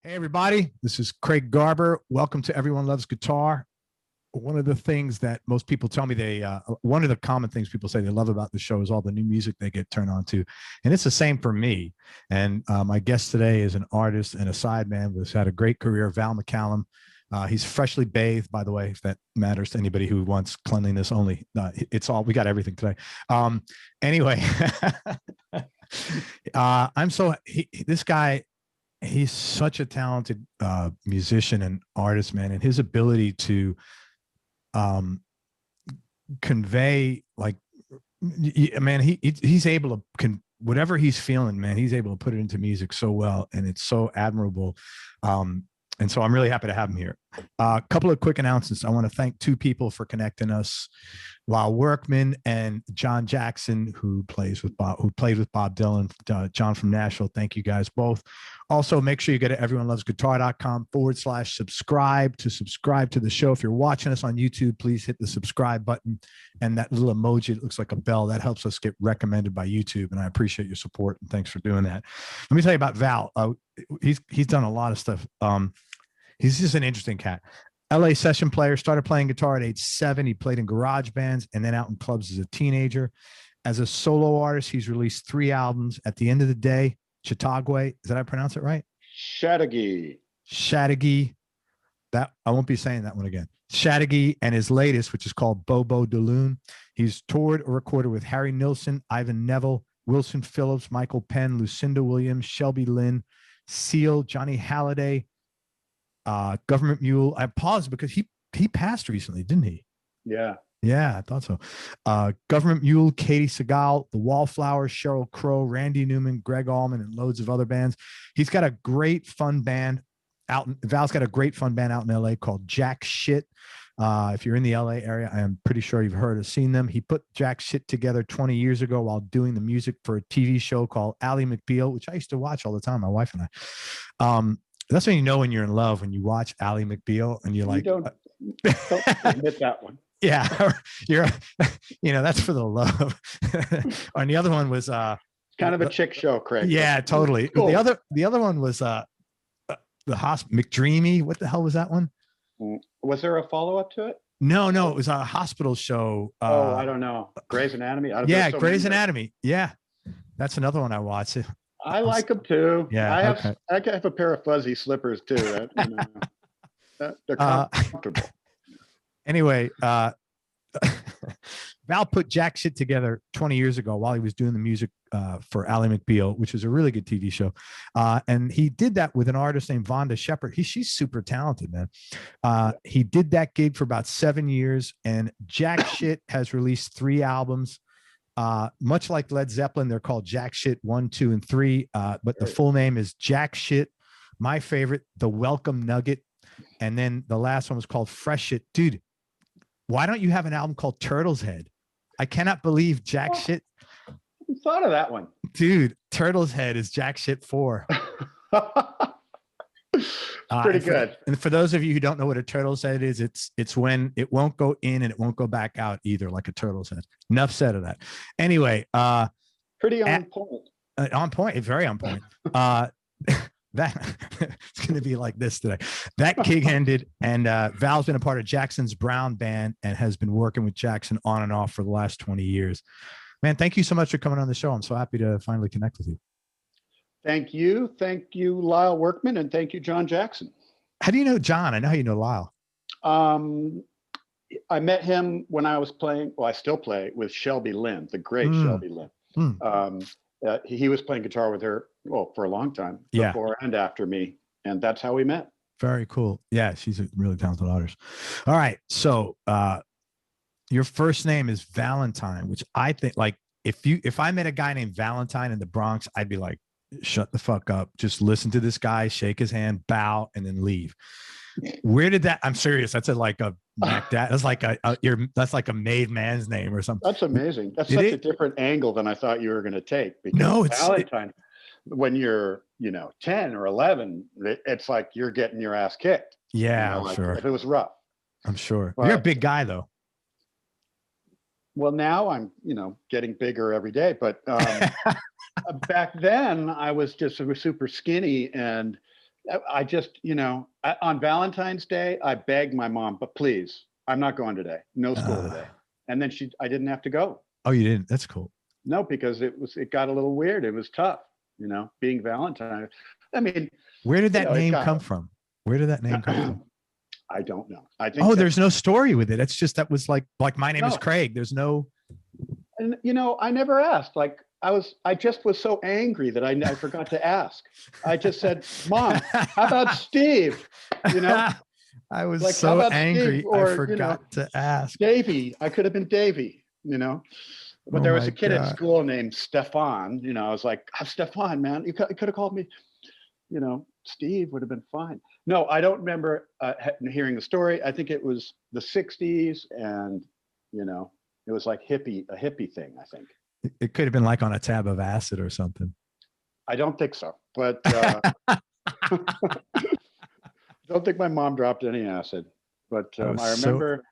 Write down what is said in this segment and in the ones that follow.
Hey, everybody. This is Craig Garber. Welcome to Everyone Loves Guitar. One of the things that most people tell me one of the common things people say they love about the show is all the new music they get turned on to. And it's the same for me. And my guest today is an artist and a sideman who's had a great career, Val McCallum. He's freshly bathed, by the way, if that matters to anybody who wants cleanliness only. We got everything today. Anyway, this guy, he's such a talented musician and artist, man. And his ability to convey, like, man, he's able to whatever he's feeling, man, he's able to put it into music so well. And it's so admirable. And so I'm really happy to have him here. A couple of quick announcements. I want to thank two people for connecting us, Lyle Workman and John Jackson, who played with Bob Dylan, John from Nashville. Thank you guys both. Also, make sure you go to everyonelovesguitar.com/subscribe to subscribe to the show. If you're watching us on YouTube, please hit the subscribe button and that little emoji that looks like a bell. That helps us get recommended by YouTube, and I appreciate your support, and thanks for doing that. Let me tell you about Val. He's done a lot of stuff. He's just an interesting cat. LA session player, started playing guitar at age 7. He played in garage bands and then out in clubs as a teenager. As a solo artist, he's released 3 albums. At the end of the day, Chateauguay, did I pronounce it right? Chateauguay. That I won't be saying that one again. Chateauguay, and his latest, which is called Beau Bow de Lune. He's toured or recorded with Harry Nilsson, Ivan Neville, Wilson Phillips, Michael Penn, Lucinda Williams, Shelby Lynne, Seal, Johnny Hallyday, Gov't Mule. I paused because he passed recently, didn't he? Yeah, I thought so. Gov't Mule, Katey Sagal, the Wallflowers, Sheryl Crow, Randy Newman, Gregg Allman, and loads of other bands. He's got a great fun band Val's got a great fun band out in LA called Jackshit. If you're in the LA area, I am pretty sure you've heard or seen them. He put Jackshit together 20 years ago while doing the music for a TV show called Ally McBeal, which I used to watch all the time, my wife and I. That's when you know when you're in love, when you watch Ally McBeal and you're like, don't admit that one. Yeah, that's for the love. And the other one was kind of a chick show, Craig. Yeah, totally. Cool. The other one was the McDreamy. What the hell was that one? Was there a follow-up to it? No, it was a hospital show. I don't know. Grey's Anatomy. Grey's Anatomy. Yeah, that's another one I watched. I like them too. Yeah, I have a pair of fuzzy slippers too. They're comfortable. Anyway, Val put Jackshit together 20 years ago while he was doing the music for Ally McBeal, which is a really good TV show. And he did that with an artist named Vonda Shepherd. She's super talented, man. He did that gig for about 7 years, and Jackshit has released 3 albums. Much like Led Zeppelin, they're called Jackshit 1, 2, and 3. But the full name is Jackshit. My favorite, the Welcome Nugget. And then the last one was called Fresh Shit. Dude, why don't you have an album called Turtle's Head? I cannot believe Jackshit. I thought of that one. Dude, Turtle's Head is Jackshit 4. Pretty good. And for those of you who don't know what a turtle's head is, it's when it won't go in and it won't go back out either, like a turtle's head. Enough said of that. Anyway, pretty on point. On point, very on point. That it's going to be like this today. That gig ended, and Val's been a part of Jackson's Browne band and has been working with Jackson on and off for the last 20 years. Man, thank you so much for coming on the show. I'm so happy to finally connect with you. Thank you, Lyle Workman, and thank you, John Jackson. How do you know John? I know how you know Lyle. I met him when I was playing. Well, I still play with Shelby Lynne, the great Shelby Lynne. He was playing guitar with her, for a long time, before and after me, and that's how we met. Very cool. Yeah, she's a really talented artist. All right, so your first name is Valentine, which I think, like, if I met a guy named Valentine in the Bronx, I'd be like, shut the fuck up. Just listen to this guy, shake his hand, bow, and then leave. Where did that? I'm serious. That's that's like a made man's name or something. That's amazing. That's such a different angle than I thought you were going to take. Because no, it's Valentine. When you're 10 or 11, it's like you're getting your ass kicked. Yeah, I'm sure. If it was rough. I'm sure. You're a big guy though. Well, now I'm, getting bigger every day, but back then I was just super skinny, and I just, on Valentine's Day, I begged my mom, but please, I'm not going today. No school today. And then I didn't have to go. Oh, you didn't? That's cool. No, because it got a little weird. It was tough, being Valentine. I mean, where did that name come from? Where did that name come from? I don't know. I think. There's no story with it. It's just that was like my name is Craig. There's no. And I never asked. Like I just was so angry that I forgot to ask. I just said, "Mom, how about Steve?" I was like, so angry. I forgot to ask. Davey. I could have been Davey. But there was a kid at school named Stefan. I was like, Stefan, man, you could have called me. Steve would have been fine. No, I don't remember hearing the story. I think it was the 60s, and it was like a hippie thing, I think. It could have been like on a tab of acid or something. I don't think so, but don't think my mom dropped any acid. But I remember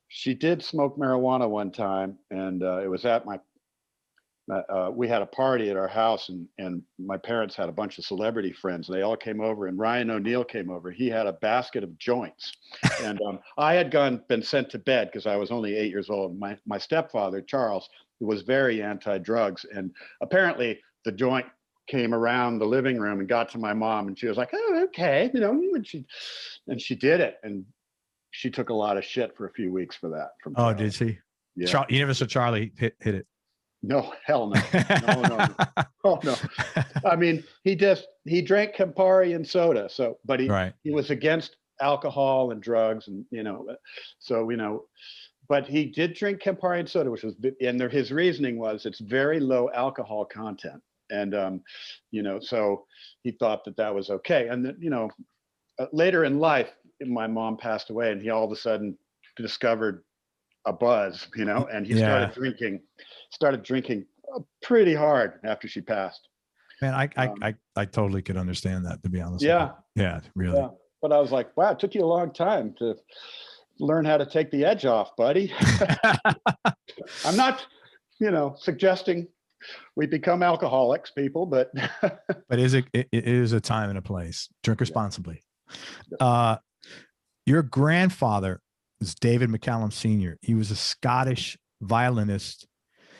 she did smoke marijuana one time, and it was at we had a party at our house, and my parents had a bunch of celebrity friends. They all came over, and Ryan O'Neal came over. He had a basket of joints, and I had been sent to bed because I was only 8 years old. My stepfather, Charles, was very anti-drugs, and apparently the joint came around the living room and got to my mom, and she was like, "Oh, okay," and she did it, and she took a lot of shit for a few weeks for that. Oh, did she? Yeah. You never saw Charlie hit it. No, hell no. No. Oh no. I mean, he drank Campari and soda. But he was against alcohol and drugs, and but he did drink Campari and soda, and his reasoning was it's very low alcohol content, and so he thought that was okay. And then later in life, my mom passed away, and he all of a sudden discovered a buzz, and he started drinking pretty hard after she passed. Man, I totally could understand that, to be honest. Yeah. Yeah, really. Yeah. But I was like, wow, it took you a long time to learn how to take the edge off, buddy. I'm not, suggesting we become alcoholics, people, but but it is a time and a place. Drink responsibly. Your grandfather was David McCallum Sr. He was a Scottish violinist.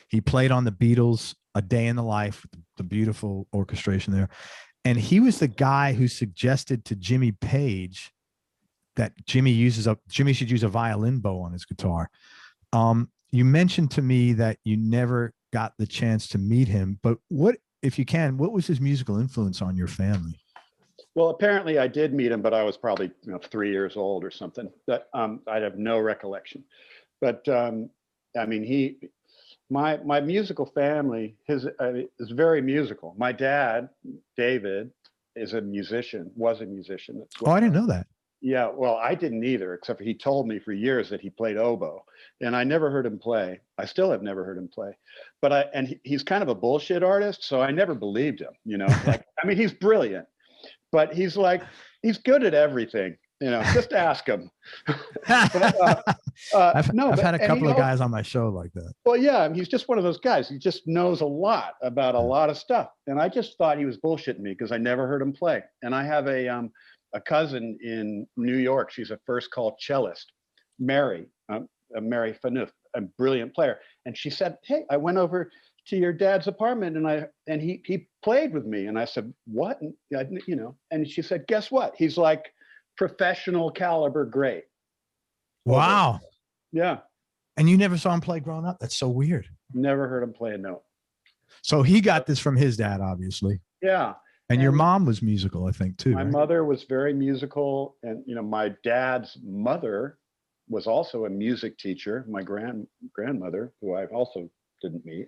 He played on the Beatles' A Day in the Life, the beautiful orchestration there. And he was the guy who suggested to Jimmy Page that Jimmy should use a violin bow on his guitar. You mentioned to me that you never got the chance to meet him, but what was his musical influence on your family? Well, apparently I did meet him, but I was probably 3 years old or something. That I'd have no recollection. But I mean, my musical family is very musical. My dad, David, was a musician. I didn't know that. Yeah, well, I didn't either, except for he told me for years that he played oboe, and I never heard him play. I still have never heard him play. But he's kind of a bullshit artist, so I never believed him. I mean, he's brilliant, but he's good at everything. Just ask him. I've had a couple of guys on my show like that. Well, yeah, he's just one of those guys. He just knows a lot about a lot of stuff, and I just thought he was bullshitting me because I never heard him play. And I have a cousin in New York. She's a first call cellist, Mary Fanuth, a brilliant player. And she said, "Hey, I went over to your dad's apartment and he played with me." And I said, "What?" And she said, "Guess what? He's like professional caliber great." Wow. Yeah. And you never saw him play growing up? That's so weird. Never heard him play a note. So he got this from his dad, obviously. Yeah. And your mom was musical, I think, too. My mother was very musical. And, my dad's mother was also a music teacher, my grandmother, who I also didn't meet.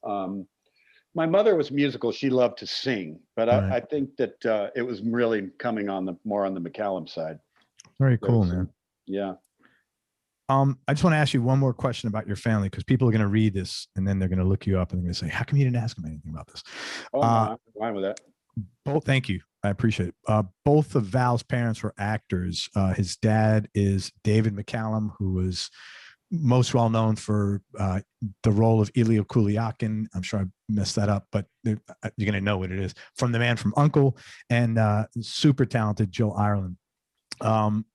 My mother was musical. She loved to sing. But I think that it was really coming more on the McCallum side. Very cool, man. Yeah. I just want to ask you one more question about your family, because people are going to read this and then they're going to look you up and they're going to say, "How come you didn't ask him anything about this?" I'm fine with that. Thank you. I appreciate it. Both of Val's parents were actors. His dad is David McCallum, who was most well known for the role of Ilya Kulyakin. I'm sure I messed that up, but you're going to know what it is. From The Man from U.N.C.L.E. and super talented Jill Ireland. When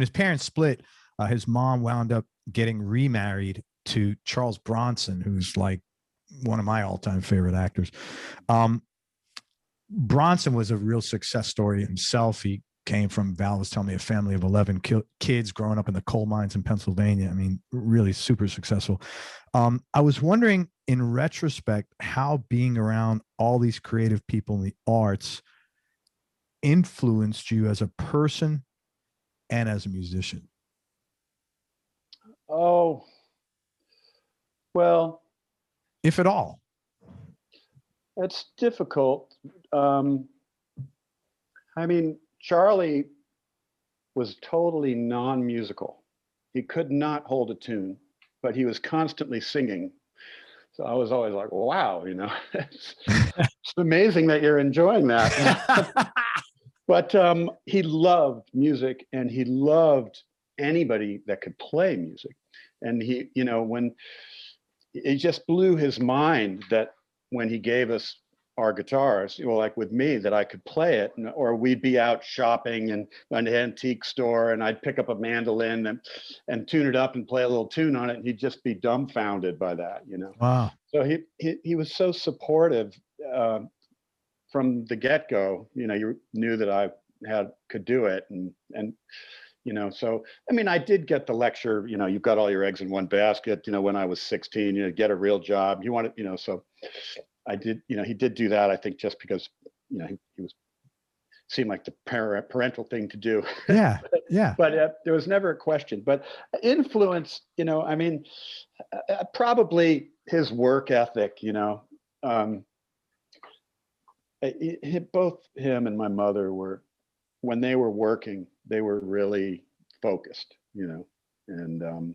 his parents split, his mom wound up getting remarried to Charles Bronson, who's like one of my all-time favorite actors. Bronson was a real success story himself. He came from, Val was telling me, a family of 11 kids growing up in the coal mines in Pennsylvania. I mean, really super successful. I was wondering, in retrospect, how being around all these creative people in the arts influenced you as a person and as a musician. Oh, well, if at all. It's difficult. I mean, Charlie was totally non-musical. He could not hold a tune, but he was constantly singing. So I was always like, wow, you know, it's amazing that you're enjoying that. But he loved music, and he loved anybody that could play music. And he, you know, when it just blew his mind that when he gave us our guitars, you know, like with me, that I could play it, or we'd be out shopping in an antique store, and I'd pick up a mandolin and tune it up and play a little tune on it, and he'd just be dumbfounded by that, you know. Wow. So he was so supportive from the get-go. You know, you knew that I could do it, and you know, so I mean, I did get the lecture, you know, you've got all your eggs in one basket, you know, when I was 16, you know, get a real job. You want to, you know, so I did, you know, he did do that, I think, just because, you know, he seemed like the parental thing to do. Yeah, yeah. But there was never a question. But influence, you know, I mean, probably his work ethic, you know. Both him and my mother were, when they were working, they were really focused, you know, and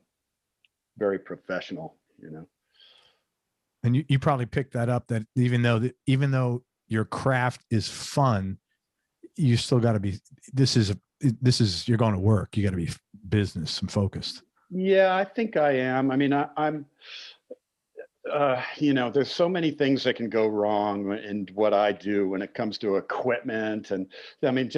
very professional, you know. And you probably picked that up, that even though your craft is fun, you still got to be, this is you're going to work. You got to be business and focused. Yeah, I think I am. I mean, I'm you know, there's so many things that can go wrong in what I do when it comes to equipment, and I mean,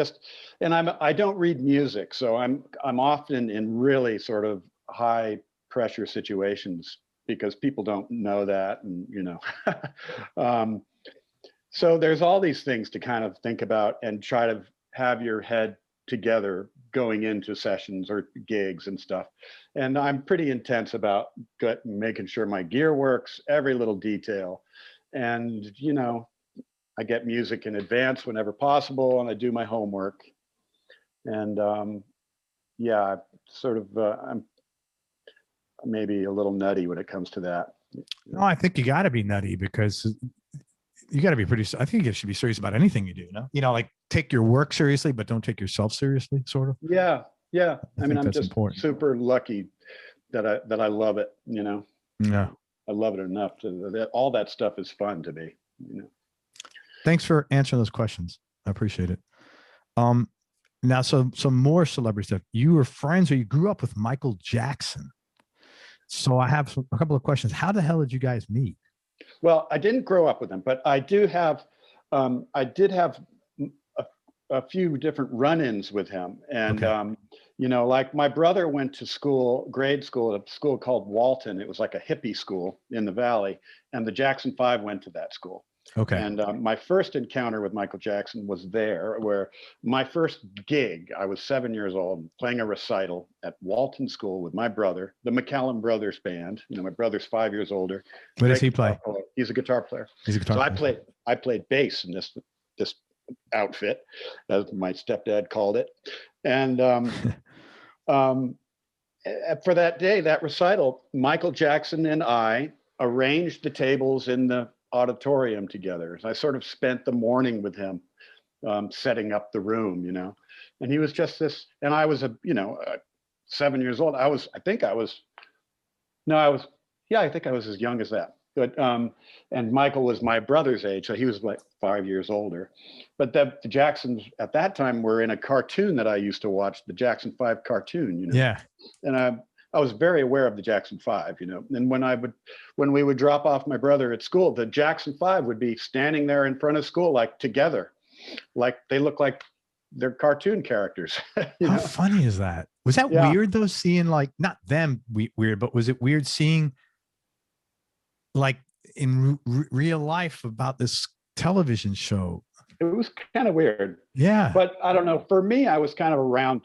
I don't read music, so I'm often in really sort of high pressure situations because people don't know that, and you know, so there's all these things to kind of think about and try to have your head together going into sessions or gigs and stuff. And I'm pretty intense about making sure my gear works, every little detail. And, you know, I get music in advance whenever possible, and I do my homework. And yeah, sort of, I'm maybe a little nutty when it comes to that. No, I think you got to be nutty, because you got to be I think you should be serious about anything you do. You know, like take your work seriously, but don't take yourself seriously, sort of. Yeah. Yeah. I mean, I'm just important. Super lucky that I love it, you know. Yeah. I love it enough that all that stuff is fun to me, you know. Thanks for answering those questions. I appreciate it. Now, some more celebrity stuff. You were friends, or you grew up with Michael Jackson. So I have a couple of questions. How the hell did you guys meet? Well, I didn't grow up with him, but I did have a few different run-ins with him. And, okay. You know, like my brother went to grade school at a school called Walton. It was like a hippie school in the Valley. And the Jackson 5 went to that school. Okay. And my first encounter with Michael Jackson was there, where my first gig, I was 7 years old, playing a recital at Walton School with my brother, the McCallum Brothers Band. You know, my brother's 5 years older. What does he play? He's a guitar player. He's a guitar player. So I played bass in this outfit, as my stepdad called it. And for that day, that recital, Michael Jackson and I arranged the tables in the auditorium together. I sort of spent the morning with him, setting up the room, you know. And he was just this, and I was 7 years old. I think I was as young as that. But and Michael was my brother's age, so he was like 5 years older. But the Jacksons at that time were in a cartoon that I used to watch, the Jackson 5 cartoon, you know. Yeah. And I was very aware of the Jackson 5, you know. And when we would drop off my brother at school, the Jackson 5 would be standing there in front of school, like together, like they look like they're cartoon characters. How funny is that? Was that weird though? Seeing like, not them weird, but was it weird seeing like in real life about this television show? It was kind of weird. Yeah. But I don't know. For me, I was kind of around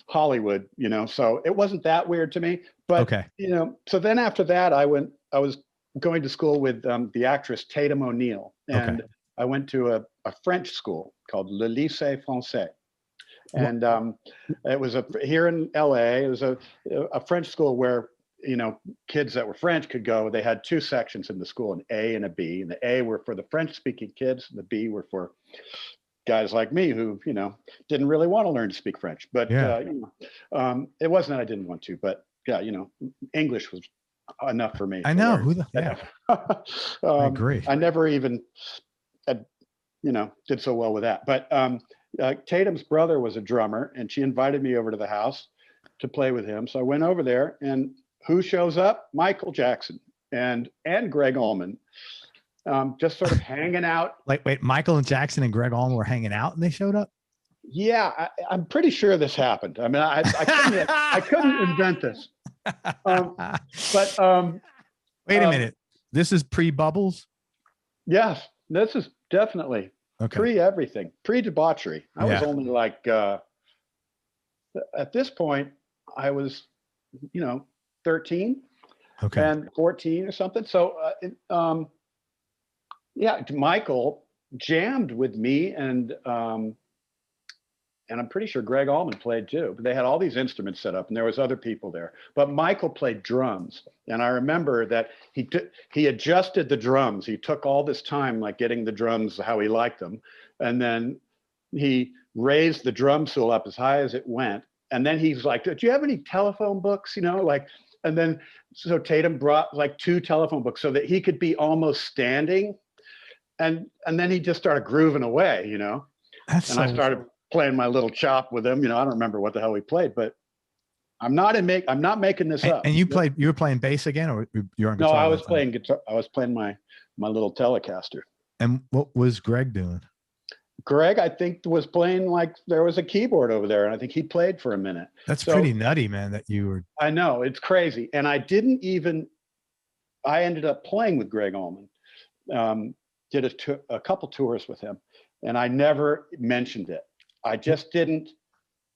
Hollywood, you know, so it wasn't that weird to me. But, you know, so then after that, I was going to school with the actress Tatum O'Neal. And I went to a French school called Le Lycée Français. And it was here in LA. It was a French school where, you know, kids that were French could go. They had two sections in the school, an A and a B. And the A were for the French-speaking kids, and the B were for guys like me who, you know, didn't really want to learn to speak French. But you know, it wasn't that I didn't want to, but yeah, you know, English was enough for me. I know. I agree. I never even, you know, did so well with that. But Tatum's brother was a drummer, and she invited me over to the house to play with him. So I went over there, and who shows up? Michael Jackson and Gregg Allman, just sort of hanging out. Like, wait, Michael and Jackson and Gregg Allman were hanging out and they showed up? Yeah, I'm pretty sure this happened. I mean, I couldn't invent this. Wait a minute. This is pre-Bubbles? Yes, this is definitely pre-everything, pre-debauchery. I was only like, at this point, I was, you know, 13 and 14 or something. So, yeah, Michael jammed with me, and I'm pretty sure Gregg Allman played too. But they had all these instruments set up, and there was other people there. But Michael played drums, and I remember that he adjusted the drums. He took all this time, like getting the drums how he liked them, and then he raised the drum stool up as high as it went. And then he's like, "Do you have any telephone books?" You know, like. And then so Tatum brought like 2 telephone books so that he could be almost standing. And then he just started grooving away, you know. I started playing my little chop with him. You know, I don't remember what the hell we played, but I'm not making this up. And you were playing bass again, or you're on guitar? No, I was playing guitar. I was playing my little Telecaster. And what was Gregg doing? Gregg, I think, was playing, like, there was a keyboard over there, and I think he played for a minute. That's pretty nutty, man, that you were. I know, it's crazy. And I ended up playing with Gregg Allman, did a couple tours with him, and I never mentioned it. I just didn't,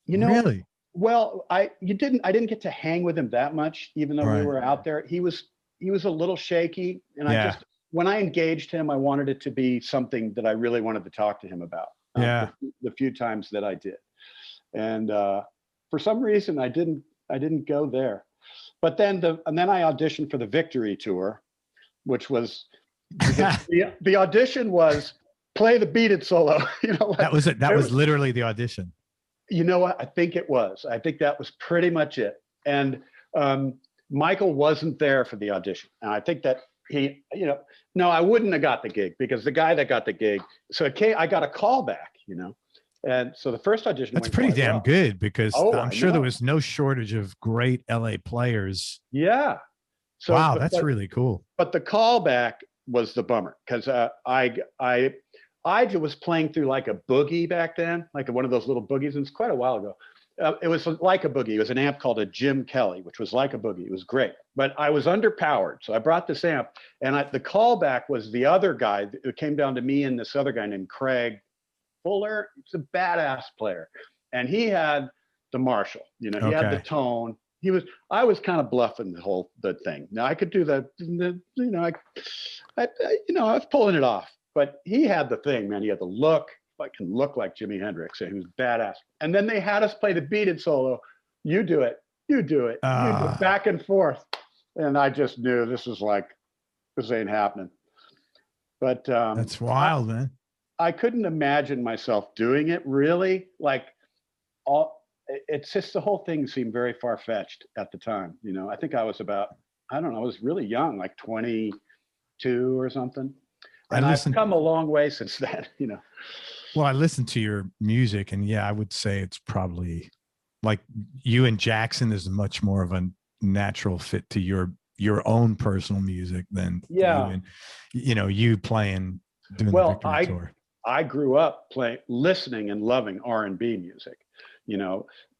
you know. Really? Well, I didn't get to hang with him that much, even though we were out there. He was a little shaky, and when I engaged him, I wanted it to be something that I really wanted to talk to him about. The few times that I did, and for some reason I didn't go there. But then I auditioned for the Victory Tour, which was the audition was play the Beat It solo. You know, like, that was it. That was literally the audition. You know what? I think it was. I think that was pretty much it. And Michael wasn't there for the audition, and I think that. No, I wouldn't have got the gig, because the guy that got the gig, I got a call back, you know. And so the first audition. That's pretty damn good, because I'm sure there was no shortage of great LA players. Yeah. So, wow, that's really cool. But the callback was the bummer, because I was playing through like a boogie back then, like one of those little boogies, and it's quite a while ago. It was like a boogie. It was an amp called a Jim Kelly, which was like a boogie. It was great, but I was underpowered. So I brought this amp, and the callback was the other guy. It came down to me and this other guy named Craig Fuller. He's a badass player, and he had the Marshall. You know, he had the tone. I was kind of bluffing the thing. Now I could do I was pulling it off, but he had the thing, man. He had the look. I can look like Jimi Hendrix, and he was badass. And then they had us play the Beat It solo. You do it, you do it, back and forth. And I just knew this ain't happening. But that's wild, man. I couldn't imagine myself doing it, really. Like, it's just, the whole thing seemed very far-fetched at the time. You know, I think I was I was really young, like 22 or something. And I've come a long way since then, you know. Well, I listened to your music, and I would say it's probably like you and Jackson is much more of natural fit to your own personal music than you playing doing the Victory Tour. I grew up listening and loving R&B music,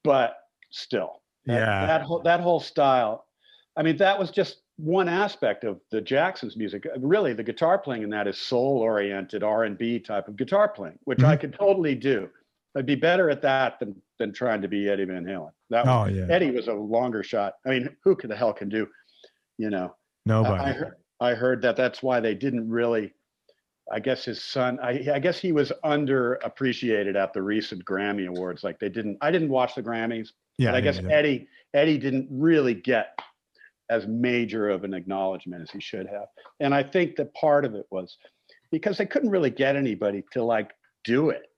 but still that whole style. I mean, that was just one aspect of the Jacksons' music. Really, the guitar playing in that is soul-oriented R&B type of guitar playing, which I could totally do. I'd be better at that than trying to be Eddie Van Halen. Eddie was a longer shot. I mean, who the hell can do, Nobody. I heard that's why they didn't really. I guess his son. I guess he was underappreciated at the recent Grammy Awards. Like I didn't watch the Grammys. Yeah, but I guess Eddie didn't really get as major of an acknowledgement as he should have. And I think that part of it was because they couldn't really get anybody to like do it.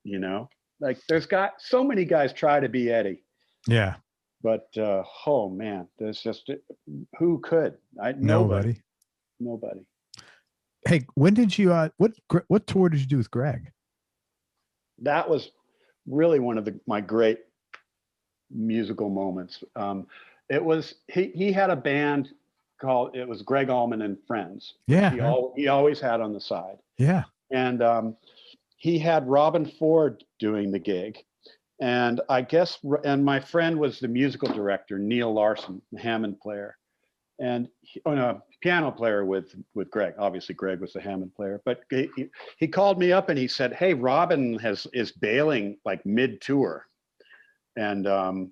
Like so many guys try to be Eddie. Yeah. But oh man, there's just who could? Nobody. Hey, when did you what tour did you do with Gregg? That was really one of my great musical moments. It was he had a band called it was Gregg Allman and Friends. Yeah. He always had on the side. Yeah. And he had Robin Ford doing the gig. And my friend was the musical director, Neil Larson, the Hammond player. And piano player with Gregg. Obviously, Gregg was the Hammond player. But he called me up and he said, "Hey, Robin is bailing like mid-tour, and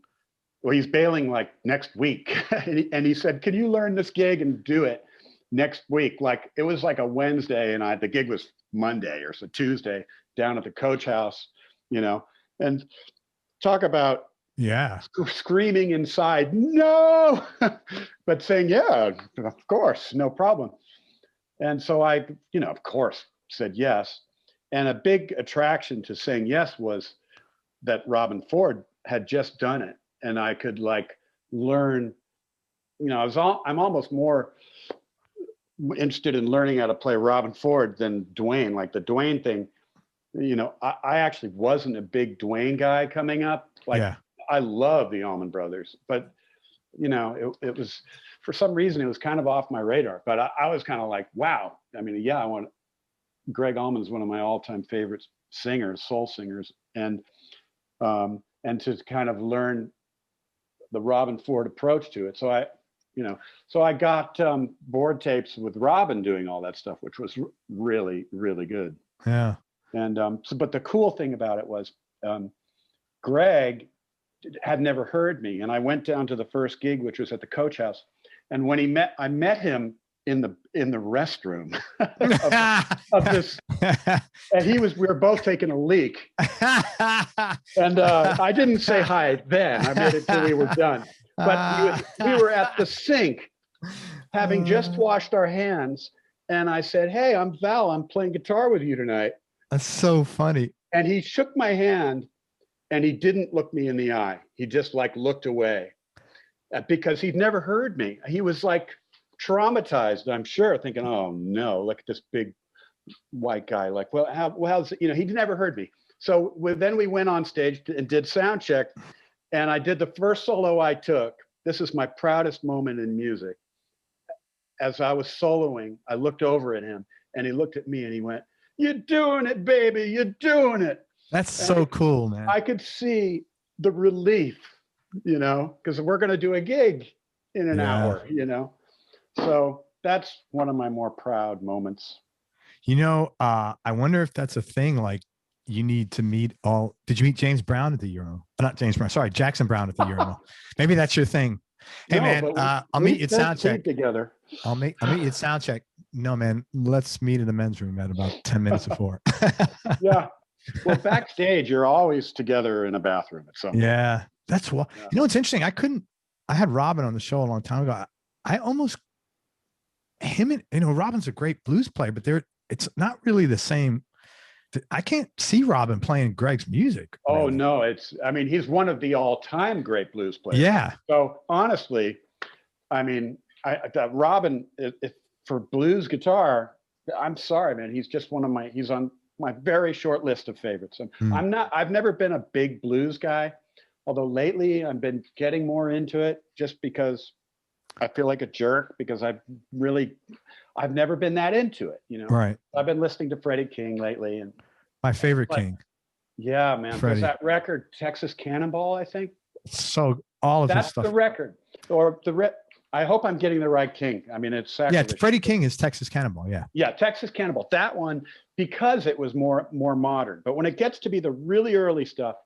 he's bailing like next week." and he said, "Can you learn this gig and do it next week?" Like it was like a Wednesday, and the gig was Monday or so Tuesday down at the Coach House, and talk about. Yeah. Screaming inside, no, but saying, yeah, of course, no problem. And so I, of course, said yes. And a big attraction to saying yes was that Robin Ford had just done it. And I could like learn, I'm almost more interested in learning how to play Robin Ford than Duane. Like the Duane thing, I actually wasn't a big Duane guy coming up. I love the Allman Brothers, but it was for some reason it was kind of off my radar. But I was kind of like, wow. I mean, Gregg Allman is one of my all-time favorite singers, soul singers, and to kind of learn the Robin Ford approach to it. So I got board tapes with Robin doing all that stuff, which was really, really good. Yeah. And but the cool thing about it was Gregg had never heard me, and I went down to the first gig, which was at the Coach House, and when I met him in the restroom of this, and we were both taking a leak, and I didn't say hi then. I made it till we were done, but we were at the sink, having just washed our hands, and I said, "Hey, I'm Val. I'm playing guitar with you tonight." That's so funny. And he shook my hand. And he didn't look me in the eye. He just like looked away because he'd never heard me. He was like traumatized, I'm sure, thinking, "Oh no, look at this big white guy." Like, well, how's it? He'd never heard me. So then we went on stage and did sound check. And I did the first solo I took. This is my proudest moment in music. As I was soloing, I looked over at him and he looked at me and he went, "You're doing it, baby. You're doing it." That's so cool, man. I could see the relief, because we're going to do a gig in an hour, So that's one of my more proud moments. I wonder if that's a thing. Like you need to meet did you meet James Brown at the urinal? Not James Brown. Sorry. Jackson Browne at the urinal. Maybe that's your thing. Hey, man, I'll meet you at sound check together. I'll meet you at sound check. No, man, let's meet in the men's room at about 10 minutes before. Yeah. Well, backstage, you're always together in a bathroom at some point. Yeah, that's what. Yeah. It's interesting. I had Robin on the show a long time ago. I almost Robin's a great blues player, but it's not really the same. I can't see Robin playing Gregg's music. Oh no, he's one of the all-time great blues players. Yeah. So honestly, Robin, for blues guitar, I'm sorry, man. He's just he's on my very short list of favorites. I've never been a big blues guy, although lately I've been getting more into it just because I feel like a jerk because I've never been that into it, you know. Right. I've been listening to Freddie King lately, and my favorite King. Yeah, man. Freddie. There's that record, Texas Cannonball, I think. So all of his stuff. That's the record, or I hope I'm getting the right King. I mean, it's yeah. Freddie King is Texas Cannonball. Yeah. Yeah, Texas Cannonball. That one, because it was more modern. But when it gets to be the really early stuff,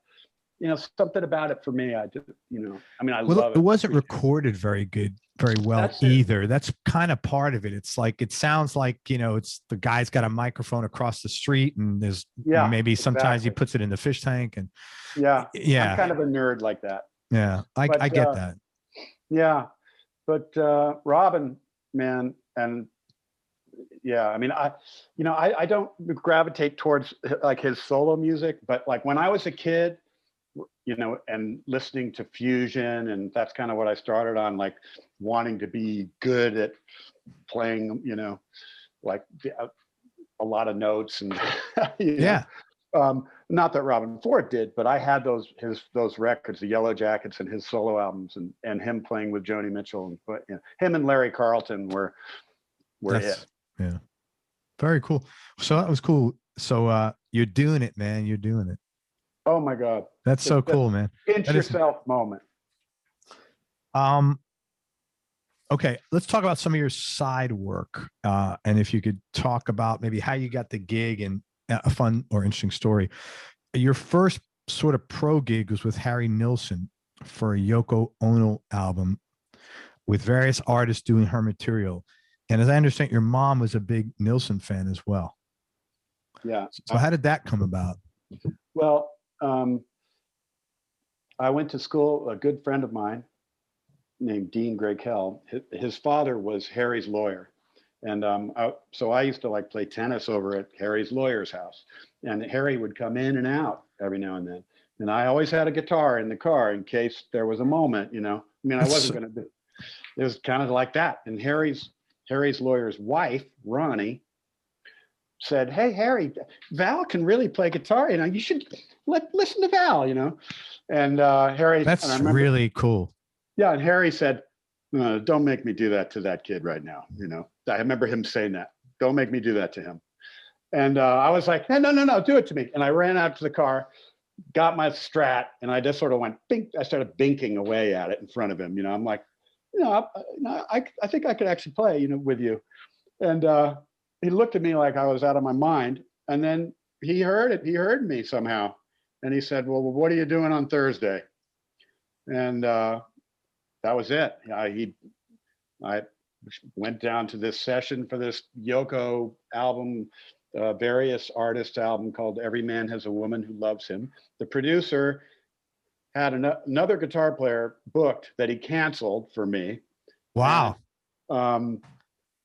you know, something about it for me, I just, you know, I mean, I love it. It wasn't recorded very well either. That's kind of part of it. It's like, it sounds like, you know, it's the guy's got a microphone across the street, and there's maybe sometimes he puts it in the fish tank, and yeah. I'm kind of a nerd like that. Yeah, I get that. Yeah, but Robin, man, and yeah, I mean, I don't gravitate towards like his solo music, but like when I was a kid, you know, and listening to fusion, and that's kind of what I started on, like wanting to be good at playing, you know, like a lot of notes and yeah. Not that Robin Ford did, but I had those records, the Yellow Jackets and his solo albums, and him playing with Joni Mitchell, and you know, him and Larry Carlton were it. Yeah, very cool. So that was cool. So you're doing it, man. You're doing it. Oh my God. That's so cool, man. Pinch yourself moment. Okay, let's talk about some of your side work. And if you could talk about maybe how you got the gig, and a fun or interesting story. Your first sort of pro gig was with Harry Nilsson for a Yoko Ono album with various artists doing her material. And as I understand, your mom was a big Nilsson fan as well. Yeah. So how did that come about? Well, I went to school, a good friend of mine named Dean Gregg Allman, his father was Harry's lawyer. And so I used to like play tennis over at Harry's lawyer's house. And Harry would come in and out every now and then. And I always had a guitar in the car in case there was a moment, you know. I mean, I wasn't going to do it. Was kind of like that. And Harry's lawyer's wife, Ronnie, said, "Hey, Harry, Val can really play guitar. You know, you should listen to Val, you know." And Harry, that's really cool. Yeah, and Harry said, "Don't make me do that to that kid right now." You know, I remember him saying that. Don't make me do that to him. And I was like, no, do it to me. And I ran out to the car, got my Strat, and I just sort of went bink. I started binking away at it in front of him. You know, I'm like, I think I could actually play, you know, with you. And he looked at me like I was out of my mind. And then he heard it. He heard me somehow. And he said, "Well, what are you doing on Thursday?" And that was it. I went down to this session for this Yoko album, various artists album called Every Man Has a Woman Who Loves Him. The producer had another guitar player booked that he canceled for me. Wow. And,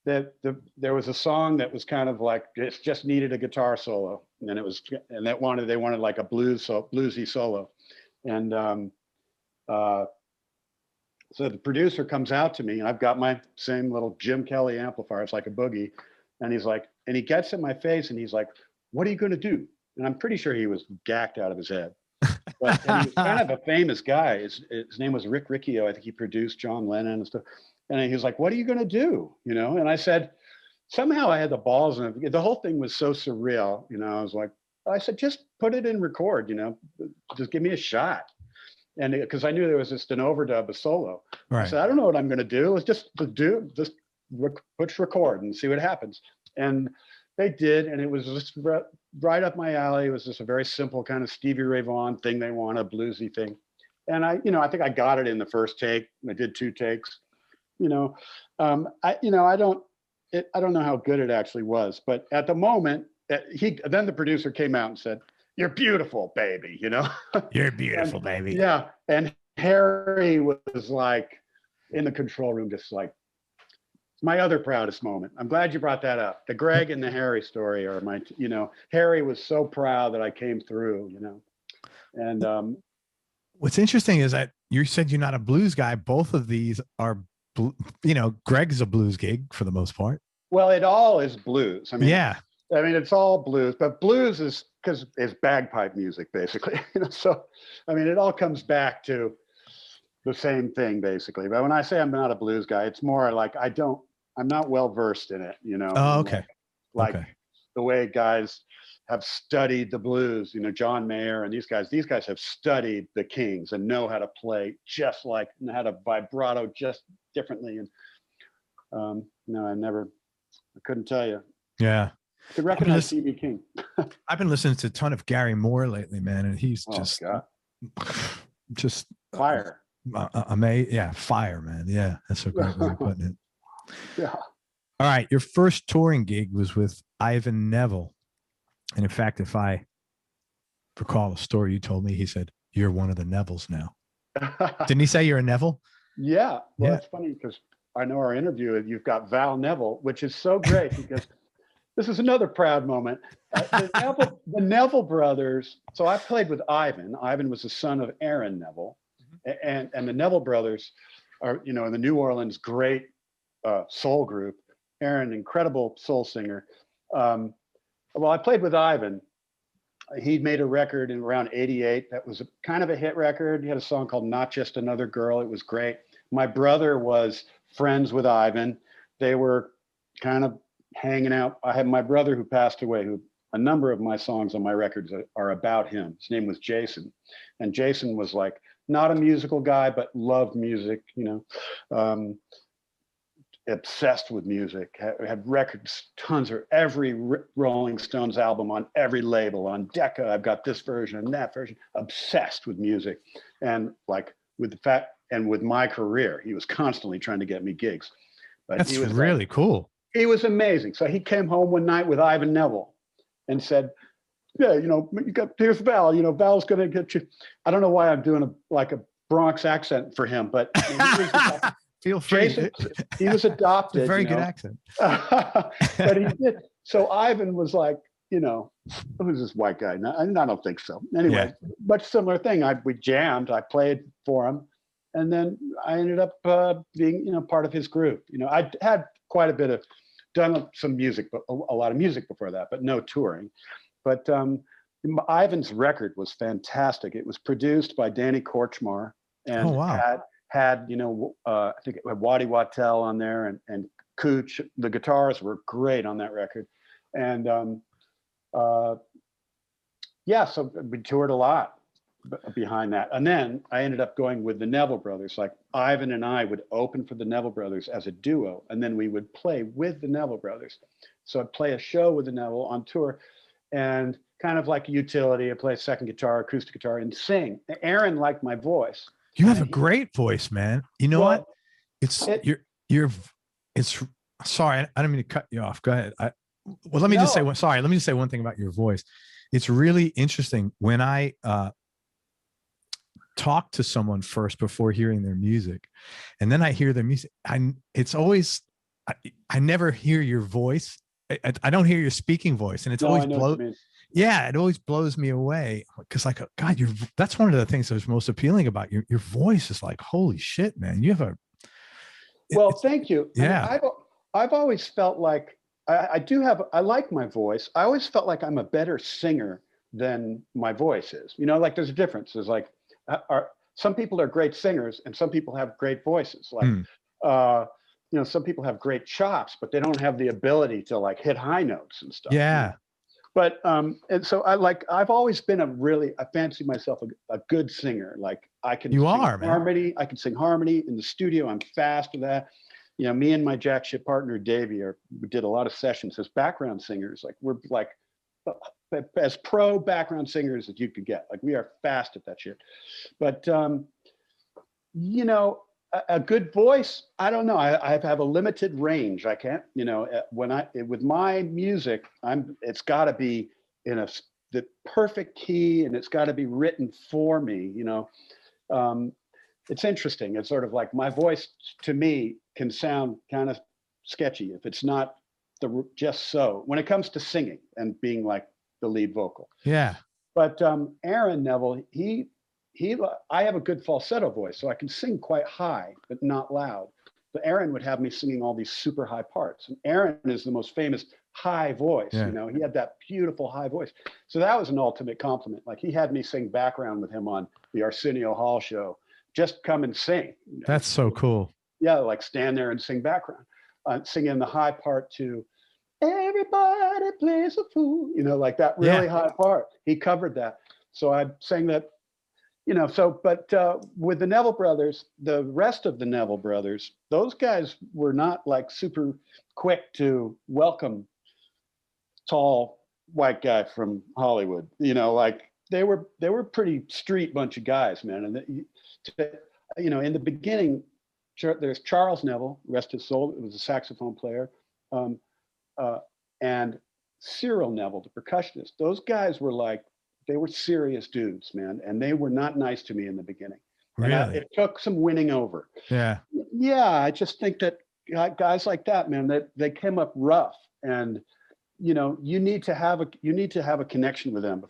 there was a song that was kind of like, it just needed a guitar solo. And they wanted like a bluesy solo. And so the producer comes out to me, and I've got my same little Jim Kelly amplifier. It's like a boogie. And he's like, and he gets in my face and he's like, "What are you going to do?" And I'm pretty sure he was gacked out of his head. But he was kind of a famous guy. His name was Rick Riccio. I think he produced John Lennon and stuff. And he was like, "What are you going to do?" You know? And I said, somehow I had the balls, and the whole thing was so surreal. You know, I said, "Just put it in record, you know, just give me a shot." And because I knew there was just an overdub, a solo. Right. I said, "I don't know what I'm going to do. Let's just push record and see what happens." And they did. And it was just right up my alley. It was just a very simple kind of Stevie Ray Vaughan thing. They want a bluesy thing. And I think I got it in the first take. I did 2 takes, you know. I don't know how good it actually was, but at the moment then the producer came out and said, "You're beautiful, baby," you know. You're beautiful, baby. Yeah. And Harry was like in the control room, just like, my other proudest moment. I'm glad you brought that up. The Gregg and the Harry story are my, you know, Harry was so proud that I came through, you know. And what's interesting is that you said you're not a blues guy. Both of these are, you know, Gregg's a blues gig for the most part. Well, it all is blues. I mean, yeah. I mean, it's all blues, but blues is because it's bagpipe music, basically. You know, so I mean, it all comes back to, the same thing basically. But when I say I'm not a blues guy, it's more like I'm not well versed in it, you know. Oh, okay. Like the way guys have studied the blues, you know, John Mayer and these guys have studied the Kings and know how to play just like, and how to vibrato just differently. And no, I couldn't tell you. Yeah. I could recognize B.B. King. I've been listening to a ton of Gary Moore lately, man, and he's just fire. Amazing. Yeah, fire, man. Yeah, that's a great way of putting it. Yeah. All right, your first touring gig was with Ivan Neville. And in fact, if I recall a story you told me, he said, "You're one of the Nevilles now." Didn't he say you're a Neville? Yeah. Well, it's funny because I know our interview, you've got Val Neville, which is so great because this is another proud moment. The Neville brothers. So I played with Ivan. Ivan was the son of Aaron Neville. And the Neville brothers are, you know, in the New Orleans great soul group. Aaron, incredible soul singer. Well, I played with Ivan. He'd made a record in around '88 that was kind of a hit record. He had a song called "Not Just Another Girl." It was great. My brother was friends with Ivan. They were kind of hanging out. I had my brother who passed away, who a number of my songs on my records are about him. His name was Jason. And Jason was like, not a musical guy, but loved music, you know, obsessed with music, had records, tons of every Rolling Stones album on every label, on Decca. I've got this version and that version, obsessed with music. And like with the fact, and with my career, he was constantly trying to get me gigs. But that's really cool. He was amazing. So he came home one night with Ivan Neville and said, "Yeah, you know, here's Val. You know, Val's going to get you." I don't know why I'm doing a Bronx accent for him, but feel free. Jason, he was adopted. It's a very good accent. But he did. So Ivan was like, you know, who's this white guy? No, I don't think so. Anyway, much similar thing. We jammed. I played for him, and then I ended up being, you know, part of his group. You know, I had quite a bit of done some music, but a lot of music before that, but no touring. But Ivan's record was fantastic. It was produced by Danny Korchmar and had you know, I think it had Waddy Wachtel on there and Cooch. The guitars were great on that record. And yeah, so we toured a lot behind that. And then I ended up going with the Neville brothers. Like Ivan and I would open for the Neville brothers as a duo, and then we would play with the Neville brothers. So I'd play a show with the Neville on tour, and kind of like a utility, I play second guitar, acoustic guitar, and sing. Aaron liked my voice. You have a great voice, man. You know what? You're sorry, I don't mean to cut you off. Go ahead. Let me just say one thing about your voice. It's really interesting when I talk to someone first before hearing their music, and then I hear their music. I never hear your voice. I don't hear your speaking voice, and it's always it always blows me away because, like, God, that's one of the things that's most appealing about your voice is like, holy shit, man, you have thank you. Yeah, I mean, I've always felt like I like my voice. I always felt like I'm a better singer than my voice is. You know, like there's a difference. There's like, some people are great singers and some people have great voices. Like, you know, some people have great chops, but they don't have the ability to like hit high notes and stuff. Yeah. You know? But, and so I've always been I fancy myself a good singer. Like I can sing harmony. I can sing harmony in the studio. I'm fast with that. You know, me and my Jackshit partner, Davey, we did a lot of sessions as background singers. Like we're like as pro background singers as you could get. Like we are fast at that shit. But, you know, a good voice, I don't know. I have a limited range. I can't, you know, with my music, it's got to be in the perfect key, and it's got to be written for me. You know, it's interesting. It's sort of like my voice to me can sound kind of sketchy if it's not just so. When it comes to singing and being like the lead vocal. Yeah. But Aaron Neville, I have a good falsetto voice, so I can sing quite high, but not loud. But Aaron would have me singing all these super high parts. And Aaron is the most famous high voice. Yeah. You know, he had that beautiful high voice. So that was an ultimate compliment. Like he had me sing background with him on the Arsenio Hall show just come and sing. That's so cool. Yeah, like stand there and sing background, singing the high part to "Everybody Plays a Fool," like that really high part. He covered that, so I sang that. So, but with the Neville brothers, the rest of the Neville brothers, those guys were not like super quick to welcome tall white guy from Hollywood. Like they were pretty street bunch of guys, man. And in the beginning, there's Charles Neville, rest his soul, it was a saxophone player, and Cyril Neville, the percussionist. Those guys were like, they were serious dudes, man, and they were not nice to me in the beginning. Really? It took some winning over. Yeah. Yeah, I just think that guys like that, man, they came up rough, and you need to have a connection with them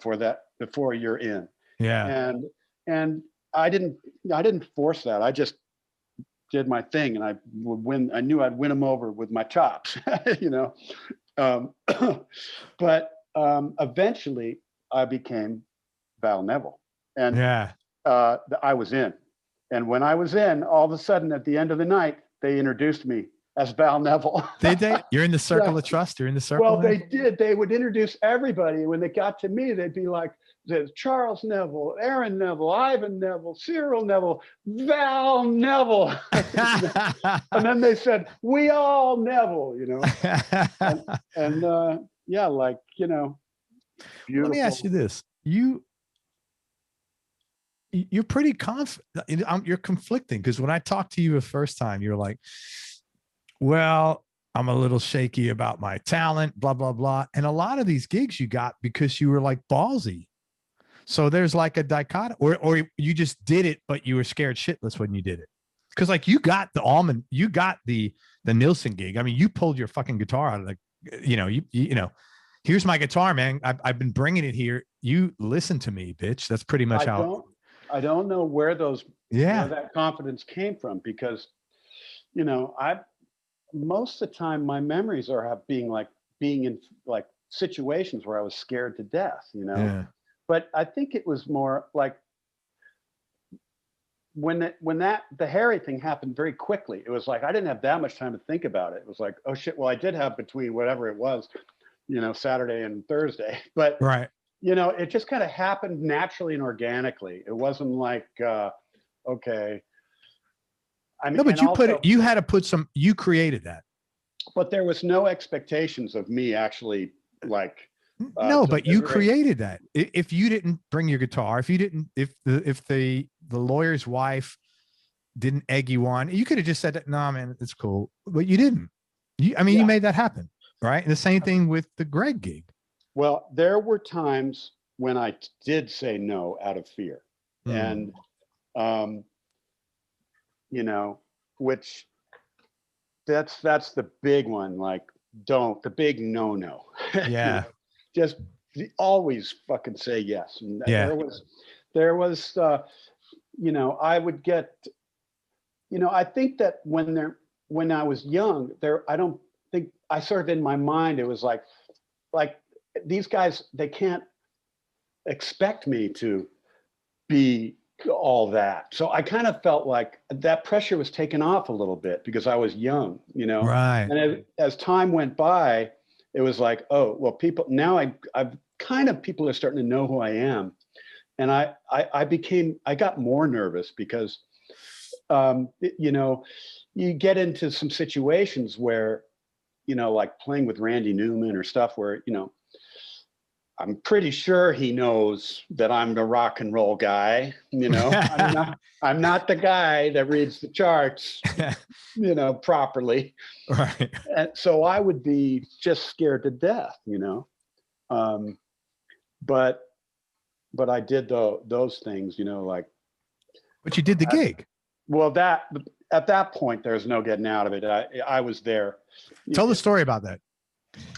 before you're in. Yeah. And I didn't force that. I just did my thing, and I knew I'd win them over with my chops, but eventually I became Val Neville, and I was in. And when I was in, all of a sudden at the end of the night, they introduced me as Val Neville. Did they? You're in the circle of trust. You're in the circle. Well, they did. They would introduce everybody. When they got to me, they'd be like, "There's Charles Neville, Aaron Neville, Ivan Neville, Cyril Neville, Val Neville." And then they said, "We all Neville," and yeah, like, beautiful. Let me ask you this. You're pretty confident. You're conflicting, because when I talked to you the first time, you're like, well, I'm a little shaky about my talent, blah, blah, blah. And a lot of these gigs you got because you were like ballsy. So there's like a dichotomy, or you just did it, but you were scared shitless when you did it. Because like you got the Allman, you got the Nilsson gig. I mean, you pulled your fucking guitar out of the, here's my guitar, man. I've been bringing it here. You listen to me, bitch. That's pretty much I don't know where where that confidence came from, because, most of the time my memories are being in like situations where I was scared to death, Yeah. But I think it was more like when the Harry thing happened very quickly. It was like I didn't have that much time to think about it. It was like, oh shit, well, I did have between whatever it was, Saturday and Thursday, but right. It just kind of happened naturally and organically. It wasn't like okay. I mean, no, but you created that. But there was no expectations of me actually like. No, but you created that. If you didn't bring your guitar, if the lawyer's wife didn't egg you on, you could have just said, "No, man, it's cool." But you didn't. You made that happen, right? And the same thing with the Gregg gig. Well, there were times when I did say no out of fear, and which that's the big one. Like, the big no. Yeah. Just always fucking say yes. And there was I would get, I think that when I was young I don't think I sort of in my mind, it was like these guys, they can't expect me to be all that. So I kind of felt like that pressure was taken off a little bit because I was young, Right. And as time went by, it was like, oh, well, people now people are starting to know who I am. And I got more nervous because, you get into some situations where, like playing with Randy Newman or stuff where, I'm pretty sure he knows that I'm the rock and roll guy, I'm not the guy that reads the charts, properly. Right. And so I would be just scared to death, but I did those things, like. But you did the gig. Well, at that point, there's no getting out of it. I was there. Tell the story about that.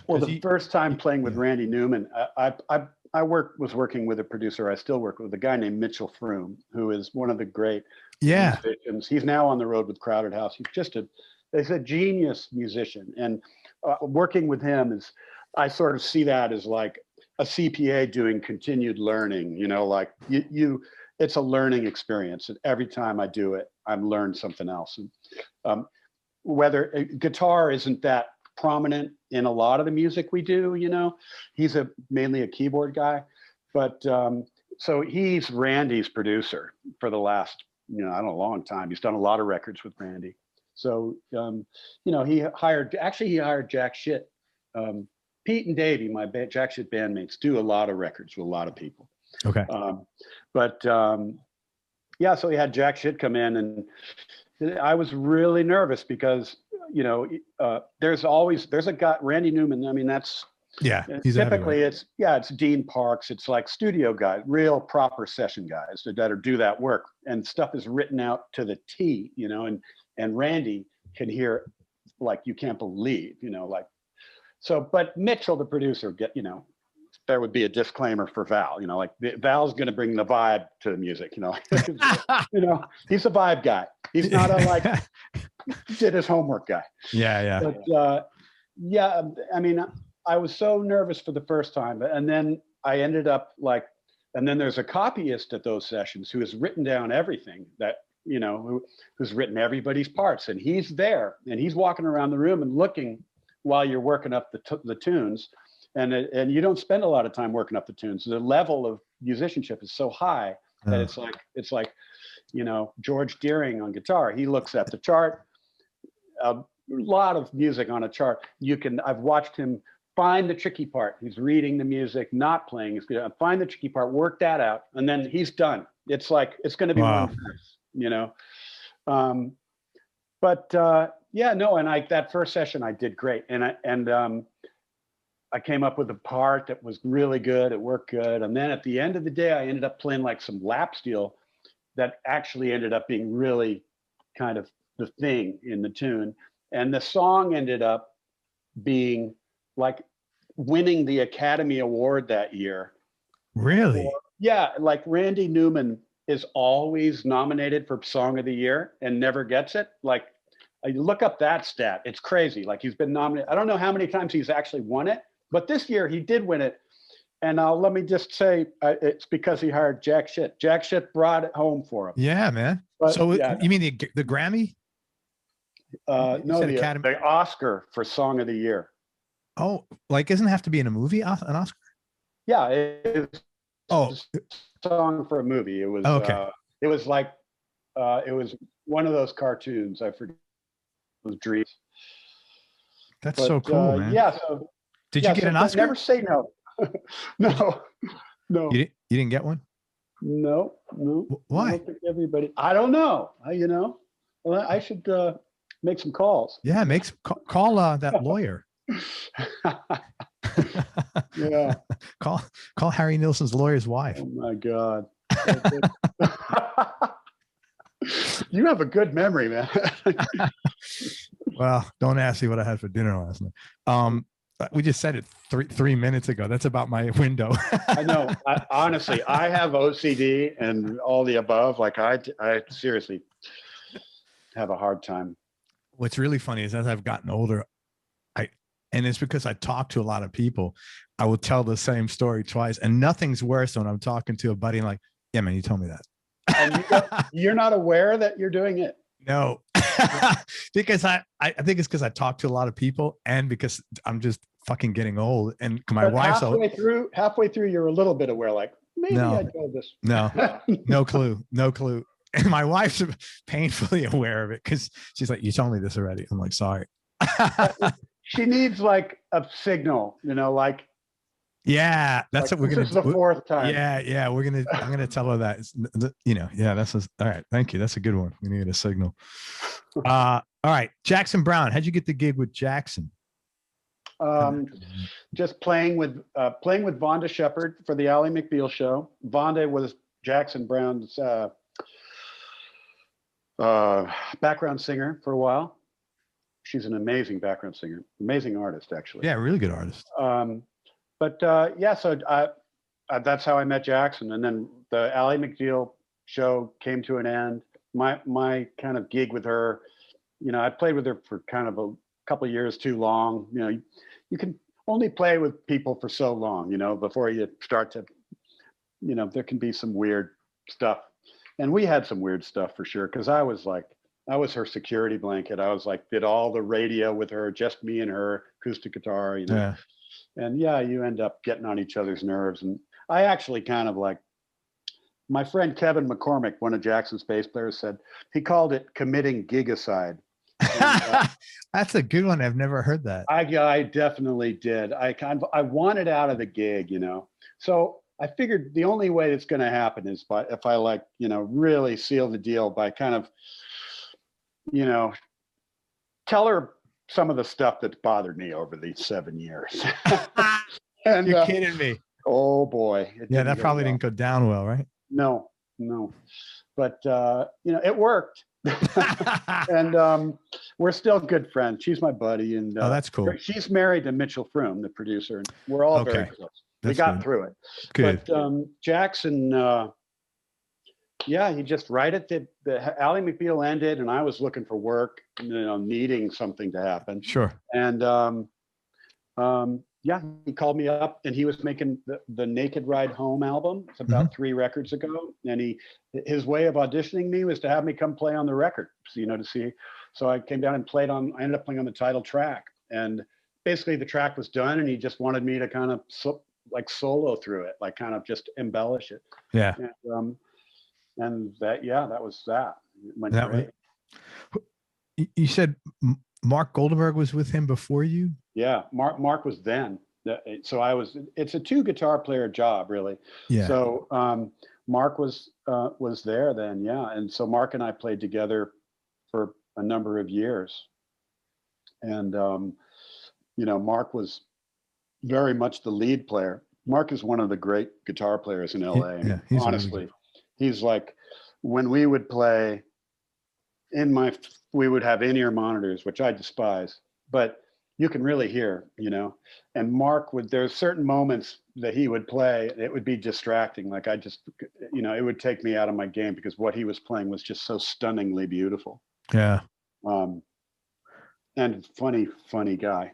Well, the first time playing with Randy Newman, I was working with a producer. I still work with a guy named Mitchell Froom, who is one of the great musicians. He's now on the road with Crowded House. He's a genius musician, and working with him I sort of see that as like a CPA doing continued learning. Like it's a learning experience. And every time I do it, I'm learned something else. And whether guitar isn't that prominent in a lot of the music we do, you know, he's mainly a keyboard guy, but so he's Randy's producer for the last, you know, I don't know, a long time. He's done a lot of records with Randy. So, you know, he hired Jackshit. Pete and Davey, my Jackshit bandmates, do a lot of records with a lot of people. Okay. Yeah, so he had Jackshit come in, and I was really nervous because, you know, there's a guy, Randy Newman. I mean, that's, he's typically it's Dean Parks. It's like studio guys, real proper session guys that do that work, and stuff is written out to the T, you know, and Randy can hear like you can't believe, you know, like, so, but Mitchell, the producer, you know, there would be a disclaimer for Val, you know, like Val's going to bring the vibe to the music, you know, you know, he's a vibe guy. He's not a like did his homework guy. Yeah. But yeah, I mean, I was so nervous for the first time, and then I ended up like, and then there's a copyist at those sessions who has written down everything that, you know, who's written everybody's parts, and he's there and he's walking around the room and looking while you're working up the tunes. And you don't spend a lot of time working up the tunes. The level of musicianship is so high that it's like, you know, George Deering on guitar. He looks at the chart, a lot of music on a chart. I've watched him find the tricky part. He's reading the music, not playing. He's gonna find the tricky part, work that out, and then he's done. It's like it's going to be one verse, you know. Yeah, no, and that first session I did great, and I came up with a part that was really good. It worked good. And then at the end of the day, I ended up playing like some lap steel that actually ended up being really kind of the thing in the tune. And the song ended up being like winning the Academy Award that year. Really? Yeah. Like Randy Newman is always nominated for Song of the Year and never gets it. Like, you look up that stat. It's crazy. Like, he's been nominated. I don't know how many times he's actually won it. But this year he did win it, and let me just say it's because he hired Jackshit. Jackshit brought it home for him. Yeah, man. But, so yeah. You mean the Grammy? No, the Oscar for Song of the Year. Oh, like doesn't it have to be in a movie? An Oscar? Yeah, it's a song for a movie. It was okay. It was like it was one of those cartoons. I forget. It was Dreams. That's so cool, man. Yeah. So. Did you get an Oscar? Never say no. No. You didn't get one? No. Why? I don't think everybody. I don't know. You know, well, I should make some calls. Yeah, call that lawyer. Yeah. Call Harry Nilsson's lawyer's wife. Oh my God. You have a good memory, man. Well, don't ask me what I had for dinner last night. We just said it 3 minutes ago. That's about my window. I know. Honestly, I have OCD and all the above. Like I seriously have a hard time. What's really funny is as I've gotten older, and it's because I talk to a lot of people, I will tell the same story twice, and nothing's worse than when I'm talking to a buddy and like, yeah, man, you told me that. And you're not aware that you're doing it? No. Because I think it's because I talk to a lot of people, and because I'm just fucking getting old, and my wife's halfway through you're a little bit aware, like maybe I told this. No clue. And my wife's painfully aware of it because she's like, you told me this already. I'm like, sorry. She needs like a signal, you know, like. Yeah, that's what we're gonna. This is the fourth time. Yeah, I'm gonna tell her that. That's all right. Thank you. That's a good one. We need a signal. All right, Jackson Browne. How'd you get the gig with Jackson? Just playing with Vonda Shepherd for the Ally McBeal show. Vonda was Jackson Browne's background singer for a while. She's an amazing background singer, amazing artist, actually. Yeah, really good artist. So that's how I met Jackson. And then the Ally McBeal show came to an end. My kind of gig with her, you know, I played with her for kind of a couple of years too long. You know, you can only play with people for so long, you know, before you start to, you know, there can be some weird stuff. And we had some weird stuff for sure. Cause I was her security blanket. I was like, did all the radio with her, just me and her, acoustic guitar, you know. Yeah. And yeah, you end up getting on each other's nerves. And I actually kind of like, my friend Kevin McCormick, one of Jackson's bass players, said he called it committing gigicide. And, that's a good one. I've never heard that. I definitely did. I wanted out of the gig, you know. So I figured the only way it's going to happen is if I like, you know, really seal the deal by kind of, you know, tell her some of the stuff that's bothered me over these 7 years. And, you're kidding me. Oh boy. Yeah, that probably didn't go down well, right? No. But, you know, it worked. And we're still good friends. She's my buddy. And oh, that's cool. She's married to Mitchell Froome, the producer. And we're all very close. That's we got good. through it. Good. But Jackson, yeah, he just right at the Ally McBeal ended, and I was looking for work, you know, needing something to happen. Sure. And yeah, he called me up, and he was making the Naked Ride Home album. It's about 3 records ago, and his way of auditioning me was to have me come play on the record, you know, to see. So I came down and I ended up playing on the title track, and basically the track was done, and he just wanted me to kind of like solo through it, like kind of just embellish it. Yeah. And that, yeah, that was that. It went great. You said Mark Goldenberg was with him before you? Yeah, Mark was then. So it's a 2 guitar player job, really. Yeah. So Mark was there then, yeah. And so Mark and I played together for a number of years. And, you know, Mark was very much the lead player. Mark is one of the great guitar players in LA. Yeah, honestly, he's like, when we would play we would have in-ear monitors, which I despise, but you can really hear, you know. And Mark there's certain moments that he would play, it would be distracting. Like I just, you know, it would take me out of my game because what he was playing was just so stunningly beautiful. Yeah. And funny guy.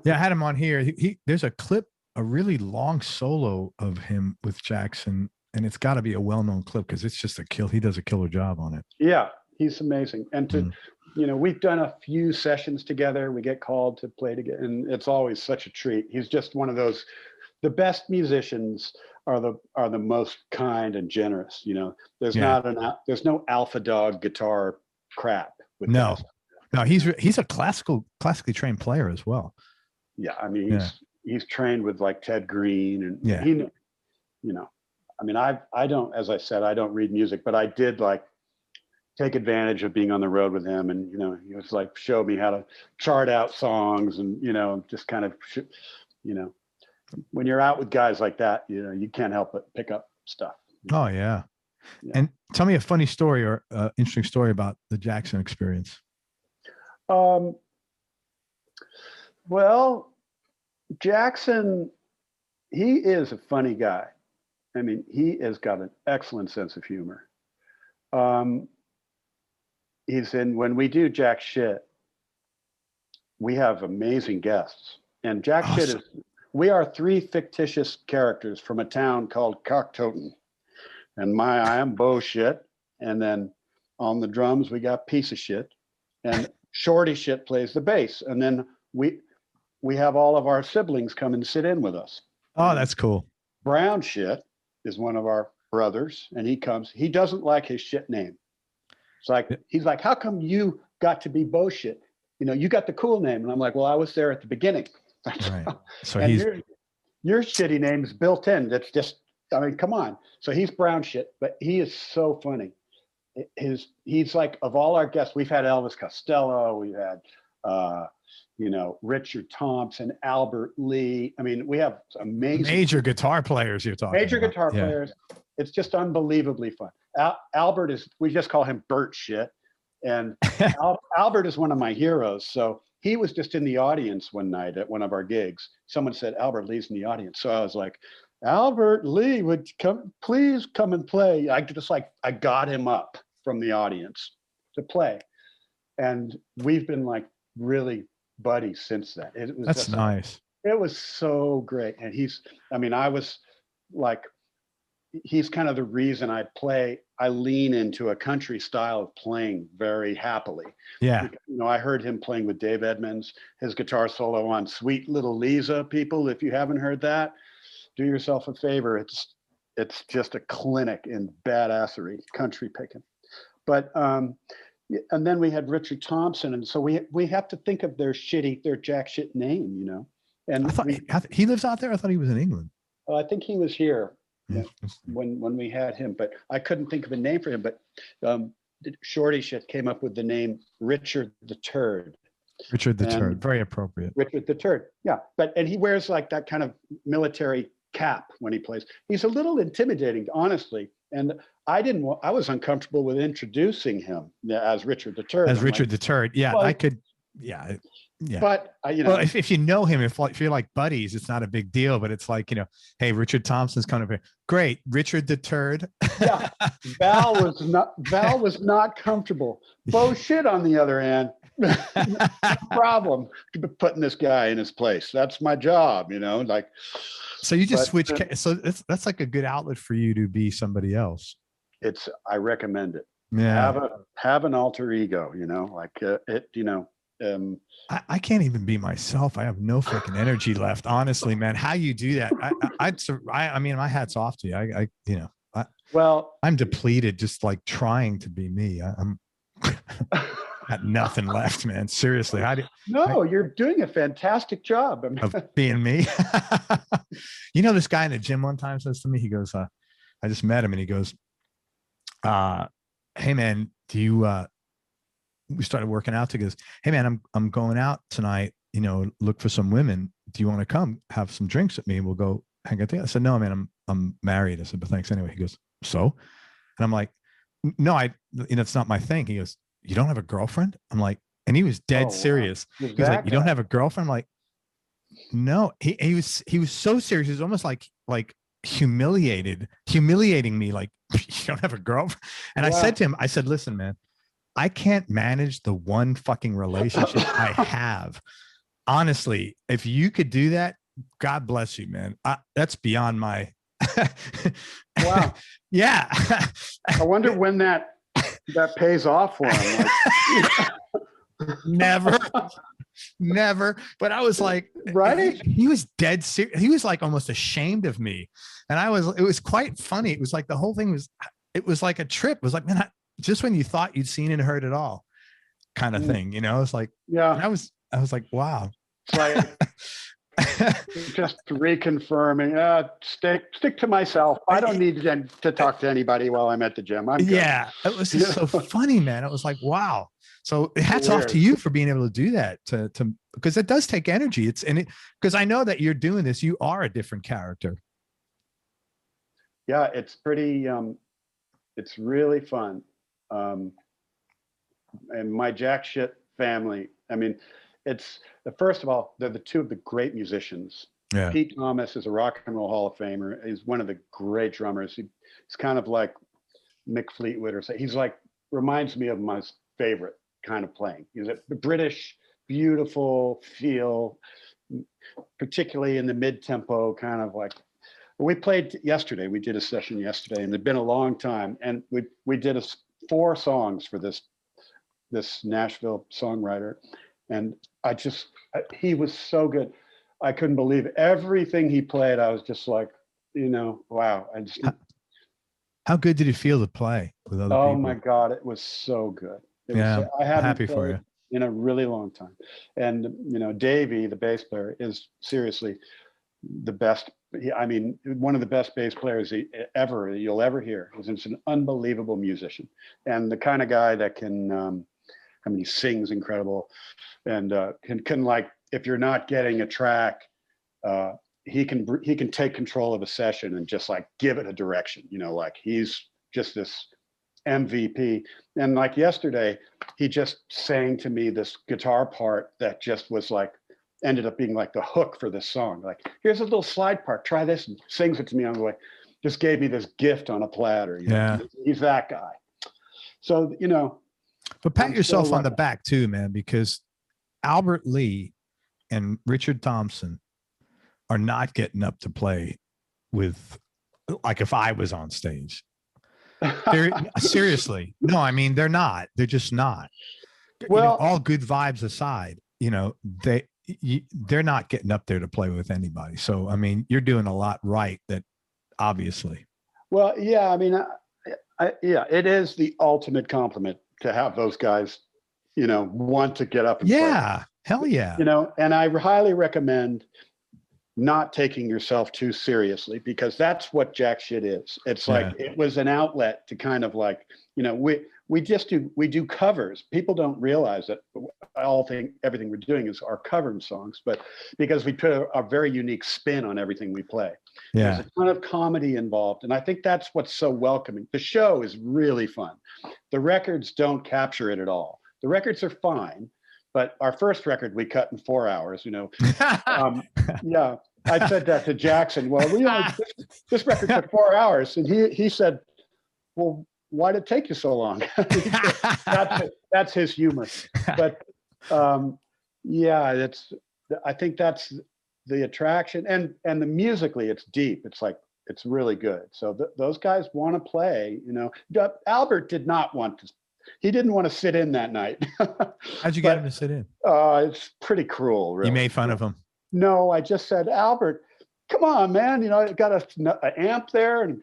Yeah, I had him on here. There's a clip, a really long solo of him with Jackson, and it's got to be a well-known clip because it's just he does a killer job on it. Yeah, he's amazing. And you know, we've done a few sessions together. We get called to play together, and it's always such a treat. He's just one of those. The best musicians are the most kind and generous. You know, there's there's no alpha dog guitar crap. No, he's a classically trained player as well. Yeah, I mean he's trained with like Ted Green, and he, you know, I mean I don't, as I said, I don't read music, but I did like take advantage of being on the road with him, and you know, he was like showed me how to chart out songs, and you know, just kind of, you know, when you're out with guys like that, you know, you can't help but pick up stuff. Oh yeah. And tell me a funny story or interesting story about the Jackson experience. Well, Jackson, he is a funny guy. I mean, he has got an excellent sense of humor. When we do Jackshit, we have amazing guests. And Jackshit we are 3 fictitious characters from a town called Cocktoten. And I am Beau Shit. And then on the drums, we got Piece of Shit. And Shorty Shit plays the bass. And then we have all of our siblings come and sit in with us. Oh, that's cool. Brown Shit is one of our brothers, and he doesn't like his shit name. It's like, he's like, how come you got to be Beau Shit? You know, you got the cool name. And I'm like, well, I was there at the beginning. Right. So your shitty name is built in. That's just, I mean, come on. So he's Brown Shit, but he is so funny. He's like, of all our guests, we've had Elvis Costello, we've had, you know, Richard Thompson, Albert Lee. I mean, we have amazing major guitar players you're talking major about. Guitar players. It's just unbelievably fun. Albert we just call him Bert Shit. And Albert is one of my heroes. So he was just in the audience one night at one of our gigs. Someone said, Albert Lee's in the audience. So I was like, Albert Lee would please come and play. I got him up from the audience to play. And we've been like really buddies since then. That's nice. It was so great. And I was like, he's kind of the reason I lean into a country style of playing very happily. Yeah. You know, I heard him playing with Dave Edmunds, his guitar solo on Sweet Little Lisa. People, if you haven't heard that, do yourself a favor. It's just a clinic in badassery, country picking. But and then we had Richard Thompson, and so we have to think of their Jackshit name, you know. And I thought he lives out there. I thought he was in England. I think he was here when we had him, but I couldn't think of a name for him. But Shorty Shit came up with the name Richard the Turd. Richard the Turd, very appropriate. Richard the Turd, yeah. And he wears like that kind of military cap when he plays. He's a little intimidating, honestly. And I was uncomfortable with introducing him as Richard the Turd. As Richard the Turd, yeah, well, I could, yeah. Yeah. But you know, well, if you know him, if you're like buddies, it's not a big deal. But it's like, you know, hey, Richard Thompson's kind of here. Great, Richard the Turd. Yeah, Val was not comfortable. Beau Shit, on the other hand, no problem putting this guy in his place. That's my job, you know. Like, so you just switch. So that's like a good outlet for you to be somebody else. I recommend it. Yeah, have an alter ego, you know, like it, you know. I can't even be myself. I have no freaking energy left. Honestly, man, how you do that? I mean, my hat's off to you. You know, I'm depleted just like trying to be me. I'm got nothing left, man. Seriously. You're doing a fantastic job of being me. You know, this guy in the gym one time says to me, he goes, I just met him and he goes, hey man, we started working out together. Hey man, I'm going out tonight, you know, look for some women. Do you want to come have some drinks with me? We'll go hang out together. I said, no, man, I'm married. I said, but thanks anyway. He goes, so? And I'm like, no, it's not my thing. He goes, you don't have a girlfriend? I'm like, and he was dead serious. Wow. He was like, you don't have a girlfriend? I'm like, no. He was so serious. He was almost like humiliating me. Like, you don't have a girlfriend? And I said to him, I said, listen, man, I can't manage the one fucking relationship I have. Honestly, if you could do that, God bless you, man. That's beyond my. Wow. Yeah. I wonder when that pays off for him. Like, never. But I was like, right? He was dead serious. He was like almost ashamed of me, and it was quite funny. It was like the whole thing it was like a trip. It was like, man, just when you thought you'd seen and heard it all, kind of thing, you know. It's like, yeah. I was like, wow. It's like just reconfirming. Stick to myself. I don't need to talk to anybody while I'm at the gym. I'm good. Yeah, it was just so funny, man. It was like, wow. So hats off to you for being able to do that. To because it does take energy. Because I know that you're doing this. You are a different character. Yeah, it's pretty. It's really fun. And my Jackshit family, I mean, first of all, they're the two of the great musicians. Yeah. Pete Thomas is a Rock and Roll Hall of Famer. He's one of the great drummers. He's kind of like Mick Fleetwood, or he's like, reminds me of my favorite kind of playing. He's a British, beautiful feel, particularly in the mid-tempo kind of like. We played yesterday. We did a session yesterday, and it'd been a long time. And we did 4 songs for this Nashville songwriter, and he was so good. I couldn't believe it. Everything he played. I was just like, you know, wow. How good did it feel to play with other people? Oh my God, it was so good. I haven't happy for you. In a really long time. And you know, Davey, the bass player, is seriously the best. I mean, one of the best bass players you'll ever hear. He's an unbelievable musician, and the kind of guy that can. I mean, he sings incredible, and can like, if you're not getting a track, he can take control of a session and just like give it a direction. You know, like he's just this MVP. And like yesterday, he just sang to me this guitar part that just was like, ended up being like the hook for this song. Like, here's a little slide part, try this, and sings it to me. I'm like, just gave me this gift on a platter. You know? He's that guy. So, you know. But pat yourself on the back too, man, because Albert Lee and Richard Thompson are not getting up to play with like if I was on stage. They're seriously. No, I mean, they're not. They're just not. Well, you know, all good vibes aside, you know, they're not getting up there to play with anybody. So, I mean, you're doing a lot right, that obviously. Well, yeah, I mean, yeah, it is the ultimate compliment to have those guys, you know, want to get up and play. Hell yeah. You know, and I highly recommend not taking yourself too seriously, because that's what Jackshit is. It's like, it was an outlet to kind of like, you know, we do covers. People don't realize that everything we're doing is our covering songs, but because we put a very unique spin on everything we play. There's a ton of comedy involved, and I think that's what's so welcoming. The show is really fun. The records don't capture it at all. The records are fine, but our first record we cut in 4 hours, you know. Yeah, I said that to Jackson. Well, this record took 4 hours, and he said, well, why did it take you so long? That's his humor. But yeah, I think that's the attraction, and the musically, it's deep. It's like, it's really good. So those guys want to play, you know. Albert did not want to. He didn't want to sit in that night. How'd you get him to sit in? It's pretty cruel, really. You made fun of him? No, I just said, Albert, come on, man. You know, I got an amp there, and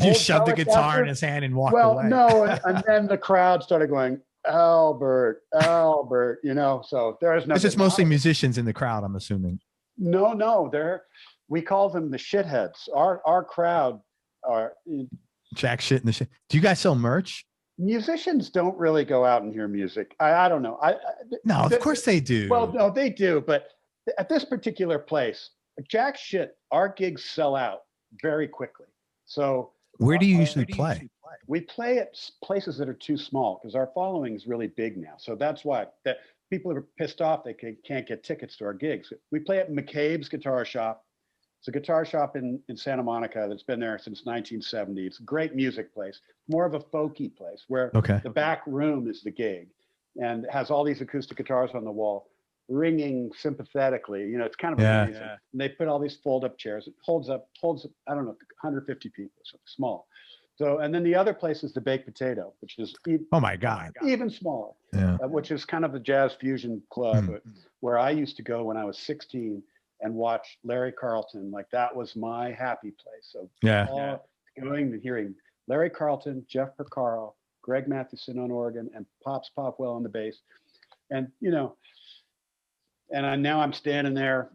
you shoved the guitar in his hand and walked away. Well, no, and then the crowd started going, Albert, you know. So there's nothing. It's just mostly musicians in the crowd, I'm assuming. No, we call them the shitheads. Our crowd are Jackshit and the shit. Do you guys sell merch? Musicians don't really go out and hear music. I don't know. No, of course they do. Well, no, they do. But at this particular place, Jackshit, our gigs sell out very quickly. So where do you usually play? We play at places that are too small, because our following is really big now. So that's why that people are pissed off they can't get tickets to our gigs. We play at McCabe's Guitar Shop. It's a guitar shop in Santa Monica that's been there since 1970. It's a great music place, more of a folky place, where the back room is the gig, and has all these acoustic guitars on the wall, ringing sympathetically. You know, it's kind of amazing. Yeah. And they put all these fold-up chairs. It holds up, I don't know, 150 people, so small. So, and then the other place is the Baked Potato, which is oh my God, even smaller, which is kind of a jazz fusion club where I used to go when I was 16 and watch Larry Carlton. Like, that was my happy place. So going and hearing Larry Carlton, Jeff Porcaro, Greg Mathewson on organ, and Pops Popwell on the bass. And, you know, and now I'm standing there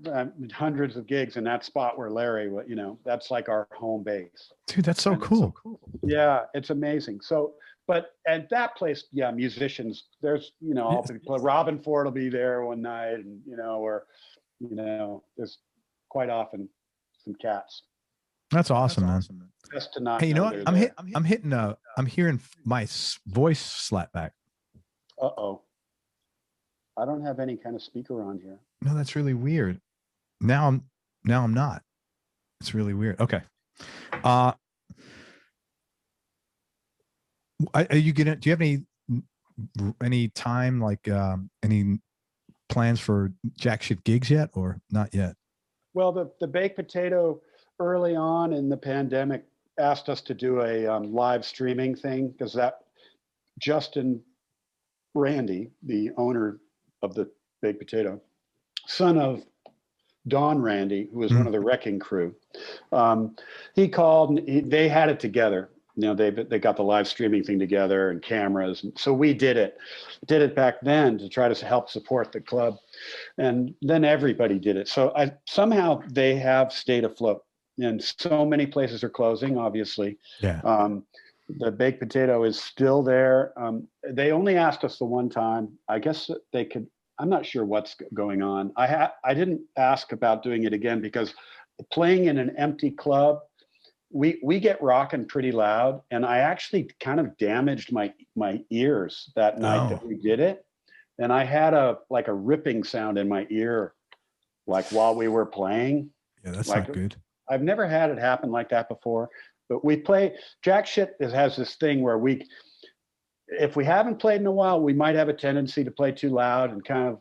hundreds of gigs in that spot where Larry, you know, that's like our home base. Dude, that's so cool. Yeah, it's amazing. So, but at that place, yeah, musicians, there's, you know, Robin Ford will be there one night, and, you know, or, you know, there's quite often some cats. That's awesome, man. Just to not. Hey, you know what? I'm hearing my voice slap back. Uh-oh. I don't have any kind of speaker on here. No, that's really weird. Now I'm not. It's really weird. Okay. Are you do you have any time, like any plans for Jackshit gigs yet, or not yet? Well, the Baked Potato early on in the pandemic asked us to do a live streaming thing, because that Justin Randy, the owner of the Baked Potato, son of Don Randy, who was one of the Wrecking Crew, he called, and they had it together. You know, they got the live streaming thing together and cameras. And so we did it back then to try to help support the club. And then everybody did it. So somehow they have stayed afloat, and so many places are closing, obviously. Yeah. The Baked Potato is still there. They only asked us the one time. I guess they could, I'm not sure what's going on. I didn't ask about doing it again, because playing in an empty club, we get rocking pretty loud, and I actually kind of damaged my ears that night that we did it, and I had a ripping sound in my ear, like while we were playing. Yeah, that's not good. I've never had it happen like that before, but we play. Jackshit has this thing where if we haven't played in a while, we might have a tendency to play too loud and kind of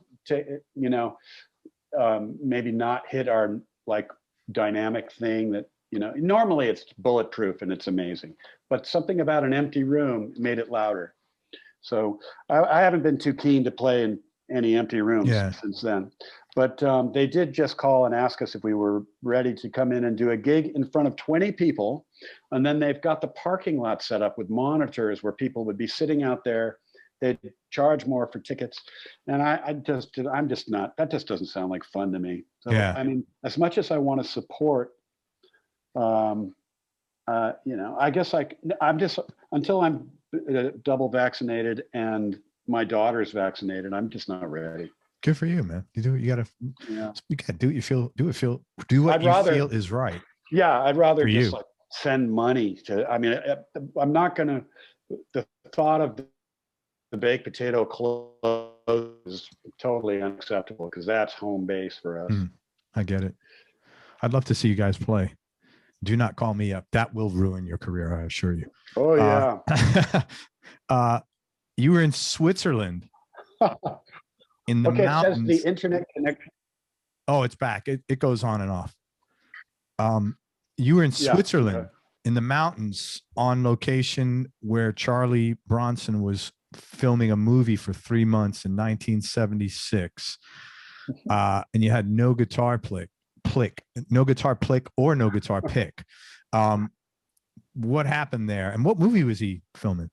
maybe not hit our like dynamic thing that You know, normally it's bulletproof and it's amazing, but something about an empty room made it louder. So I haven't been too keen to play in any empty rooms since then. But they did just call and ask us if we were ready to come in and do a gig in front of 20 people. And then they've got the parking lot set up with monitors where people would be sitting out there. They'd charge more for tickets. And I'm just not, that just doesn't sound like fun to me. So, I mean, as much as I want to support, you know, I guess I'm just, until I'm double vaccinated and my daughter's vaccinated, I'm just not ready. Good for you, man. You gotta do what you feel, do what you feel is right. Yeah. I'd rather just like send money to, I mean, I'm not going to, the thought of the baked potato clothes is totally unacceptable because that's home base for us. I get it. I'd love to see you guys play. Do not call me up. That will ruin your career, I assure you. Oh, yeah. You were in Switzerland in the mountains. It says the internet connection. Oh, it's back. It goes on and off. You were in Switzerland in the mountains on location where Charlie Bronson was filming a movie for 3 months in 1976. And you had no guitar pick or no guitar pick. What happened there? And what movie was he filming?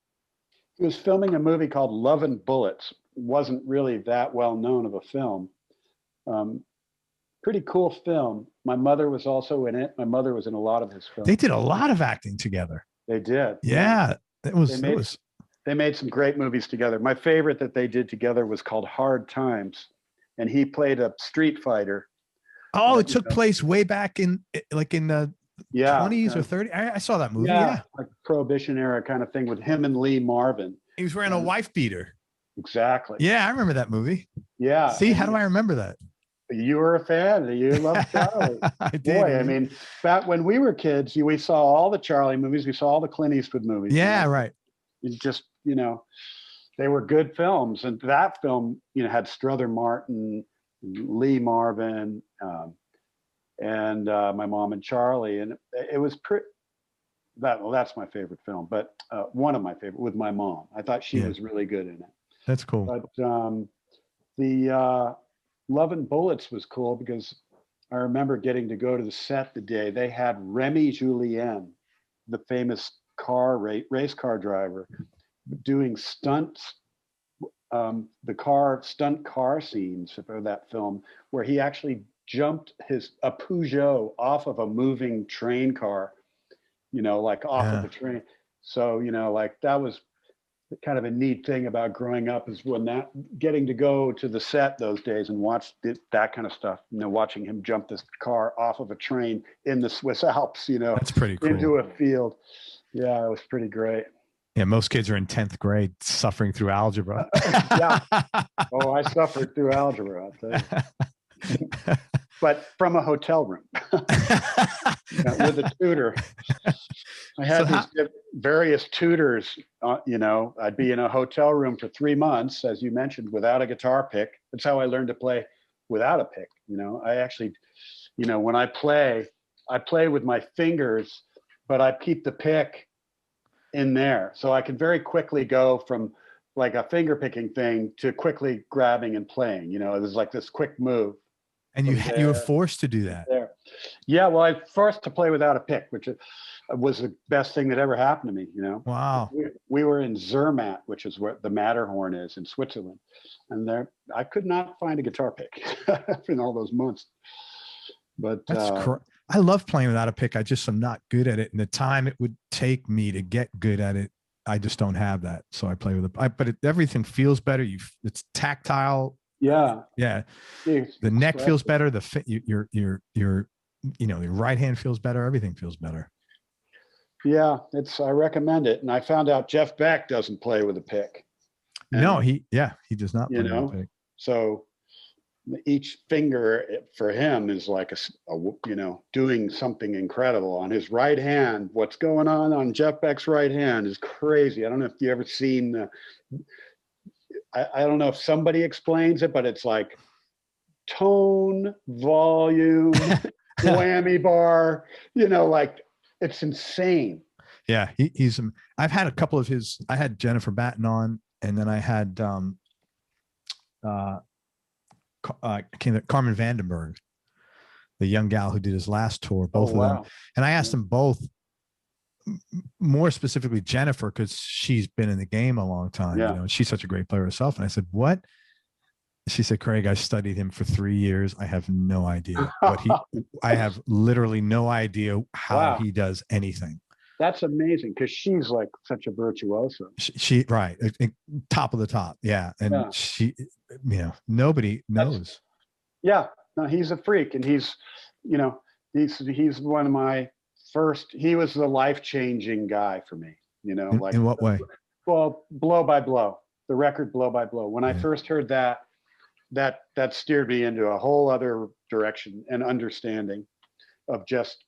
He was filming a movie called Love and Bullets. It wasn't really that well known of a film. Pretty cool film. My mother was also in it. My mother was in a lot of his films. They did a lot of acting together. They did. Yeah. They made some great movies together. My favorite that they did together was called Hard Times. And he played a street fighter. Oh, it took place way back in the 20s or 30s. I saw that movie. Yeah, like Prohibition era kind of thing with him and Lee Marvin. He was wearing a wife beater. Exactly. Yeah, I remember that movie. Yeah. See, how do I remember that? You were a fan. You loved Charlie. I did. Boy, I mean, back when we were kids, we saw all the Charlie movies. We saw all the Clint Eastwood movies. Yeah, right. It's just, you know, they were good films. And that film, you know, had Strother Martin, Lee Marvin, and My Mom and Charlie. And it was that's my favorite film, but one of my favorite with my mom. I thought she was really good in it. That's cool. But the Love and Bullets was cool because I remember getting to go to the set the day they had Remy Julien, the famous race car driver, doing stunts, stunt car scenes for that film, where he actually jumped a Peugeot off of a moving train car, you know, like off of the train. So, you know, like that was kind of a neat thing about growing up, is when getting to go to the set those days and watch that kind of stuff, you know, watching him jump this car off of a train in the Swiss Alps, you know, that's pretty cool. Into a field. Yeah, it was pretty great. Yeah, most kids are in 10th grade suffering through algebra. Yeah. Oh, I suffered through algebra, I'll tell you. But from a hotel room with a tutor. I had these various tutors, you know, I'd be in a hotel room for 3 months, as you mentioned, without a guitar pick. That's how I learned to play without a pick. You know, I actually, you know, when I play with my fingers, but I keep the pick in there. So I could very quickly go from like a finger picking thing to quickly grabbing and playing. You know, it was like this quick move. And you were forced to do that. There. Yeah, well, I was forced to play without a pick, which was the best thing that ever happened to me, you know. Wow. We were in Zermatt, which is where the Matterhorn is in Switzerland. And there, I could not find a guitar pick in all those months. But I love playing without a pick. I just am not good at it. And the time it would take me to get good at it, I just don't have that. So I play with it. But everything feels better. It's tactile. Yeah. Yeah. The neck feels better. Your right hand feels better. Everything feels better. Yeah. I recommend it. And I found out Jeff Beck doesn't play with a pick. And, no, he does not play with a pick. So each finger for him is like doing something incredible on his right hand. What's going on Jeff Beck's right hand is crazy. I don't know if you ever seen I don't know if somebody explains it, but it's like tone, volume, whammy bar, like it's insane. Yeah, he's. I've had a couple of his. I had Jennifer Batten on, and then I had Carmen Vandenberg, the young gal who did his last tour. Both of them, and I asked them both. More specifically, Jennifer, because she's been in the game a long time. Yeah. She's such a great player herself. And I said, "What?" She said, "Craig, I studied him for 3 years. I have no idea what I have literally no idea how he does anything." That's amazing, because she's like such a virtuoso. She right, top of the top, yeah, and she, nobody knows. No, he's a freak, and he's one of my first. He was the life-changing guy for me. In what way? Well, Blow by Blow, the record Blow by Blow. When I first heard that steered me into a whole other direction and understanding of just,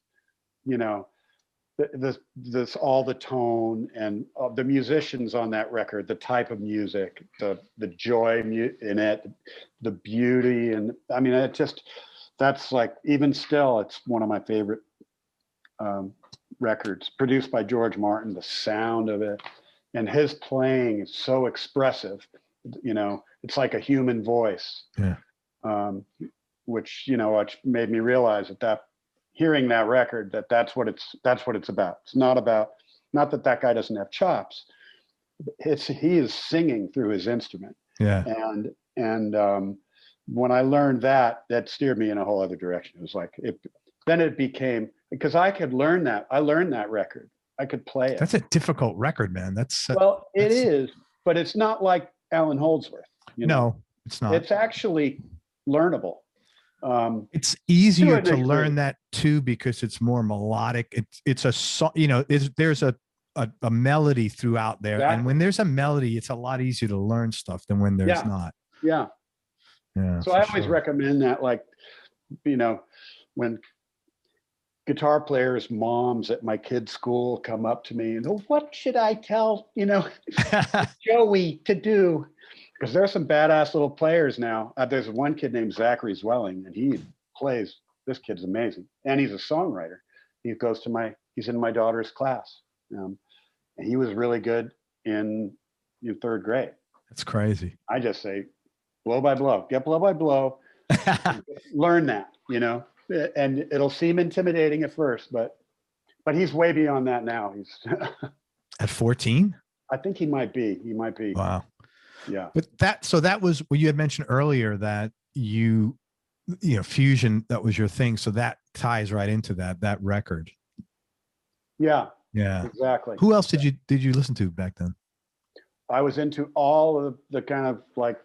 this all the tone and the musicians on that record, the type of music, the joy in it, the beauty, and I mean, that's like, even still, it's one of my favorite records. Produced by George Martin, the sound of it and his playing is so expressive. It's like a human voice. Yeah. Which made me realize that hearing that record, that's what it's about. It's not that guy doesn't have chops. He is singing through his instrument. Yeah. And when I learned that steered me in a whole other direction. It was like then it became, because I could learn that. I learned that record. I could play it. That's a difficult record, man. It is, but it's not like Alan Holdsworth. No, it's not. It's actually learnable. It's easier to learn that too, because it's more melodic. It's a song, there's a melody throughout there. Exactly. And when there's a melody, it's a lot easier to learn stuff than when there's not. Yeah. Yeah. So I always recommend that, like, when guitar players' moms at my kids' school come up to me and go, "What should I tell, Joey to do?" Because there's some badass little players now. There's one kid named Zachary Zwelling, and he plays. This kid's amazing, and he's a songwriter. He's in my daughter's class, and he was really good in third grade. That's crazy. I just say, blow by blow, get blow by blow, learn that, and it'll seem intimidating at first, but he's way beyond that now. He's at 14. I think he might be. Wow. Yeah. But that was what you had mentioned earlier, that fusion, that was your thing. So that ties right into that record. Yeah. Yeah. Exactly. Who else did you listen to back then? I was into all of the kind of like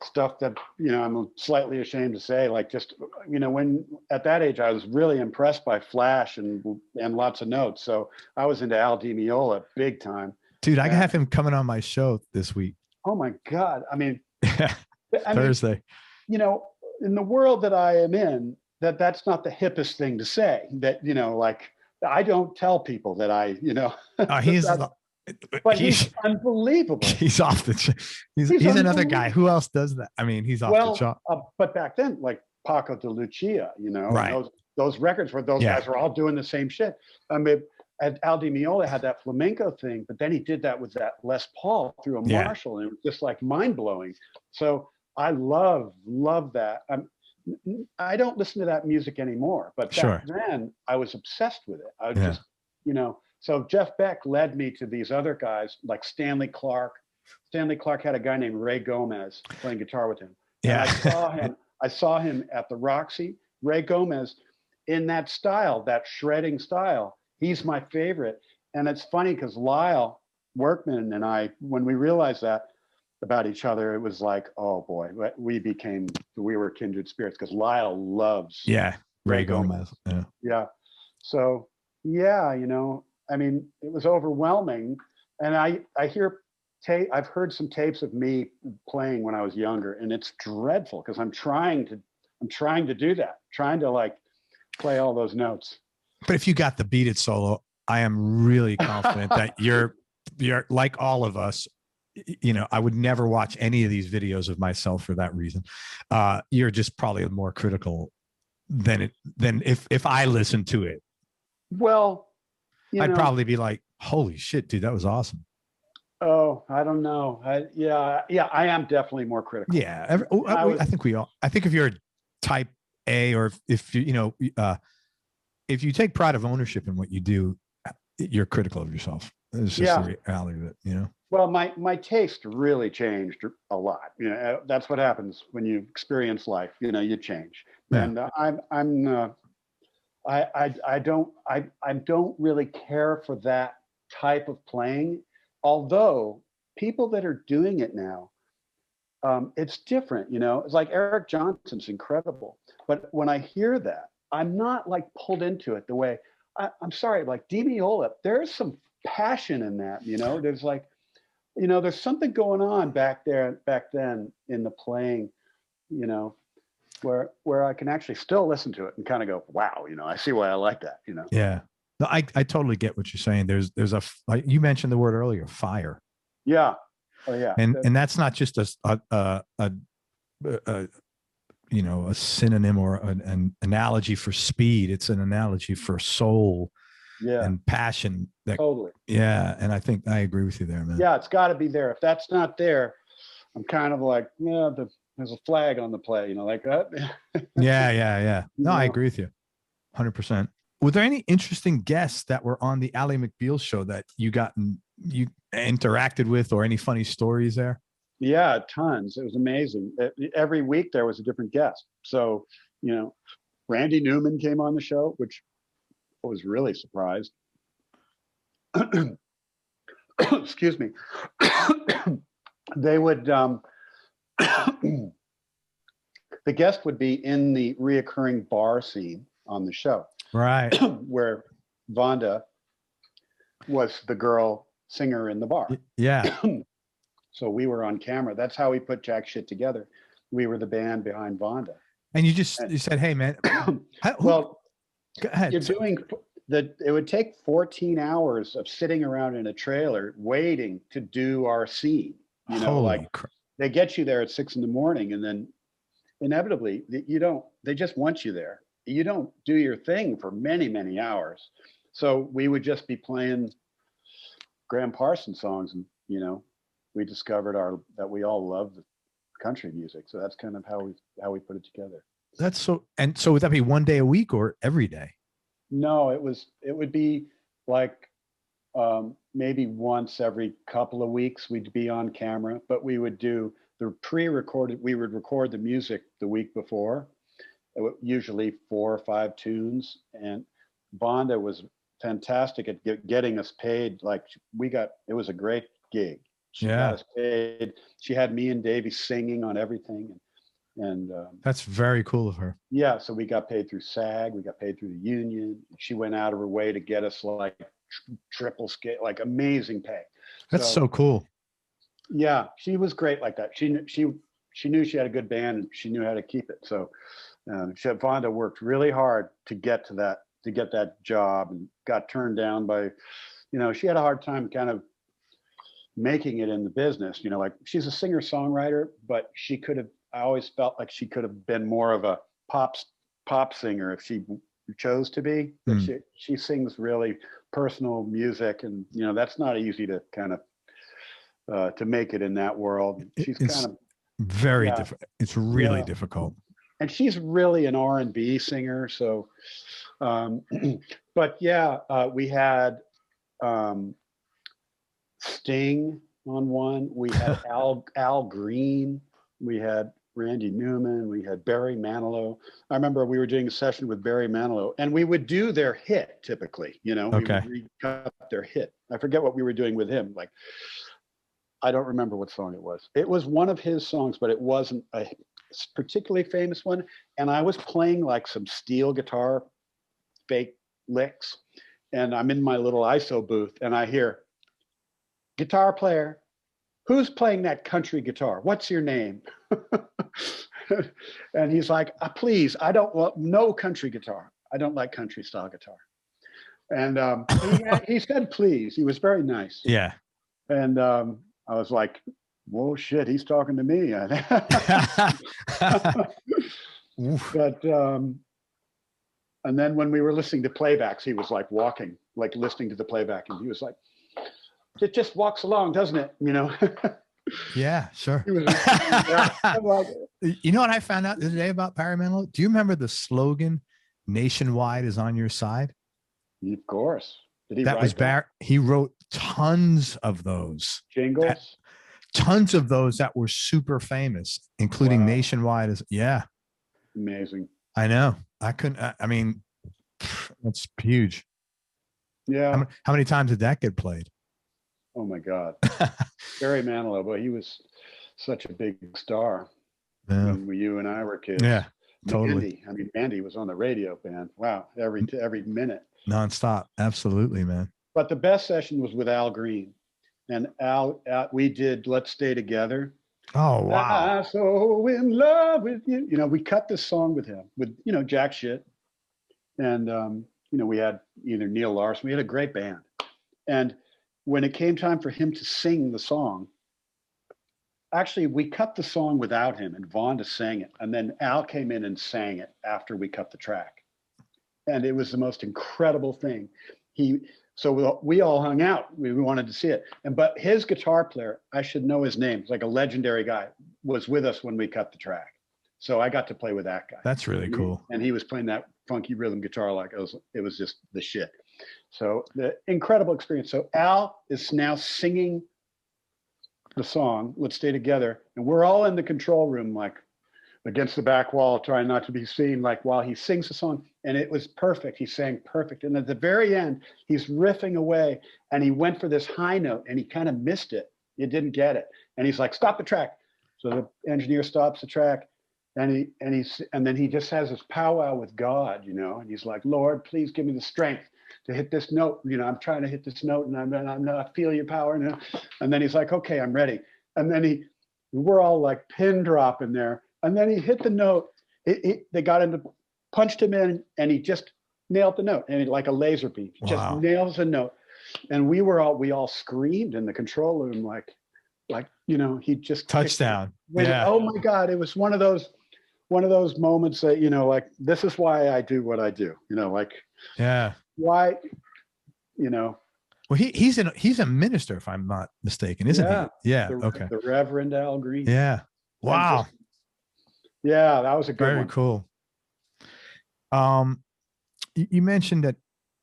stuff that, I'm slightly ashamed to say, like, just, when at that age, I was really impressed by Flash and lots of notes. So I was into Al Di Meola big time. Dude, I can have him coming on my show this week. Oh my God. I mean, Thursday. In the world that I am in, that's not the hippest thing to say. That, like, I don't tell people that he's unbelievable. He's off the. He's another guy. Who else does that? I mean, he's off the chart. But back then, like Paco de Lucia, right? Those records where those guys were all doing the same shit. I mean, Al Di Meola had that flamenco thing, but then he did that with that Les Paul through a Marshall, and it was just like mind blowing. So I love that. I don't listen to that music anymore, but back then I was obsessed with it. I was just, So Jeff Beck led me to these other guys like Stanley Clarke. Stanley Clarke had a guy named Ray Gomez playing guitar with him. Yeah. And I saw him at the Roxy. Ray Gomez, in that style, that shredding style, he's my favorite. And it's funny because Lyle Workman and I, when we realized that about each other, it was like, oh boy, we were kindred spirits, because Lyle loves Ray Gomez. Yeah. So I mean, it was overwhelming. And I've heard some tapes of me playing when I was younger, and it's dreadful because I'm trying to do that, trying to like play all those notes. But if you got the Beat It solo, I am really confident that you're like all of us. I would never watch any of these videos of myself for that reason. You're just probably more critical than if I listened to it. Well, I'd probably be like, holy shit, dude, that was awesome. Oh, I don't know. I am definitely more critical. Yeah. I think we all, I think if you're a type A, or if you, if you take pride of ownership in what you do, you're critical of yourself. It's just the reality of it, Well, my taste really changed a lot. That's what happens when you experience life. You change. Yeah. And I don't really care for that type of playing. Although people that are doing it now, it's different. It's like Eric Johnson's incredible, but when I hear that, I'm not like pulled into it the way I'm sorry, like Dee Meola, there's some passion in that. There's like, there's something going on back then in the playing, where I can actually still listen to it and kind of go, wow, I see why I like that, Yeah. No, I totally get what you're saying. There's like you mentioned the word earlier, fire. Yeah. Oh yeah. And that's not just a synonym or an analogy for speed. It's an analogy for soul and passion. Totally. Yeah. And I think I agree with you there, man. Yeah. It's gotta be there. If that's not there, I'm kind of like, there's a flag on the play, like that. Yeah. No, I agree with you 100%. Were there any interesting guests that were on the Ally McBeal show that you interacted with, or any funny stories there? Yeah, tons. It was amazing. Every week there was a different guest. So, Randy Newman came on the show, which I was really surprised. Excuse me. They would, the guest would be in the reoccurring bar scene on the show. Right. Where Vonda was the girl singer in the bar. Yeah. So we were on camera. That's how we put Jackshit together. We were the band behind Vonda. And you said, hey, man. Well, go ahead. It would take 14 hours of sitting around in a trailer waiting to do our scene. Holy crap. They get you there at 6 a.m, and then inevitably they just want you there. You don't do your thing for many, many hours. So we would just be playing Graham Parsons songs, and we discovered that we all love the country music. So that's kind of how we put it together. That's so. And so would that be one day a week or every day? No, it would be like maybe once every couple of weeks we'd be on camera, but we would do the pre-recorded. We would record the music the week before. Usually 4 or 5 tunes, and Vonda was fantastic at getting us paid. Like it was a great gig. She got us paid. She had me and Davey singing on everything, and that's very cool of her. Yeah, so we got paid through SAG. We got paid through the union. She went out of her way to get us like triple scale, like amazing pay. That's so cool. Yeah, she was great like that. She knew she had a good band, and she knew how to keep it. So. Vonda worked really hard to get that job, and got turned down by, she had a hard time kind of making it in the business. Like she's a singer-songwriter, but I always felt like she could have been more of a pop singer if she chose to be. But she sings really personal music, and that's not easy to kind of to make it in that world. She's kind of very difficult. It's really difficult. And she's really an R&B singer. So, but we had Sting on one. We had Al Green. We had Randy Newman. We had Barry Manilow. I remember we were doing a session with Barry Manilow, and we would do their hit typically. We would recut their hit. I forget what we were doing with him. Like, I don't remember what song it was. It was one of his songs, but it wasn't a particularly famous one. And I was playing like some steel guitar, fake licks. And I'm in my little ISO booth, and I hear, guitar player, who's playing that country guitar? What's your name? And he's like, please, I don't want no country guitar. I don't like country style guitar. And he said, please. He was very nice. Yeah. And I was like, whoa, shit, he's talking to me. But And then when we were listening to playbacks, he was like walking, like listening to the playback. And he was like, it just walks along, doesn't it? You know? Yeah, sure. He was, yeah, like, you know what I found out the other day about Barry Manilow? Do you remember the slogan, "Nationwide is on your side"? Of course. Did he That write was Barry. He wrote tons of those. Jingles? Tons of those that were super famous, including Wow. Nationwide is, yeah. Amazing. I know. I couldn't, I mean, that's huge. Yeah. How many times did that get played? Oh my God. Barry Manilow, boy, he was such a big star when you and I were kids. Yeah, totally. Mandy was on the radio, man. Wow. Every minute. Nonstop. Absolutely, man. But the best session was with Al Green. And Al, we did Let's Stay Together. Oh, wow. I'm so in love with you. You know, we cut this song with him, with, you know, Jackshit. And, you know, we had either Neil Larson. We had a great band. And when it came time for him to sing the song, actually, we cut the song without him, and Vonda sang it. And then Al came in and sang it after we cut the track. And it was the most incredible thing. So we all hung out. We wanted to see it. But his guitar player, I should know his name, he's like a legendary guy, was with us when we cut the track. So I got to play with that guy. That's really cool. And he was playing that funky rhythm guitar like it was just the shit. So the incredible experience. So Al is now singing the song, Let's Stay Together. And we're all in the control room, like against the back wall, trying not to be seen, like while he sings the song. And it was perfect. He sang perfect. And at the very end, he's riffing away and he went for this high note and he kind of missed it. He didn't get it. And he's like, stop the track. So the engineer stops the track and then he just has this powwow with God, you know, and he's like, Lord, please give me the strength to hit this note. You know, I'm trying to hit this note and I feel your power. And then he's like, okay, I'm ready. And then we're all like pin dropping there. And then he hit the note. They got him to punched him in, and he just nailed the note. And like a laser beam, just nails a note. And we all screamed in the control room, like you know, he just touchdown. Yeah. Oh my God! It was one of those moments that, you know, like, this is why I do what I do. You know, like, yeah. Why, you know. Well, he's a minister, if I'm not mistaken, isn't he? Yeah. Okay. The Reverend Al Green. Yeah. Wow. Yeah, that was a good one. Very cool. You mentioned that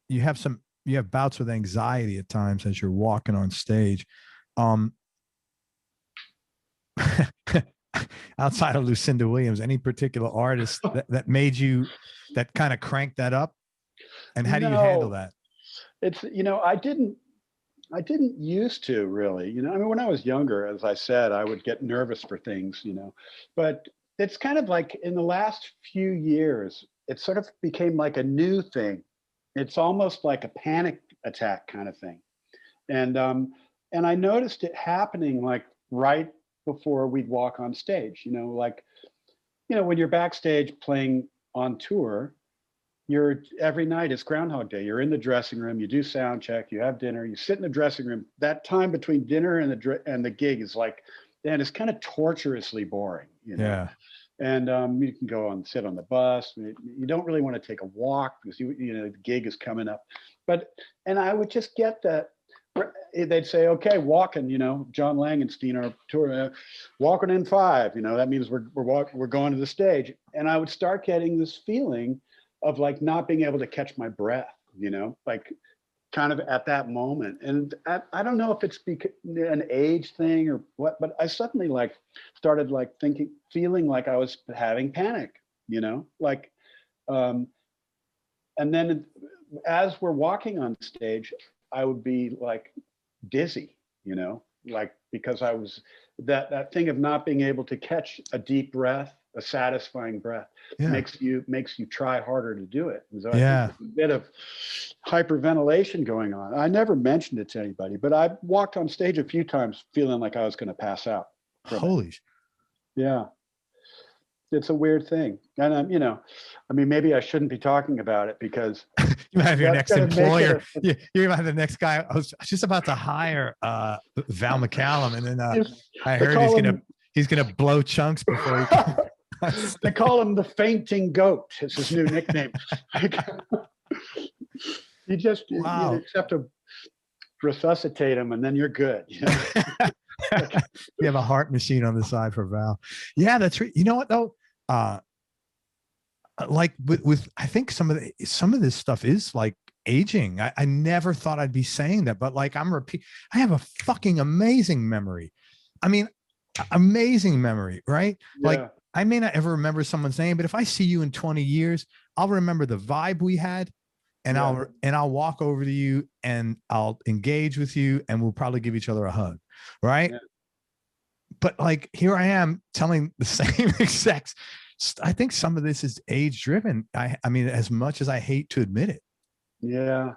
you have bouts with anxiety at times as you're walking on stage. Outside of Lucinda Williams, any particular artist that made you, that kind of cranked that up? And how do you handle that? It's, you know, I didn't used to really, you know, I mean, when I was younger, as I said, I would get nervous for things, you know, but it's kind of like in the last few years, it sort of became like a new thing. It's almost like a panic attack kind of thing. And I noticed it happening like right before we'd walk on stage, you know, like, you know, when you're backstage playing on tour, every night it's Groundhog Day. You're in the dressing room, you do sound check, you have dinner, you sit in the dressing room. That time between dinner and the gig is like, and it's kind of torturously boring, you know. Yeah. And you can go and sit on the bus. You don't really want to take a walk because you know the gig is coming up. And I would just get that. They'd say, okay, walking, you know, John Langenstein, our tour, walking in 5, you know, that means we're going to the stage. And I would start getting this feeling of like not being able to catch my breath, you know, like kind of at that moment. And I don't know if it's an age thing or what, but I suddenly like started like feeling like I was having panic, you know, like, and then as we're walking on stage, I would be like dizzy, you know, like, because I was that thing of not being able to catch a deep breath, a satisfying breath, makes you try harder to do it. And so I think there's a bit of hyperventilation going on. I never mentioned it to anybody, but I walked on stage a few times feeling like I was going to pass out. Holy. Yeah. It's a weird thing. And I'm, you know, I mean, maybe I shouldn't be talking about it because you might have your next employer. You might have the next guy. I was just about to hire Val McCallum, and then I heard he's gonna blow chunks before he They call him the fainting goat. It's his new nickname. You just you have to resuscitate him, and then you're good. You know? You have a heart machine on the side for Val. Yeah, that's right. You know what though? Like with I think some of this stuff is like aging. I never thought I'd be saying that, but like I have a fucking amazing memory. I mean, amazing memory, right? Yeah. Like I may not ever remember someone's name, but if I see you in 20 years, I'll remember the vibe we had, and I'll walk over to you and I'll engage with you, and we'll probably give each other a hug, right? Yeah. But like here I am telling the same exact. I think some of this is age driven. I mean, as much as I hate to admit it. Yeah.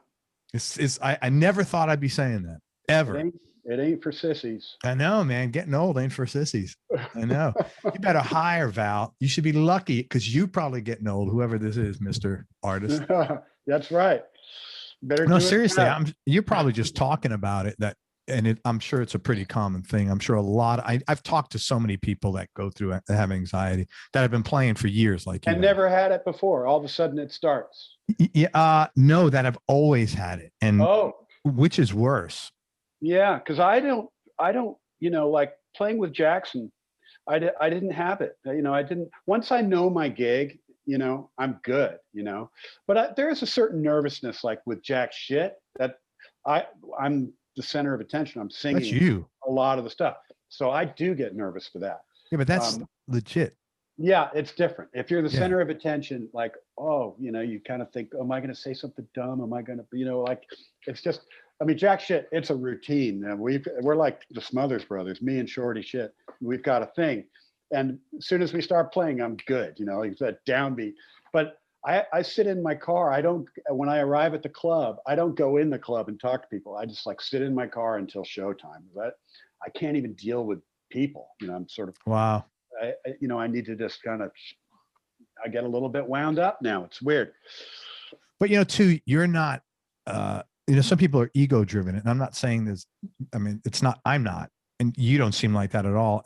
I never thought I'd be saying that ever. It ain't for sissies. I know, man. Getting old ain't for sissies. I know. You better hire Val. You should be lucky because you probably getting old, whoever this is, Mr. Artist. That's right. Better. No, seriously. You're probably just talking about it. I'm sure it's a pretty common thing. I'm sure I've talked to so many people that go through have anxiety that have been playing for years, like you. And never had it before. All of a sudden it starts. Yeah. No, that I've always had it, and which is worse. Yeah, because I don't, like playing with Jackson, I didn't have it. I didn't. Once I know my gig, I'm good. But there is a certain nervousness, like with Jackshit, that I'm the center of attention. I'm singing. That's you. A lot of the stuff, so I do get nervous for that. Yeah, but that's legit. Yeah, it's different. If you're the center of attention, like, you kind of think, am I going to say something dumb? Am I going to, like, it's just. I mean, Jackshit, it's a routine. And we're like the Smothers Brothers, me and Shorty Shit. We've got a thing. And as soon as we start playing, I'm good, like that downbeat. But I sit in my car. When I arrive at the club, I don't go in the club and talk to people. I just like sit in my car until showtime. But I can't even deal with people. I'm sort of, wow. I need to just kind of, I get a little bit wound up now. It's weird. But, too, you're not, some people are ego driven, and I'm not saying this. I mean, I'm not, and you don't seem like that at all.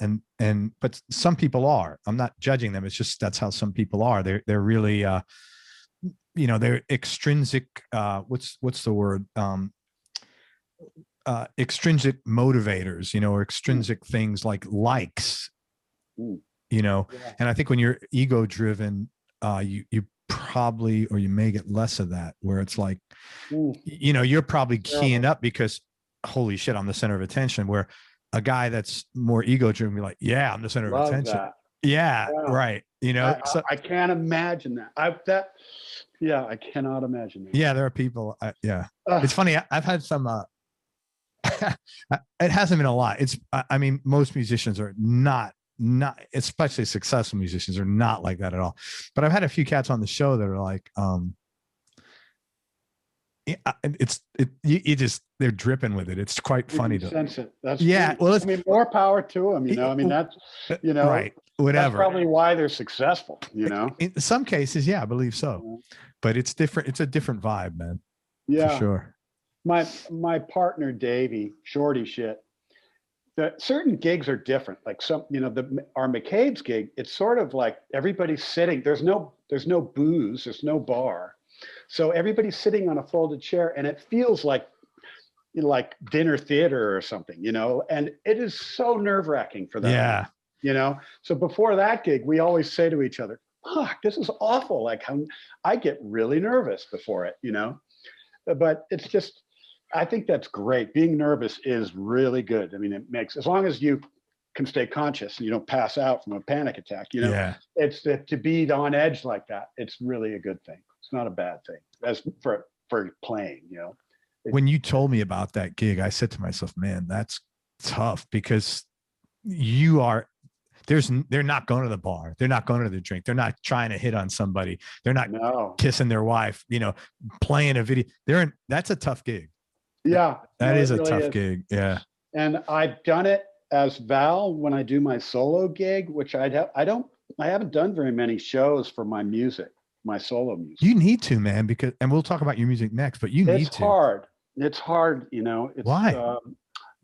But some people are. I'm not judging them. It's just that's how some people are. They're really, they're extrinsic. What's the word? Extrinsic motivators, or extrinsic things like likes. And I think when you're ego driven, you probably, or you may get less of that, where it's like, you're probably keying up because holy shit, I'm the center of attention, where a guy that's more ego driven be like, yeah, I'm the center of attention. Yeah, right. I can't imagine that. I cannot imagine that. Yeah, there are people. It's funny. I've had some, it hasn't been a lot. I mean, most musicians are not, especially successful musicians, are not like that at all. But I've had a few cats on the show that are like, they're dripping with it. It's quite funny to sense it. That's well, more power to them. That's right. Whatever. That's probably why they're successful. In some cases, I believe so. But it's different. It's a different vibe, man. Yeah, for sure. My partner Davey, Shorty Shit. Certain gigs are different. Like our McCabe's gig, it's sort of like everybody's sitting. There's no booze. There's no bar. So everybody's sitting on a folded chair, and it feels like dinner theater or something, and it is so nerve-wracking for them. Yeah. So before that gig, we always say to each other, fuck, this is awful. Like I get really nervous before it, but it's just, I think that's great. Being nervous is really good. I mean, it makes, as long as you can stay conscious and you don't pass out from a panic attack, it's to be on edge like that. It's really a good thing. It's not a bad thing as for playing, When you told me about that gig, I said to myself, man, that's tough, because they're not going to the bar. They're not going to the drink. They're not trying to hit on somebody. They're not kissing their wife, playing a video. That's a tough gig. Yeah. That is a tough gig. Yeah. And I've done it as Val when I do my solo gig, which I haven't done very many shows for my music, my solo music. You need to, man, and we'll talk about your music next, but you need to. It's hard. It's hard, It's, why?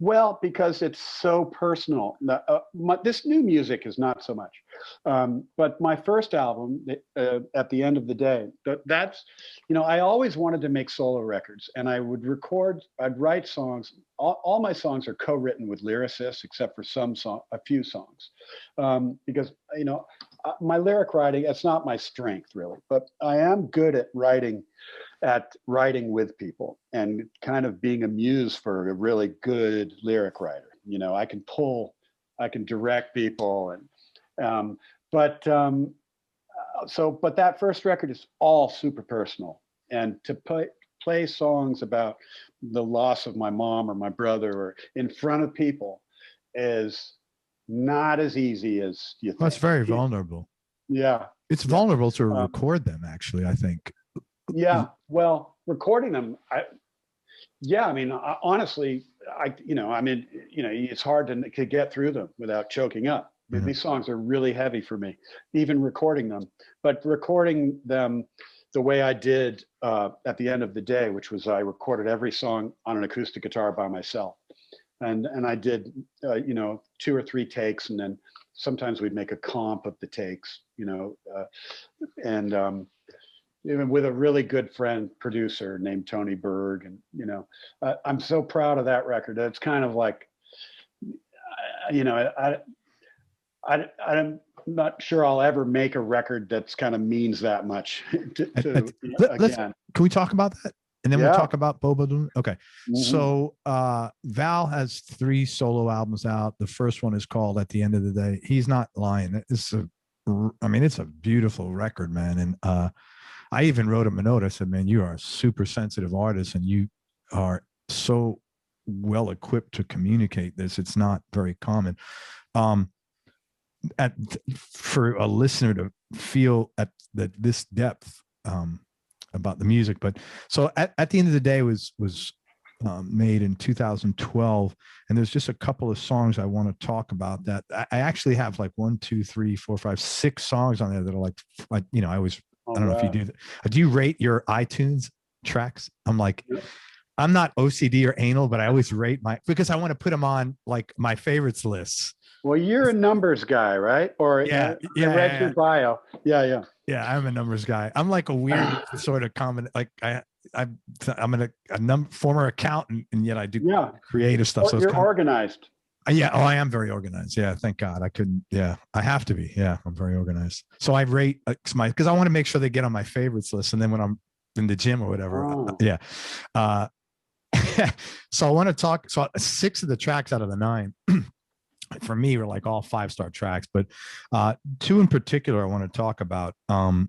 Well, because it's so personal. This new music is not so much. But my first album, At the End of the Day, that's, I always wanted to make solo records, and I'd write songs. All my songs are co-written with lyricists, except for a few songs. Because, my lyric writing, it's not my strength really, but I am good at writing with people and kind of being a muse for a really good lyric writer. I can direct people, and but that first record is all super personal, and to play songs about the loss of my mom or my brother or in front of people is not as easy as you think. Well, it's very vulnerable. Yeah. It's vulnerable to record them, actually, I think. Yeah. Well, recording them, honestly, it's hard to get through them without choking up. Mm-hmm. These songs are really heavy for me, even recording them. But recording them the way I did At the End of the Day, which was I recorded every song on an acoustic guitar by myself. And I did, 2 or 3 takes, and then sometimes we'd make a comp of the takes, and even with a really good producer named Tony Berg. And, I'm so proud of that record. It's kind of like, I'm not sure I'll ever make a record that's kind of means that much again. Can we talk about that? And then we'll talk about Beau Bow de Lune. Okay. Mm-hmm. So Val has 3 solo albums out. The first one is called At the End of the Day. He's not lying. It's a beautiful record, man. And I even wrote him a note. I said, man, you are a super sensitive artist, and you are so well equipped to communicate this. It's not very common. For a listener to feel at this depth about the music. But so at the End of the Day was made in 2012, and there's just a couple of songs I want to talk about that I actually have like 1, 2, 3, 4, 5, 6 songs on there that are like I always, I don't know if you do that. Do you rate your iTunes tracks? I'm not OCD or anal, but I always rate because I want to put them on like my favorites lists. Well, you're a numbers guy, right? Or I read your bio. Yeah. Yeah, I'm a numbers guy. I'm like a weird sort of common. Like I'm a former accountant, and yet I do creative stuff. So you're organized. Yeah. Oh, I am very organized. Yeah. Thank God. I couldn't. Yeah. I have to be. Yeah. I'm very organized. So I rate because I want to make sure they get on my favorites list. And then when I'm in the gym or whatever. Yeah. So I want to talk. So 6 of the tracks out of the 9 for me were like all 5-star tracks, but 2 in particular I want to talk about. The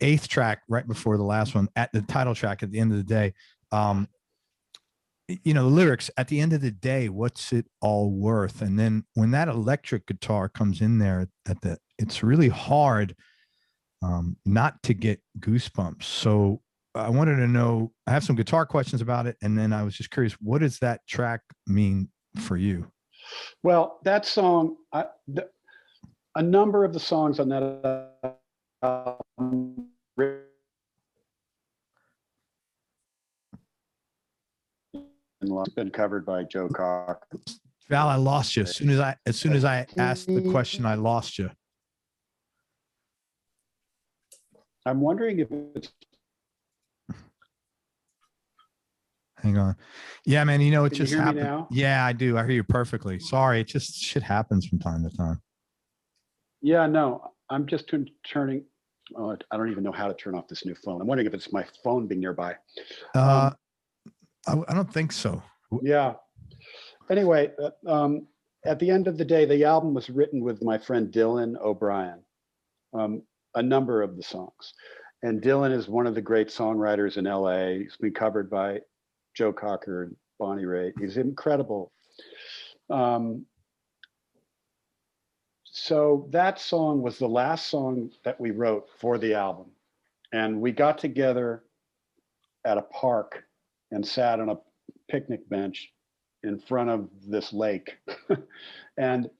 8th track right before the last one, at the title track, At the End of the Day. The lyrics, at the end of the day, what's it all worth? And then when that electric guitar comes in there it's really hard not to get goosebumps. So I wanted to know, I have some guitar questions about it. And then I was just curious, what does that track mean for you? Well, that song, a number of the songs on that album been covered by Joe Cocker. Val, I lost you as soon as I asked the question. I lost you. I'm wondering if it's. Hang on. Yeah, man. It just happened. Now? Yeah, I do. I hear you perfectly. Sorry, it just shit happens from time to time. Yeah, no, I'm just turning. Oh, I don't even know how to turn off this new phone. I'm wondering if it's my phone being nearby. I don't think so. Yeah. Anyway, At the End of the Day, the album was written with my friend Dylan O'Brien, a number of the songs. And Dylan is one of the great songwriters in LA. He's been covered by Joe Cocker and Bonnie Raitt. He's incredible. So that song was the last song that we wrote for the album. And we got together at a park and sat on a picnic bench in front of this lake. And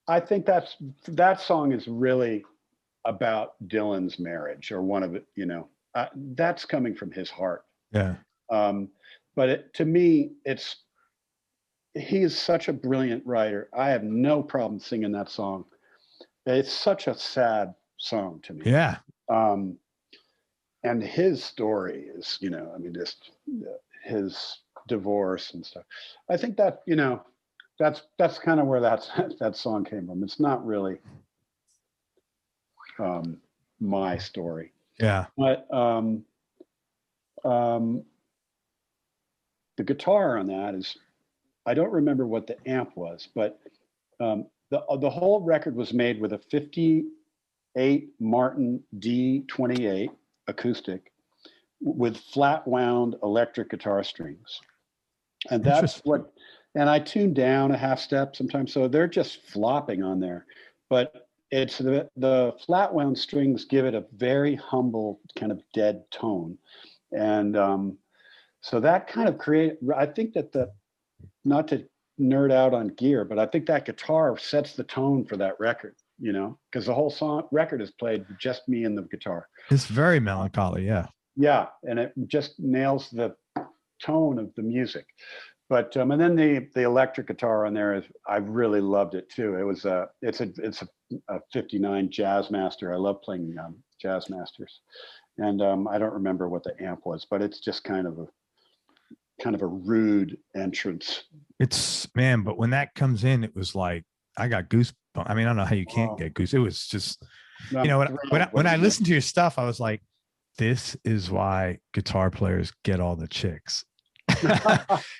I think that song is really about Dylan's marriage, or one of it, that's coming from his heart. Yeah. But to me, he is such a brilliant writer. I have no problem singing that song. It's such a sad song to me. Yeah. And his story is, I mean, just his divorce and stuff. I think that, that's kind of where that song came from. It's not really my story. Yeah. But the guitar on that is, I don't remember what the amp was, but the whole record was made with a 58 Martin D28 acoustic with flat wound electric guitar strings. And that's what, and I tune down a half step sometimes, so they're just flopping on there. But it's the flat wound strings give it a very humble kind of dead tone. And so that kind of I think that not to nerd out on gear, but I think that guitar sets the tone for that record, because the whole record is played with just me and the guitar. It's very melancholy. Yeah. Yeah. And it just nails the tone of the music. But, and then the electric guitar on there I really loved it too. It's a 59 Jazzmaster. I love playing Jazzmasters. And I don't remember what the amp was, but it's just kind of a rude entrance. But when that comes in, it was like, I got goosebumps. I mean, I don't know how you can't get goosebumps. It was just, when I listened to your stuff, I was like, this is why guitar players get all the chicks.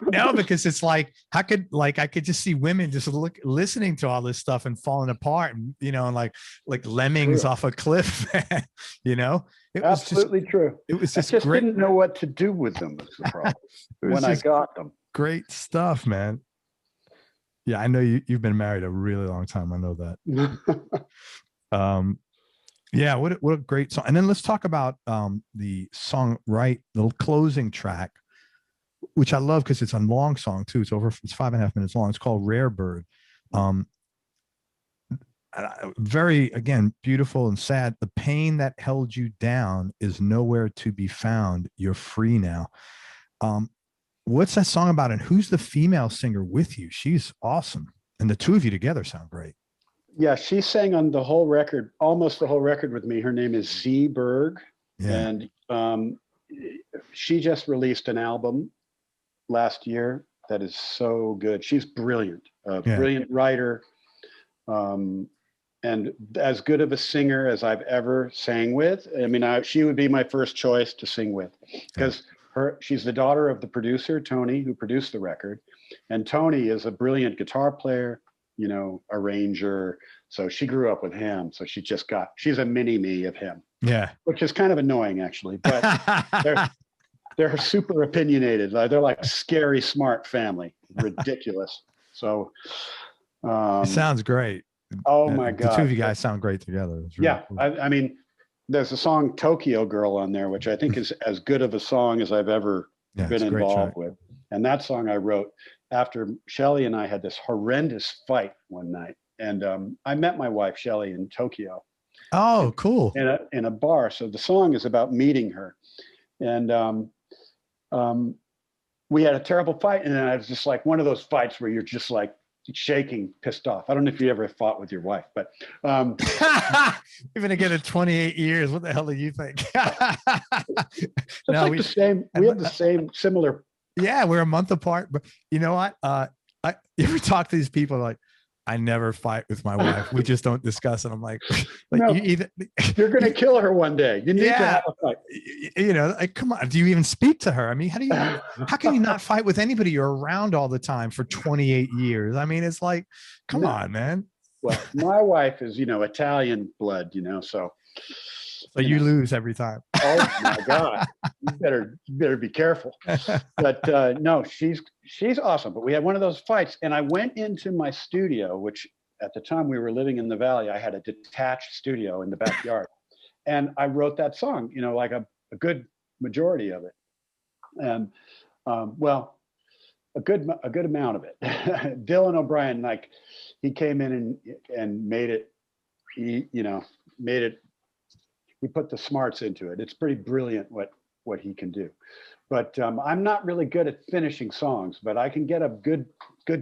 No, because it's like, I could just see women just listening to all this stuff and falling apart, and and like lemmings off a cliff. It was absolutely true. It was just great. Didn't know what to do with them. Was the problem when I got them. Great stuff, man. Yeah, I know you've been married a really long time. I know that. Yeah, what a great song. And then let's talk about the song, the closing track, which I love because it's a long song too. It's 5.5 minutes long. It's called Rare Bird. Very, again, beautiful and sad. The pain that held you down is nowhere to be found. You're free now. What's that song about? And who's the female singer with you? She's awesome. And the two of you together sound great. Yeah, she sang on the whole record, almost the whole record with me. Her name is Z Berg. Yeah. And she just released an album last year that is so good. She's brilliant, brilliant writer, and as good of a singer as I've ever sang with. I mean, she would be my first choice to sing with, because she's the daughter of the producer, Tony, who produced the record. And Tony is a brilliant guitar player, arranger. So she grew up with him. So she's a mini me of him. Yeah. Which is kind of annoying, actually, but they're super opinionated. They're like scary, smart family. Ridiculous. So it sounds great. Oh my God. The two of you guys sound great together. Really yeah. Cool. I mean, there's a song Tokyo Girl on there, which I think is as good of a song as I've ever been involved with. And that song I wrote after Shelly and I had this horrendous fight one night. And I met my wife, Shelly, in Tokyo. Oh, cool. In a bar. So the song is about meeting her. And we had a terrible fight. And then I was just like one of those fights where you're just like shaking, pissed off. I don't know if you ever fought with your wife, but you've been together 28 years. What the hell do you think? No, like the same. We have the same similar. Yeah, we're a month apart. But you know what? You ever talk to these people like, I never fight with my wife. We just don't discuss it. I'm like no, you're going to kill her one day. You need to have a fight. Come on. Do you even speak to her? I mean, how can you not fight with anybody you're around all the time for 28 years? I mean, it's like, come on, man. Well, my wife is, Italian blood, so. So you lose every time. Oh my God. You better be careful. But no, she's awesome. But we had one of those fights, and I went into my studio, which at the time we were living in the Valley, I had a detached studio in the backyard. And I wrote that song, like a good majority of it. And a good amount of it. Dylan O'Brien, he came in and made it, he put the smarts into it. It's pretty brilliant what he can do. but I'm not really good at finishing songs, but I can get a good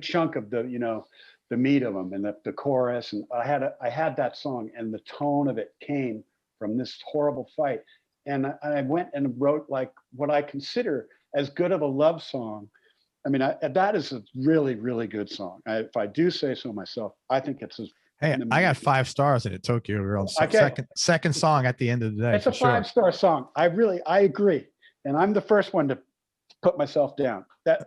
chunk of the, you know, the meat of them and the chorus. And I had that song, and the tone of it came from this horrible fight. And I went and wrote like what I consider as good of a love song. I mean, that is a really, really good song. If I do say so myself, I think it's Hey, I got 5 stars in it. Tokyo Girl. Okay. Second song at the end of the day. It's a 5-star song. I agree. And I'm the first one to put myself down. It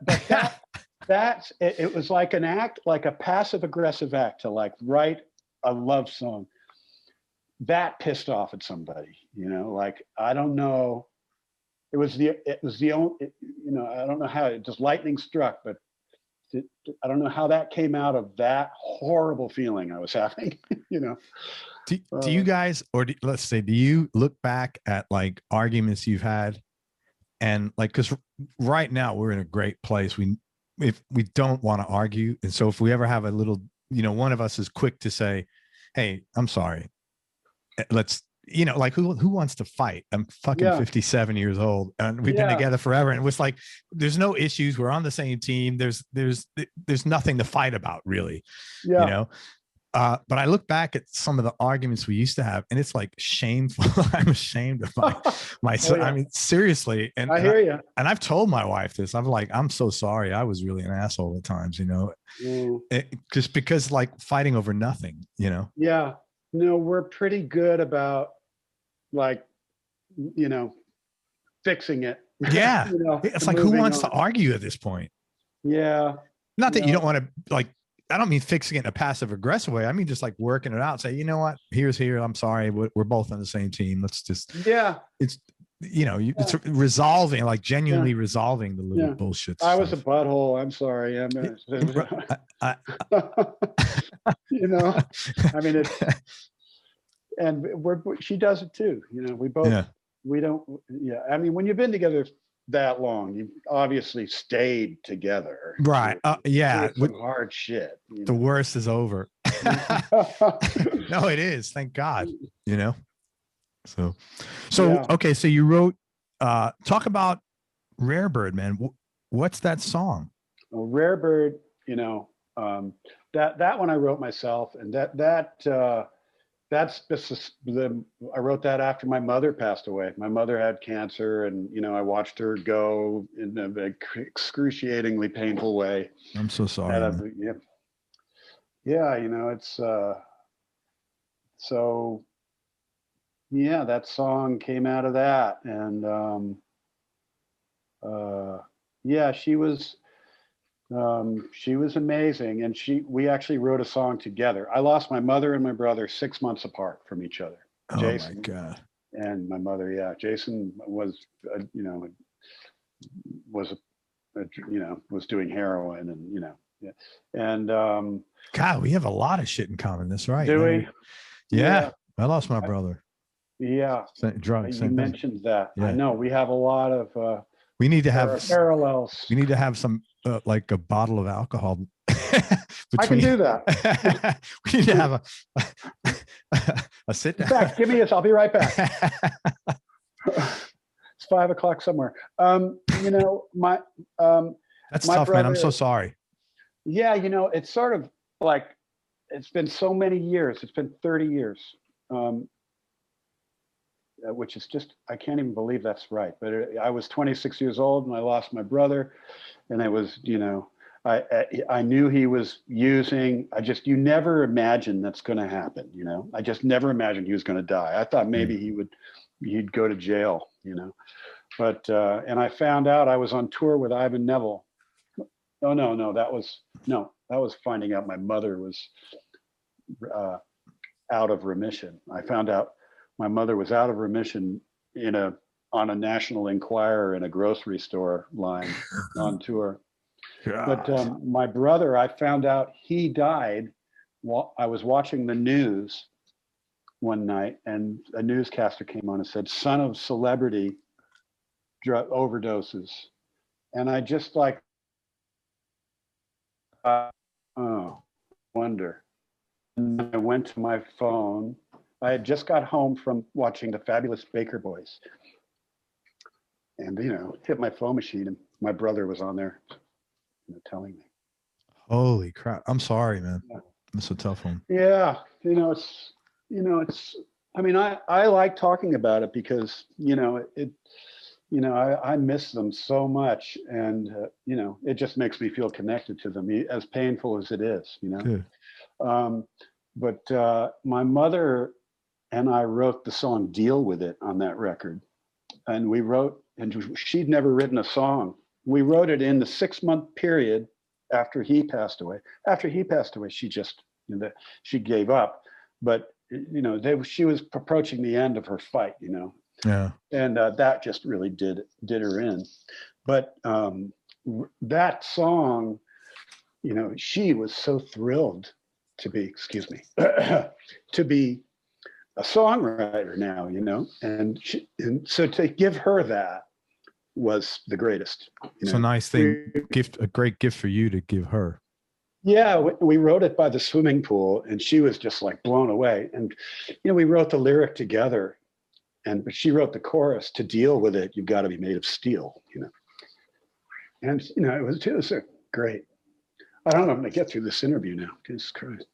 was like an act, like a passive aggressive act to like write a love song that pissed off at somebody, you know, like, I don't know. It was the only, you know, I don't know how it just lightning struck, but I don't know how that came out of that horrible feeling I was having, you know. Do you guys, or let's say, do you look back at like arguments you've had, and like, because right now we're in a great place. If we don't want to argue, and so if we ever have a little, you know, one of us is quick to say, "Hey, I'm sorry. Let's." You know, like who wants to fight? I'm fucking 57 years old, and we've been together forever. And it was like, there's no issues. We're on the same team. There's nothing to fight about, really. Yeah. You know. But I look back at some of the arguments we used to have, and it's like shameful. I'm ashamed of myself. I mean, seriously. And I hear you. And I've told my wife this. I'm like, I'm so sorry. I was really an asshole at times, you know, just because like fighting over nothing, you know? Yeah. No, we're pretty good about like, you know, fixing it. Yeah. You know, it's like, who wants to argue at this point? Yeah. Not that you don't want to, like, I don't mean fixing it in a passive aggressive way. I mean, just like working it out. Say, you know what, here's here. I'm sorry. We're both on the same team. Let's just, it's, you know, it's resolving, like genuinely resolving the little bullshit I was a butthole. I'm sorry. You know, I mean, and she does it too. You know, we both, we don't, I mean, when you've been together that long, you obviously stayed together. Right. Some hard shit. The worst is over. No, it is. Thank God. You know? So okay. So you wrote, talk about Rare Bird, man. What's that song? Well, Rare Bird, you know, that one I wrote myself, and that's just I wrote that after my mother passed away. My mother had cancer, and you know, I watched her go in an excruciatingly painful way. I'm so sorry. Yeah, you know, it's so yeah, that song came out of that, and yeah, she was amazing, and we actually wrote a song together. I lost my mother and my brother 6 months apart from each other. Jason, my God. And my mother, yeah. Jason was, you know, was doing heroin, and you know, and God, we have a lot of shit in common. That's right. Do we? Yeah, I lost my brother. Yeah, drugs. You mentioned that. Yeah. I know we have a lot of. We need to have parallels. We need to have some like a bottle of alcohol. I can do that. We need to have a sit down. Back, give me this. I'll be right back. It's 5 o'clock somewhere. You know, that's my tough, brother, man. I'm so sorry. Yeah, you know, it's sort of like it's been so many years. It's been 30 years. Which is just, I can't even believe that's right. But I was 26 years old and I lost my brother, and it was, you know, I knew he was using. You never imagine that's going to happen. You know, I just never imagined he was going to die. I thought maybe he'd go to jail, you know, but, and I found out I was on tour with Ivan Neville. No, that was finding out my mother was out of remission. I found out my mother was out of remission on a National Enquirer in a grocery store line on tour. God. But my brother, I found out he died while I was watching the news one night, and a newscaster came on and said, "Son of celebrity drug overdoses," and I just like, oh, wonder. And I went to my phone. I had just got home from watching the Fabulous Baker Boys. and hit my phone machine, and my brother was on there, telling me. Holy crap! I'm sorry, man. That's a tough one. Yeah, it's I mean, I like talking about it because I miss them so much, and it just makes me feel connected to them, as painful as it is. Good. But my mother and I wrote the song "Deal with It" on that record, and she'd never written a song. We wrote it in the 6-month period after he passed away. After he passed away, she just she gave up, but she was approaching the end of her fight, Yeah. And that just really did her in. But that song, she was so thrilled to be, to be a songwriter now, and so to give her that was the greatest. It's a nice thing, a great gift for you to give her. Yeah, we wrote it by the swimming pool, and she was just like blown away. And we wrote the lyric together, but she wrote the chorus, "To deal with it, you've got to be made of steel." And it was great. I don't know if I'm gonna get through this interview now. Jesus Christ.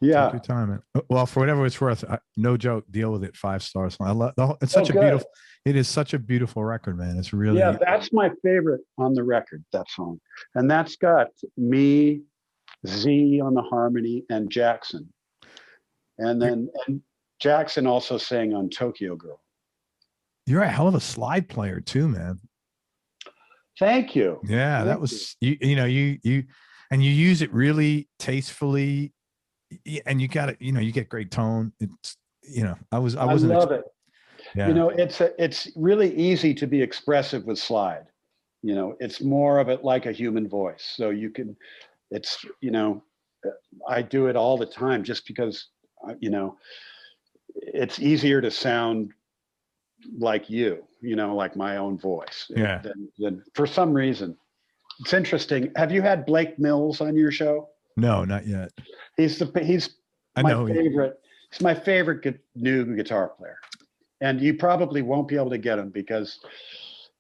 Yeah. Take your time, man. Well, for whatever it's worth, no joke. Deal with it. 5 stars. I love. It's such a beautiful. It is such a beautiful record, man. It's really. Yeah, that's my favorite on the record. That song, and that's got me, Z on the harmony, and Jackson, and Jackson also sang on Tokyo Girl. You're a hell of a slide player too, man. Thank you. Yeah, that was you and you use it really tastefully, and you got it. You get great tone. It's I love it. Yeah. It's really easy to be expressive with slide. It's more of it like a human voice. So you can, I do it all the time just because, it's easier to sound like like my own voice. Yeah. Than for some reason. It's interesting. Have you had Blake Mills on your show? No, not yet. He's my favorite. He's my favorite new guitar player. And you probably won't be able to get him because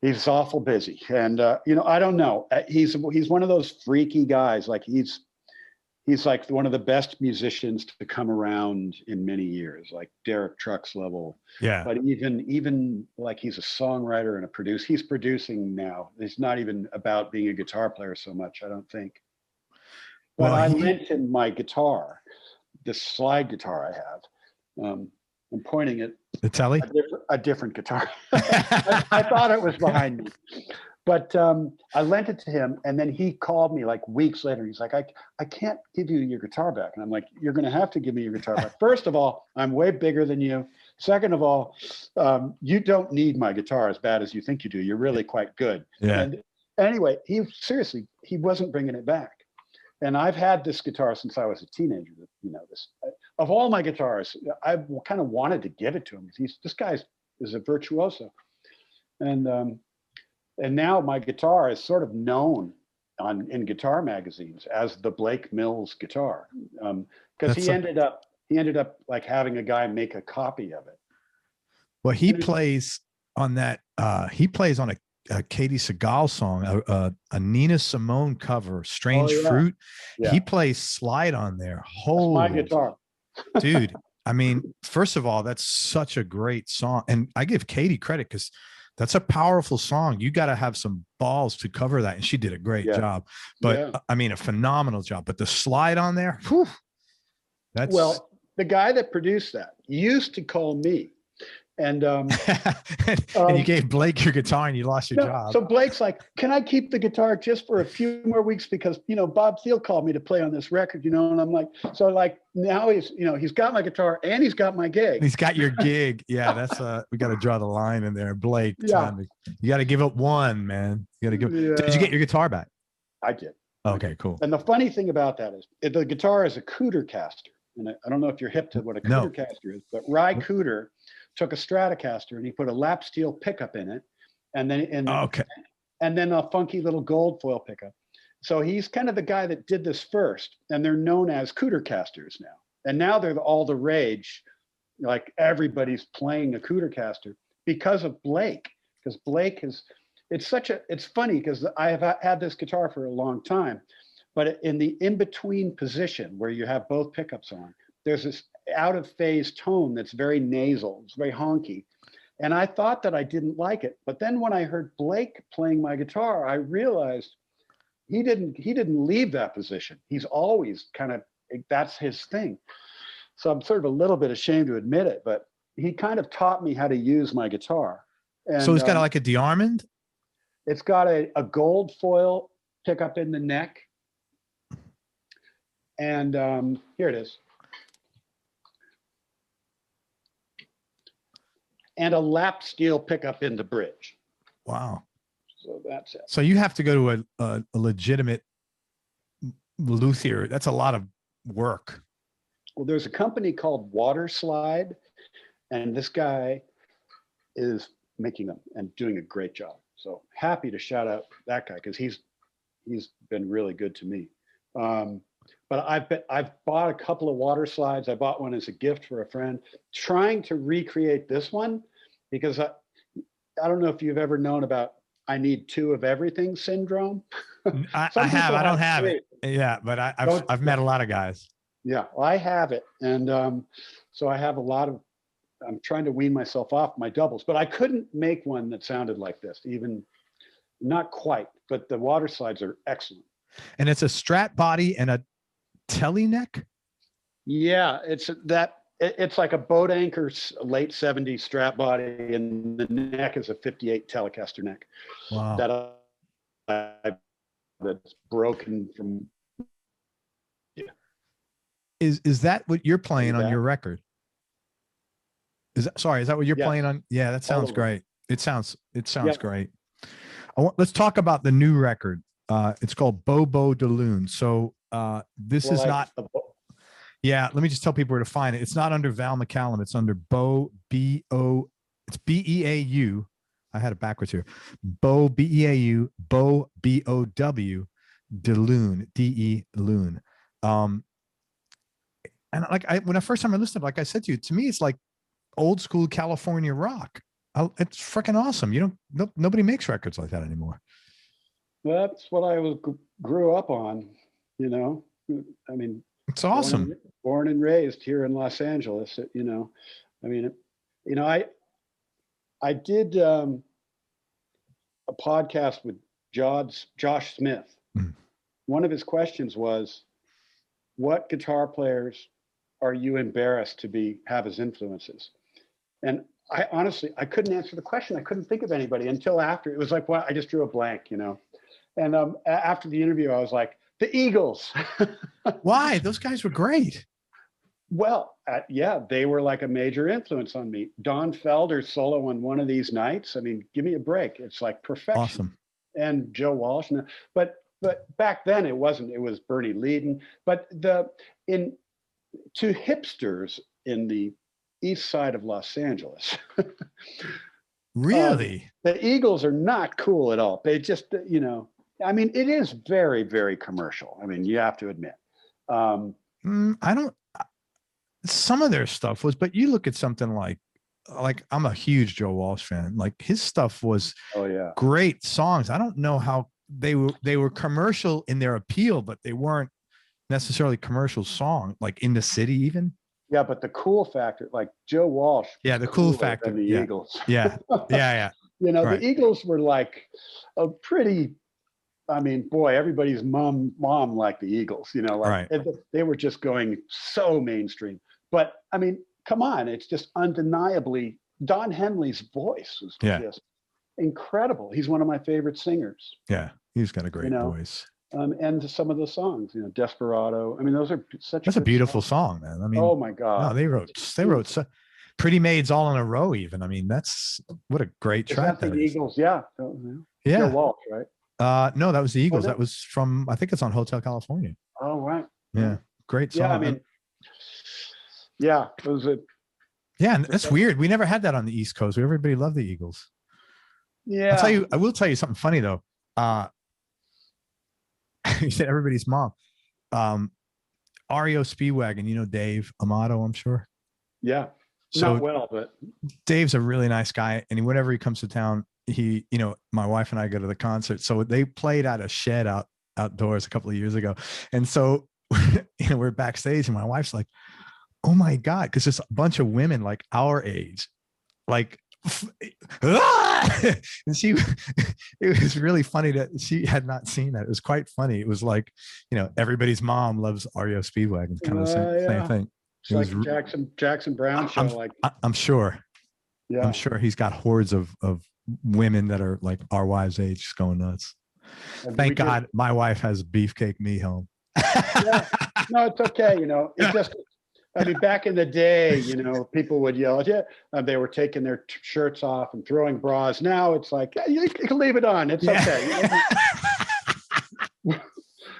he's awful busy. And I don't know. He's one of those freaky guys. Like he's like one of the best musicians to come around in many years, like Derek Trucks level. Yeah. But even like he's a songwriter and a producer. He's producing now. It's not even about being a guitar player so much, I don't think. But I lent him my guitar, this slide guitar I have. I'm pointing at the telly, a different guitar. I thought it was behind me, but I lent it to him, and then he called me like weeks later. He's like, I can't give you your guitar back. And I'm like, you're going to have to give me your guitar back. First of all, I'm way bigger than you. Second of all, you don't need my guitar as bad as you think you do. You're really quite good. Yeah. And anyway, he wasn't bringing it back. And I've had this guitar since I was a teenager. This of all my guitars, I kind of wanted to give it to him. This guy is a virtuoso, and now my guitar is sort of known in guitar magazines as the Blake Mills guitar, because he ended up like having a guy make a copy of it. Well, he plays on that. He plays on a Katey Sagal song, a Nina Simone cover, "Strange Fruit." Yeah. He plays slide on there. Holy, that's my guitar. Dude, I mean, first of all, that's such a great song, and I give Katey credit because that's a powerful song. You got to have some balls to cover that, and she did a great job. But I mean, a phenomenal job. But the slide on there, whew, that's the guy that produced that used to call me. And and you gave Blake your guitar and you lost your job. So Blake's like, can I keep the guitar just for a few more weeks? Because, Bob Thiel called me to play on this record, and I'm like, so like now he's got my guitar and he's got my gig. He's got your gig. Yeah, that's we got to draw the line in there. Blake, you got to give up one, man. You got to give. Yeah. Did you get your guitar back? I did. Okay, cool. And the funny thing about that is the guitar is a Cooter caster. And I don't know if you're hip to what a Cooter caster is, but Ry Cooter took a Stratocaster and he put a lap steel pickup in it, and then a funky little gold foil pickup. So he's kind of the guy that did this first, and they're known as Cooter casters now. And now they're all the rage, like everybody's playing a Cooter caster. because of Blake, because Blake is, it's funny because I have had this guitar for a long time, but in the in-between position where you have both pickups on, there's this out of phase tone that's very nasal, it's very honky. And I thought that I didn't like it. But then when I heard Blake playing my guitar, I realized he didn't leave that position. He's always kind of, that's his thing. So I'm sort of a little bit ashamed to admit it, but he kind of taught me how to use my guitar. And, so it's got like a DeArmond? It's got a gold foil pickup in the neck. And here it is. And a lap steel pickup in the bridge. Wow. So that's it. So you have to go to a legitimate luthier. That's a lot of work. Well, there's a company called Water Slide, and this guy is making them and doing a great job. So happy to shout out that guy because he's been really good to me. But I've bought a couple of water slides. I bought one as a gift for a friend, trying to recreate this one because I don't know if you've ever known about I need two of everything syndrome. I have. I don't have it. Yeah, but I've met a lot of guys. Yeah, well, I have it, and so I have a lot of. I'm trying to wean myself off my doubles, but I couldn't make one that sounded like this, even not quite. But the water slides are excellent. And it's a Strat body and a telly neck. Yeah, it's like a boat anchor late 70s Strat body, and the neck is a 58 Telecaster neck. Wow. That's broken from. Yeah. Is that what you're playing on your record? Is that what you're playing on? Yeah, that sounds great. It sounds great. Let's talk about the new record. It's called Beau Bow de Lune. So this is not. Yeah, let me just tell people where to find it. It's not under Val McCallum. It's under Beau B-O. It's B-E-A-U. I had it backwards here. Beau B-E-A-U. Beau B-O-W de Lune. D-E Lune. And when the first time I listened, like I said to you, to me it's like old school California rock. It's freaking awesome. Nobody makes records like that anymore. That's what I grew up on. I mean, it's awesome. Born and raised here in Los Angeles. I did a podcast with Josh Smith. Mm. One of his questions was, "What guitar players are you embarrassed to have as influences?" And I honestly couldn't answer the question. I couldn't think of anybody until after. It was like, well, I just drew a blank, And after the interview, I was like, the Eagles. Why? Those guys were great. Well, yeah, they were like a major influence on me. Don Felder's solo on One of These Nights. I mean, give me a break. It's like perfection. Awesome. And Joe Walsh. But back then it wasn't. It was Bernie Leadon. But to hipsters in the east side of Los Angeles. Really? The Eagles are not cool at all. They just, I mean, it is very, very commercial. I mean, you have to admit. Some of their stuff was, but you look at something like I'm a huge Joe Walsh fan. Like his stuff was great songs. I don't know how they were commercial in their appeal, but they weren't necessarily commercial song, like In the City even. Yeah, but the cool factor, like Joe Walsh. Yeah, the cool factor. The Eagles. Yeah. Right. The Eagles were like a pretty. I mean, boy, everybody's mom liked the Eagles. Right. They were just going so mainstream. But I mean, come on, it's just undeniably Don Henley's voice was just incredible. He's one of my favorite singers. Yeah, he's got a great voice. And some of the songs, Desperado. I mean, those are that's a beautiful song, man. I mean, oh my God. No, they wrote Pretty Maids All in a Row, even. I mean, what a great track that is. Eagles, yeah. Yeah. Joe Walsh, right? No, that was the Eagles. That was from, I think it's on Hotel California. Oh, right. Yeah. Great song. Yeah, I mean, yeah, it was a. Yeah, and that's weird. We never had that on the East Coast. Everybody loved the Eagles. Yeah. I will tell you something funny though. You said everybody's mom. REO Speedwagon, Dave Amato, I'm sure. Yeah. So not well, but Dave's a really nice guy, and whenever he comes to town, he, my wife and I go to the concert. So they played at a shed outdoors a couple of years ago, and so we're backstage, and my wife's like, "Oh my God," because there's a bunch of women like our age, like, and it was really funny that she had not seen that. It was quite funny. It was like, everybody's mom loves REO Speedwagon, kind of the same thing. It's like Jackson Browne show. I'm sure. Yeah. I'm sure he's got hordes of women that are like our wives' age, just going nuts. Thank God my wife has beefcake me home. Yeah. No, it's okay. It just, back in the day, people would yell at you. They were taking their shirts off and throwing bras. Now it's like, yeah, you can leave it on. It's okay.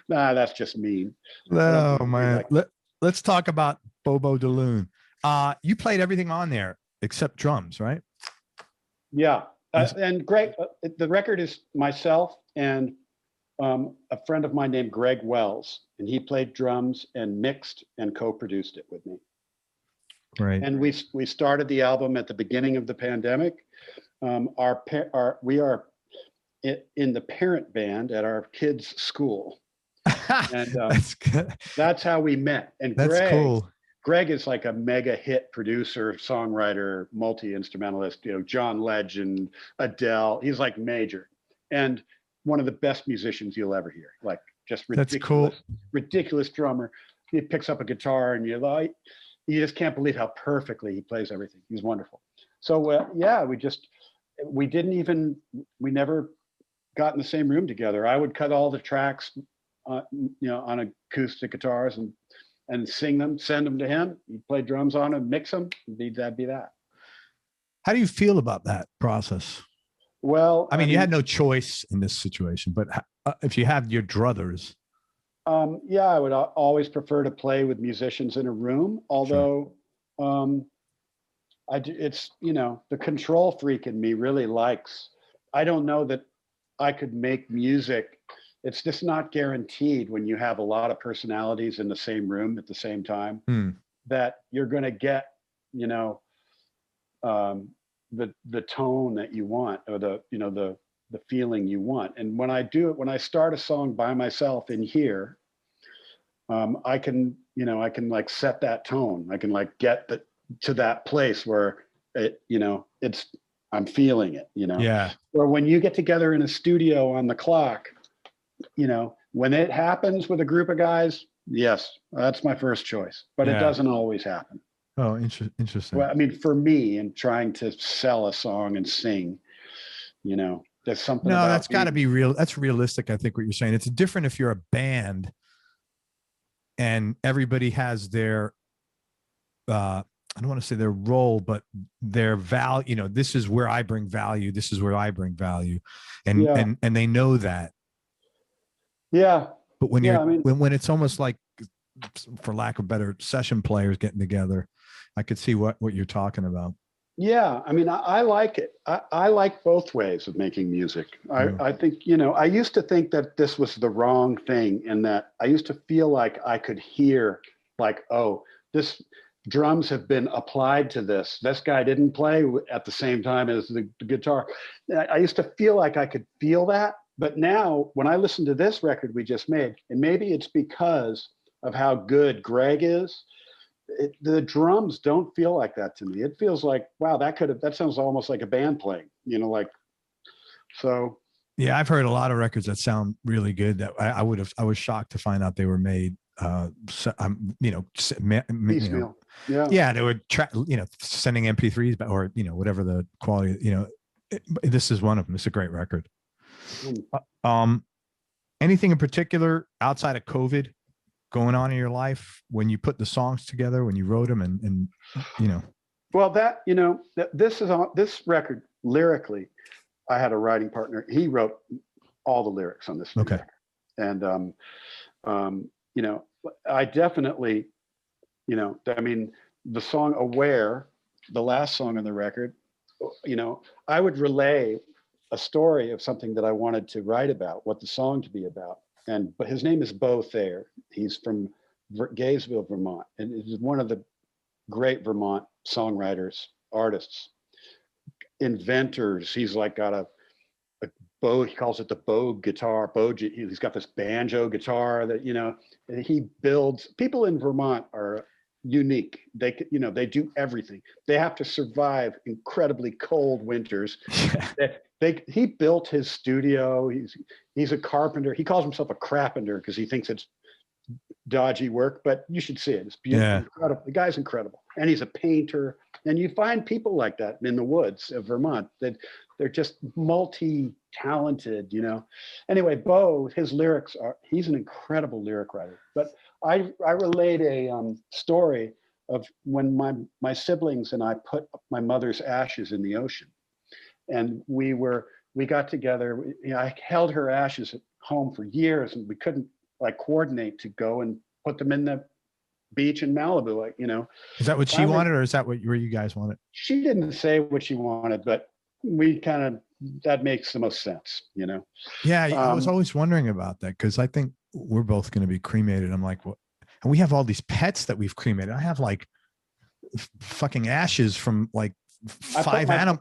Nah, that's just mean. Oh, man. Let's talk about Beau Bow de Lune. You played everything on there except drums, right? Yeah. And Greg, the record is myself and a friend of mine named Greg Wells, and he played drums and mixed and co-produced it with me. Right. And we started the album at the beginning of the pandemic. We are in the parent band at our kids' school, and that's how we met. And that's cool. Greg is like a mega hit producer, songwriter, multi-instrumentalist, John Legend, Adele. He's like major, and one of the best musicians you'll ever hear. Like, just ridiculous, that's cool. Ridiculous drummer. He picks up a guitar and you just can't believe how perfectly he plays everything. He's wonderful. So we never got in the same room together. I would cut all the tracks, on acoustic guitars and sing them, send them to him. He'd play drums on them, mix them. That'd be that. How do you feel about that process? Well, you had no choice in this situation, but if you have your druthers. Yeah, I would always prefer to play with musicians in a room, although it's, the control freak in me really likes, I don't know that I could make music. It's just not guaranteed when you have a lot of personalities in the same room at the same time that you're going to get, the tone that you want, or the feeling you want. And when I start a song by myself in here, I can like set that tone. I can like get to that place where I'm feeling it, Yeah. Or when you get together in a studio on the clock, when it happens with a group of guys, yes, that's my first choice, but it doesn't always happen. Oh, interesting. Well, for me, and trying to sell a song and sing, there's something. No, that's got to be real. That's realistic. I think what you're saying. It's different if you're a band and everybody has their, I don't want to say their role, but their value. This is where I bring value. This is where I bring value, and they know that. Yeah. But when when it's almost like, for lack of better, session players getting together, I could see what you're talking about. Yeah. I like it. I like both ways of making music. I think, I used to think that this was the wrong thing, and that I used to feel like I could hear like, oh, this drums have been applied to this. This guy didn't play at the same time as the guitar. I used to feel like I could feel that. But now when I listen to this record we just made, and maybe it's because of how good Greg is, the drums don't feel like that to me. It feels like, wow, that sounds almost like a band playing, so. Yeah, I've heard a lot of records that sound really good that I was shocked to find out they were made, piecemeal. Yeah, they were sending MP3s or, whatever the quality, this is one of them. It's a great record. Anything in particular outside of COVID going on in your life when you put the songs together, when you wrote them and Well, this record lyrically, I had a writing partner. He wrote all the lyrics on this record. And I definitely, the song Aware, the last song on the record, I would relay a story of something that I wanted to write about, what the song to be about. But his name is Beau Thayer. He's from Gaysville, Vermont, and is one of the great Vermont songwriters, artists, inventors. He's like got a Bow, he calls it the Bow guitar. He's got this banjo guitar that, he builds. People in Vermont are unique. They do everything. They have to survive incredibly cold winters. He built his studio. He's a carpenter. He calls himself a crapenter because he thinks it's dodgy work, but you should see it. It's beautiful. Yeah. Incredible. The guy's incredible. And he's a painter. And you find people like that in the woods of Vermont, that they're just multi-talented, Anyway, Beau, his lyrics he's an incredible lyric writer. But I relate a story of when my siblings and I put my mother's ashes in the ocean. And we got together. I held her ashes at home for years, and we couldn't coordinate to go and put them in the beach in Malibu, Is that what she wanted, or is that where you guys wanted? She didn't say what she wanted, but we that makes the most sense, Yeah, I was always wondering about that, because I think we're both going to be cremated. I'm like, what? And we have all these pets that we've cremated. I have fucking ashes from 5 animals.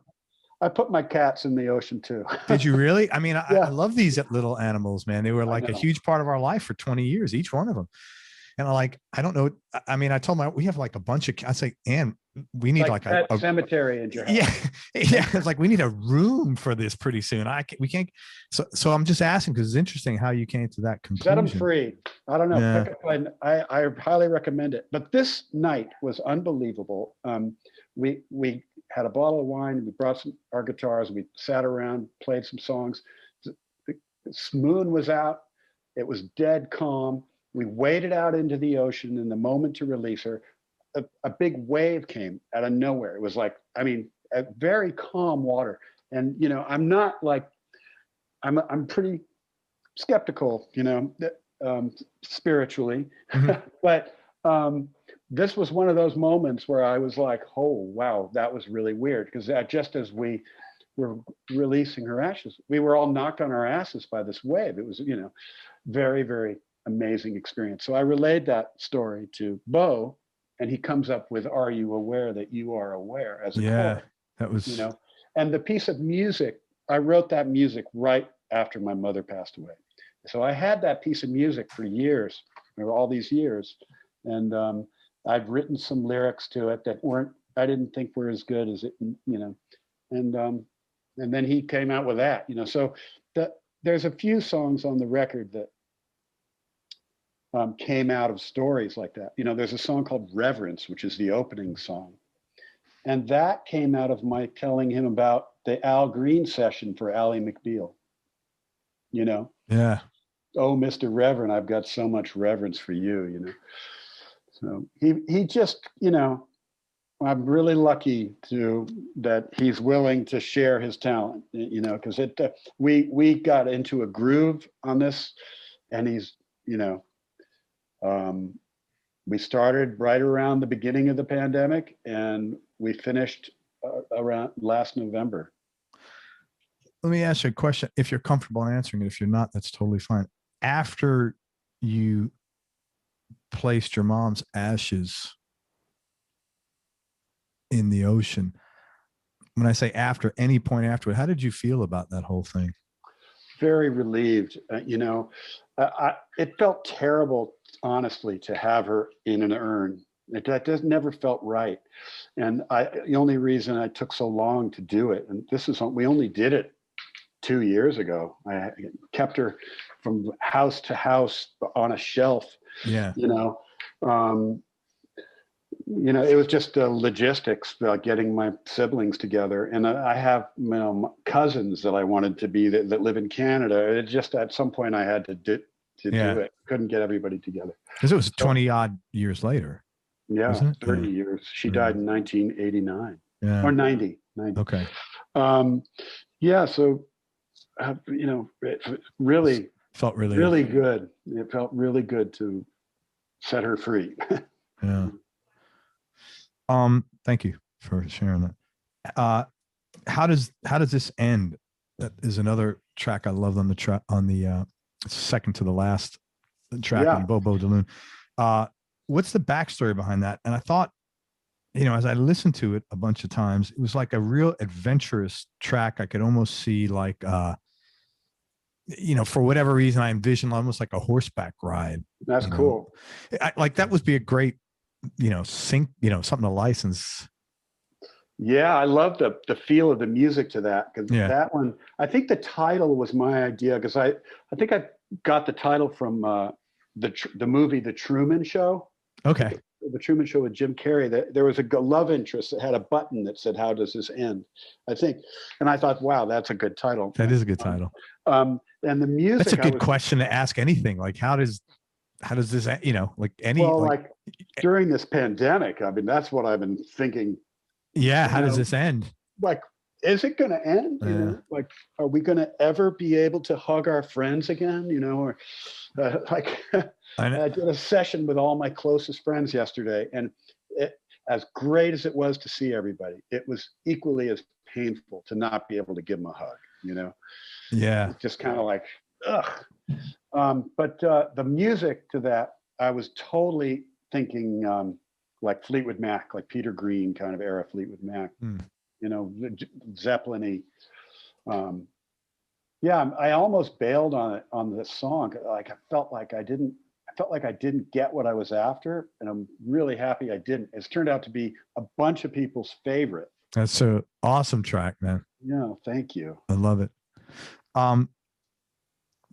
I put my cats in the ocean too. Did you really? I mean, I love these little animals, man. They were a huge part of our life for 20 years, each one of them. And I don't know. I mean, I told we have a bunch of, I say, Ann, we need a cemetery in your house. Yeah. It's we need a room for this pretty soon. We can't. So I'm just asking, because it's interesting how you came to that conclusion. Set them free. I don't know. Yeah. I highly recommend it. But this night was unbelievable. We had a bottle of wine. We brought our guitars. We sat around, played some songs. The moon was out. It was dead calm. We waded out into the ocean in the moment to release her. A big wave came out of nowhere. It was a very calm water. And, I'm not I'm pretty skeptical, spiritually. Mm-hmm. But this was one of those moments where I was like, oh, wow, that was really weird. Because just as we were releasing her ashes, we were all knocked on our asses by this wave. It was, very, very amazing experience. So I relayed that story to Beau, and he comes up with "Are you aware that you are aware?" as a chorus. That was and the piece of music, I wrote that music right after my mother passed away. So I had that piece of music for years, or all these years, and I've written some lyrics to it that I didn't think were as good as it, and then he came out with that, So there's a few songs on the record that came out of stories like that. There's a song called Reverence, which is the opening song. And that came out of my telling him about the Al Green session for Ally McBeal. Yeah. Oh, Mr. Reverend, I've got so much reverence for you, So he just, I'm really lucky that he's willing to share his talent, because we got into a groove on this, and he's, we started right around the beginning of the pandemic, and we finished around last November. Let me ask you a question. If you're comfortable answering it, if you're not, that's totally fine. After you placed your mom's ashes in the ocean, when I say after, any point after it, how did you feel about that whole thing? Very relieved. It felt terrible, honestly, to have her in an urn. That never felt right. And the only reason I took so long to do it, and we only did it 2 years ago. I kept her from house to house on a shelf. Yeah. It was just logistics, getting my siblings together. And I have cousins that I wanted to be that live in Canada. It just, at some point I had to do it. Couldn't get everybody together. Because it was 20 odd years later. Yeah, 30 years. She died in 1989. Yeah. Or 90. Okay. So, it really felt really good. It felt really good to set her free. Yeah. Thank you for sharing that. How does this end? That is another track I loved on the second to the last track on Beau Bow de Lune. What's the backstory behind that? And I thought as I listened to it a bunch of times, it was like a real adventurous track. I could almost see like, for whatever reason, I envisioned almost like a horseback ride. That's cool. Like that would be a great, something to license. Yeah, I love the feel of the music to that, because that one, I think the title was my idea, because I think I got the title from the movie The Truman Show. Okay. The Truman Show with Jim Carrey. There was a love interest that had a button that said, "How does this end?" I think, and I thought, wow, that's a good title. That is a good title. And the music. That's a good question to ask anything. Like, how does this, like any. Well, like during this pandemic, I mean, that's what I've been thinking. Yeah. How does this end? Like, is it going to end? Like, are we going to ever be able to hug our friends again? Or I did a session with all my closest friends yesterday, and as great as it was to see everybody, it was equally as painful to not be able to give them a hug. Yeah. It's just kind of like, ugh. But the music to that, I was totally thinking like Fleetwood Mac, like Peter Green kind of era Fleetwood Mac, Zeppelin-y. I almost bailed on this song. Like I felt like I didn't get what I was after, and I'm really happy I didn't. It's turned out to be a bunch of people's favorite. That's an awesome track, man. Yeah, thank you. I love it.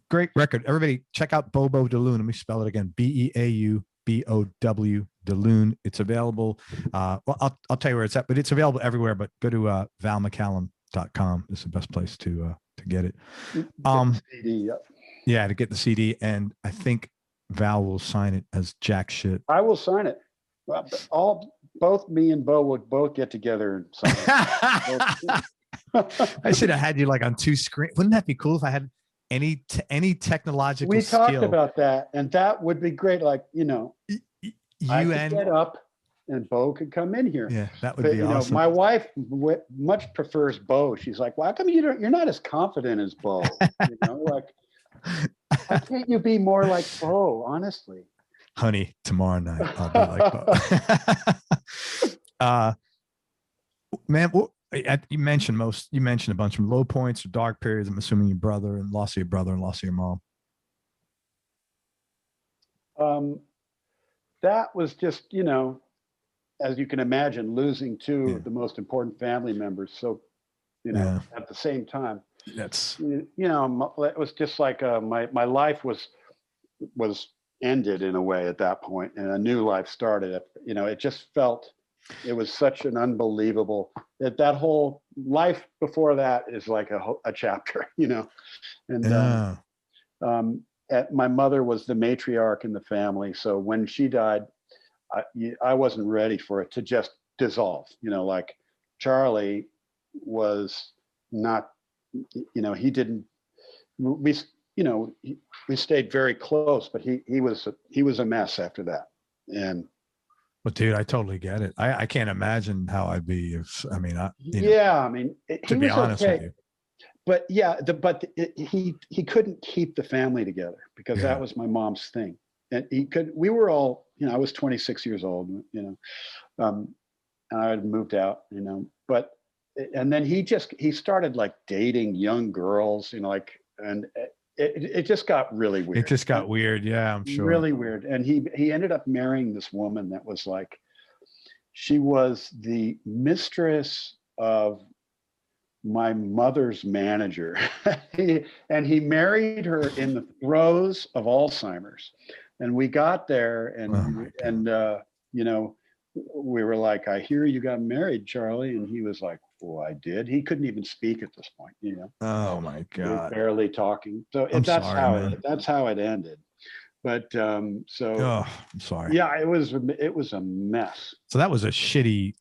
Great record. Everybody check out Beau Bow de Lune. Let me spell it again. BEAUBOW de Lune. It's available. Well, I'll tell you where it's at, but it's available everywhere. But go to valmccallum.com. It's the best place to get it. CD, yeah, to get the CD, and I think Val will sign it as Jackshit. I will sign it. Both me and Beau would both get together and sign it. I should have had you like on two screens. Wouldn't that be cool if I had any technological skill? We talked about that, and that would be great. Like, I could get up and Beau could come in here. Yeah, that would be awesome. My wife much prefers Beau. She's like, "Well, how come you're not as confident as Beau?" Like, why can't you be more like Beau? Honestly, honey, tomorrow night I'll be like Beau. Man, you mentioned a bunch of low points or dark periods. I'm assuming your brother and loss of your brother and loss of your mom. That was just, as you can imagine, losing two of the most important family members. So, at the same time, that's, it was just like my life was ended in a way at that point, and a new life started. It just felt, it was such an unbelievable, that whole life before that is like a chapter, and my mother was the matriarch in the family. So when she died, I wasn't ready for it to just dissolve. Like Charlie was not, he didn't, we stayed very close, but he was a mess after that. But dude, I totally get it. I can't imagine how I'd be if, to be honest with you. But he couldn't keep the family together, because that was my mom's thing. And we were all, I was 26 years old, and I had moved out, and then he started like dating young girls, and it just got really weird. It just got weird. Yeah, I'm sure. Really weird. And he ended up marrying this woman that was like, she was the mistress of my mother's manager. And he married her in the throes of Alzheimer's. And we got there, and we were like, "I hear you got married, Charlie." And he was like, "Oh, I did." He couldn't even speak at this point, Oh my God. We were barely talking. So that's how it ended. But I'm sorry. Yeah, it was a mess. So that was a shitty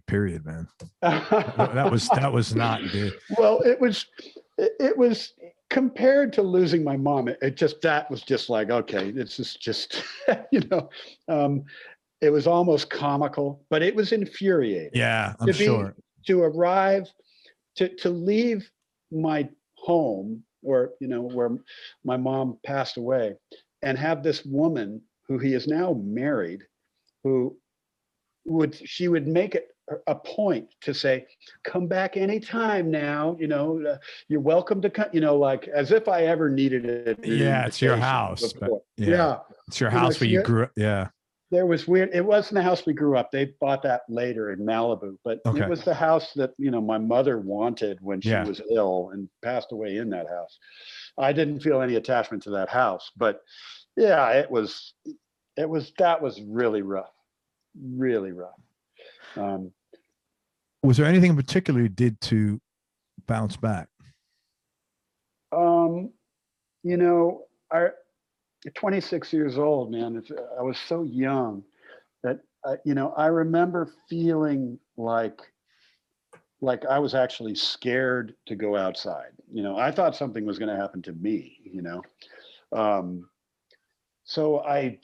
period, man. that was not good. Well, it was compared to losing my mom. That was just like, okay, it's just it was almost comical, but it was infuriating. Yeah, I'm sure. To arrive, to leave my home, or where my mom passed away, and have this woman who he is now married who she would make it a point to say, come back anytime now, you're welcome to come, like as if I ever needed it. Yeah, it's your house. But yeah. It's your house where you grew up. Yeah. There was weird. It wasn't the house we grew up. They bought that later in Malibu, but it was the house that, my mother wanted when she was ill and passed away in that house. I didn't feel any attachment to that house, but yeah, that was really rough, really rough. Was there anything in particular you did to bounce back? At 26 years old, man, I was so young that, I remember feeling like I was actually scared to go outside. I thought something was going to happen to me, so I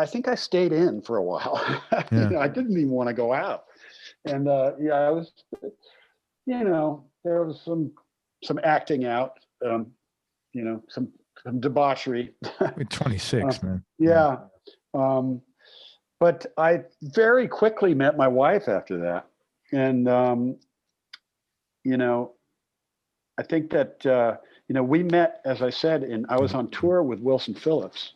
think I stayed in for a while. Yeah. I didn't even want to go out. And I was, there was some acting out, some debauchery. 26, man. Yeah. But I very quickly met my wife after that. And, I think that, we met, as I said, I was on tour with Wilson Phillips.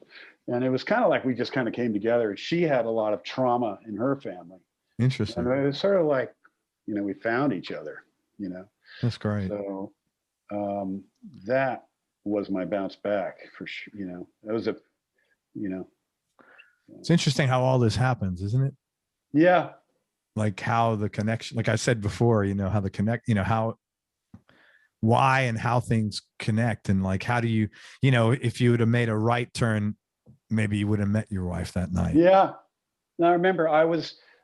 And it was kind of like we just kind of came together. She had a lot of trauma in her family. Interesting. And it was sort of like, we found each other, That's great. So that was my bounce back for sure. That was It's interesting how all this happens, isn't it? Yeah. Like how the connection, like I said before, how the connect, why and how things connect. And like, how do you, if you would have made a right turn, maybe you would have met your wife that night. Yeah. Now I remember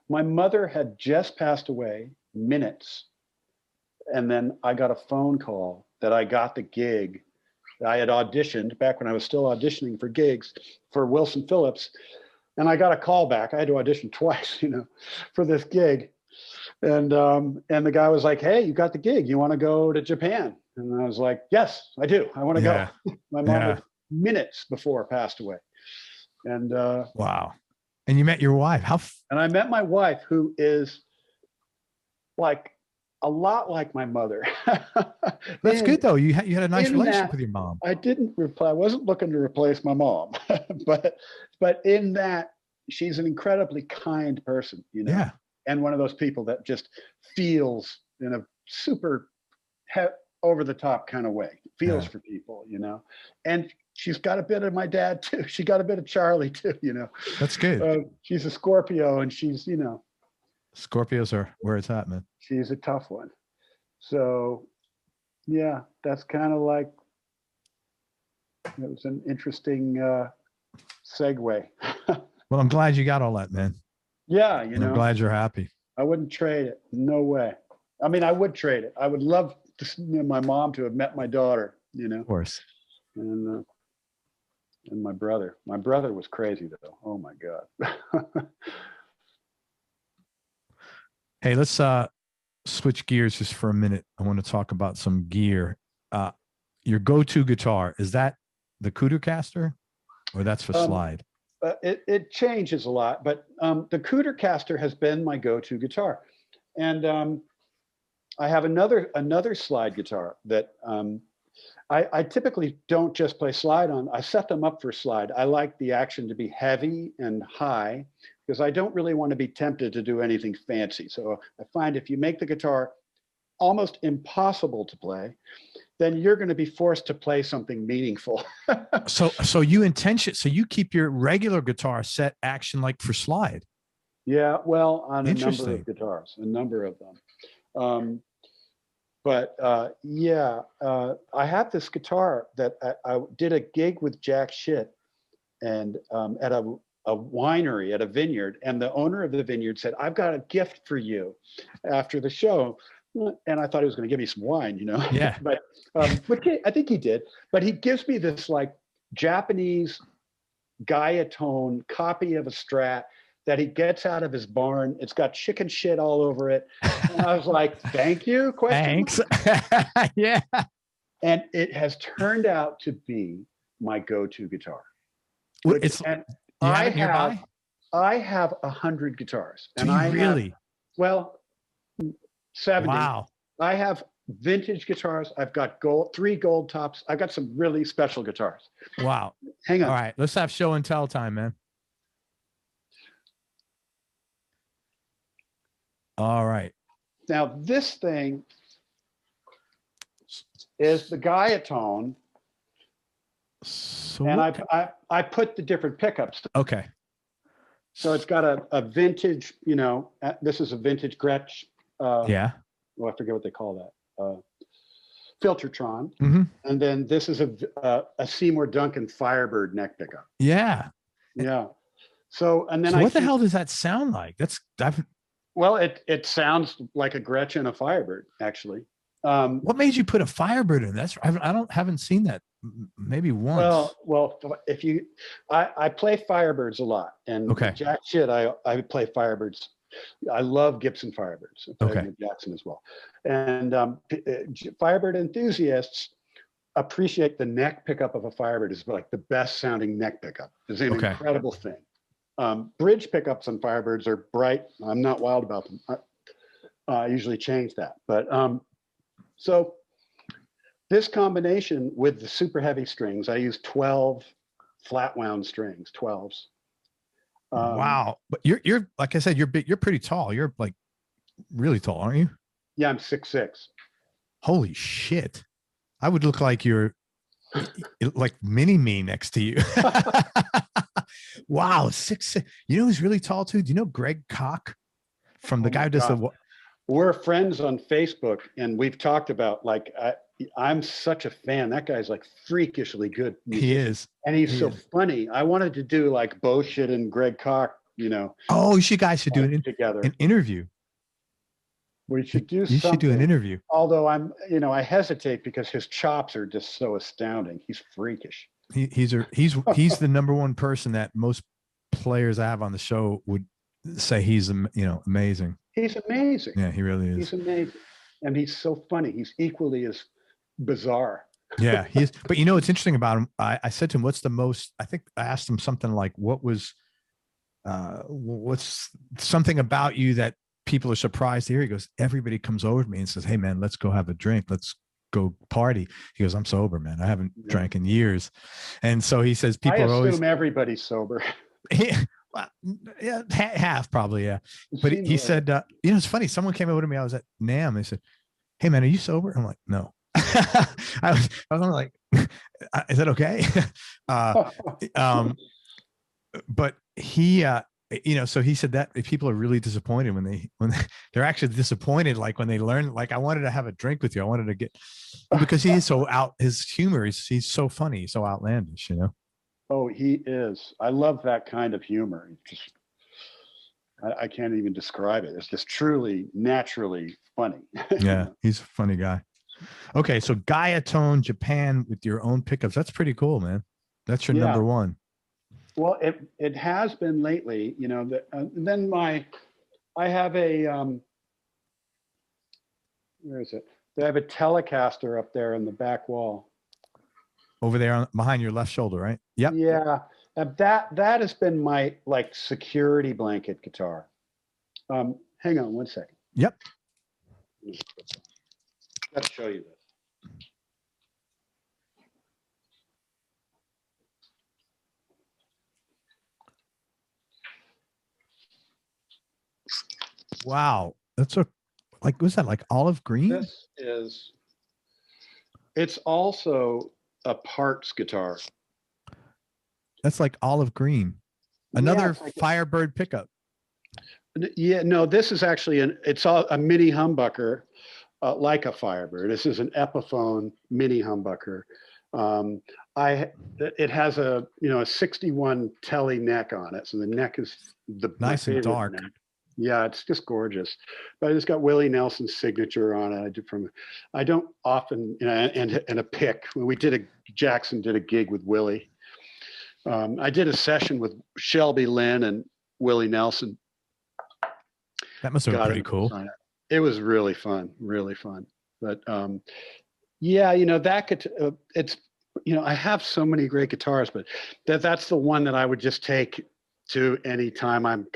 my mother had just passed away minutes. And then I got a phone call that I got the gig. I had auditioned back when I was still auditioning for gigs for Wilson Phillips. And I got a call back. I had to audition twice, for this gig. And the guy was like, hey, you got the gig. You want to go to Japan? And I was like, yes, I do. I want to go. My mom was minutes before passed away. And wow. And you met your wife. And I met my wife, who is like a lot like my mother. That's good though. You had a nice relationship with your mom. I wasn't looking to replace my mom, but in that she's an incredibly kind person, Yeah. And one of those people that just feels in a super over the top kind of way, feels for people, and she's got a bit of my dad too. She got a bit of Charlie too, That's good. She's a Scorpio, and she's, Scorpios are where it's at, man. She's a tough one. So yeah, that's kind of like, it was an interesting segue. Well, I'm glad you got all that, man. Yeah. I'm glad you're happy. I wouldn't trade it. No way. I mean, I would trade it. I would love my mom to have met my daughter, Of course. And my brother. My brother was crazy though. Oh my God. Hey, let's switch gears just for a minute. I want to talk about some gear. Your go-to guitar, is that the Cootercaster, or that's for slide? It changes a lot, but the Cootercaster has been my go-to guitar. And I have another slide guitar that I typically don't just play slide on. I set them up for slide. I like the action to be heavy and high, because I don't really want to be tempted to do anything fancy. So I find if you make the guitar almost impossible to play, then you're going to be forced to play something meaningful. So you keep your regular guitar set action like for slide. Yeah, well, on a number of guitars, a number of them. I have this guitar that I did a gig with Jackshit, and at a winery, at a vineyard, and the owner of the vineyard said, I've got a gift for you after the show. And I thought he was going to give me some wine, Yeah. but I think he did. But he gives me this like Japanese Gaia-tone copy of a Strat that he gets out of his barn. It's got chicken shit all over it. And I was like, thank you. Thanks. Yeah. And it has turned out to be my go-to guitar. I have. I have 100 guitars. Do you really? Well, 70. Wow. I have vintage guitars. I've got 3 gold tops. I've got some really special guitars. Wow. Hang on. All right, let's have show and tell time, man. All right. Now this thing is the Gaiatone. So and I put the different pickups. Okay. So it's got a vintage, this is a vintage Gretsch. Yeah. Well, I forget what they call that. Filtertron. Mm-hmm. And then this is a Seymour Duncan Firebird neck pickup. Yeah. Yeah. So, and then what the hell does that sound like? Well, it sounds like a Gretsch and a Firebird, actually. What made you put a Firebird in? Haven't seen that maybe once. Well, I play Firebirds a lot, and Jackshit, I play Firebirds. I love Gibson Firebirds. I play with Jackson as well, and Firebird enthusiasts appreciate the neck pickup of a Firebird is like the best sounding neck pickup. It's an incredible thing. Bridge pickups on Firebirds are bright. I'm not wild about them. I usually change that, but so this combination with the super heavy strings, I use 12 flat wound strings, 12s. Wow. But you're like I said, you're big, you're pretty tall. You're like really tall, aren't you? Yeah, I'm 6'6". Holy shit. I would look like you're like mini me next to you. Wow, 6'6". You know who's really tall too? Do you know Greg Koch from the guy who does the? We're friends on Facebook, and we've talked about I'm such a fan. That guy's like freakishly good. He is, and he's so funny. I wanted to do like Beau Shit and Greg Koch. Oh, you guys should do an interview. We should do. You should do an interview. Although I hesitate because his chops are just so astounding. He's freakish. He's the number one person that most players I have on the show would say he's amazing. He's amazing. Yeah, he really is. He's amazing, and he's so funny. He's equally as bizarre. Yeah, he is. But what's interesting about him? I said to him, "What's the most?" I think I asked him something like, "What's something about you that people are surprised to hear?" He goes, "Everybody comes over to me and says, 'Hey, man, let's go have a drink. Let's go party.'" He goes, "I'm sober, man. I haven't drank in years." And so he says, "People are always." Everybody's sober. Yeah, half probably, yeah. But he said, it's funny. Someone came over to me. I was at NAMM. They said, "Hey, man, are you sober?" I'm like, "No." I was like, "Is that okay?" But he, so he said that if people are really disappointed when they're actually disappointed, like when they learn, like, I wanted to have a drink with you. I wanted to get, because he is so his humor he's so funny, so outlandish, Oh, he is. I love that kind of humor. I can't even describe it. It's just truly, naturally funny. Yeah, he's a funny guy. Okay, so Gaiatone Japan with your own pickups. That's pretty cool, man. That's your number one. Well, it has been lately, then I have a, where is it? They have a Telecaster up there in the back wall. Over there behind your left shoulder, right? Yep. Yeah. That has been my security blanket guitar. Hang on one second. Yep. Let's show you this. Wow. That's what's that, like olive green? It's also a Parts guitar. That's like olive green. Another Firebird pickup. Yeah, no, this is actually it's a mini humbucker, like a Firebird. This is an Epiphone mini humbucker. It has a 61 telly neck on it, so the neck is nice and dark. Neck. Yeah, it's just gorgeous. But it's got Willie Nelson's signature on it. I don't often, and a pick. When Jackson did a gig with Willie. I did a session with Shelby Lynne and Willie Nelson. That must have been pretty cool. It was really fun, really fun. But that could, it's, I have so many great guitars, but that's the one that I would just take to any time I'm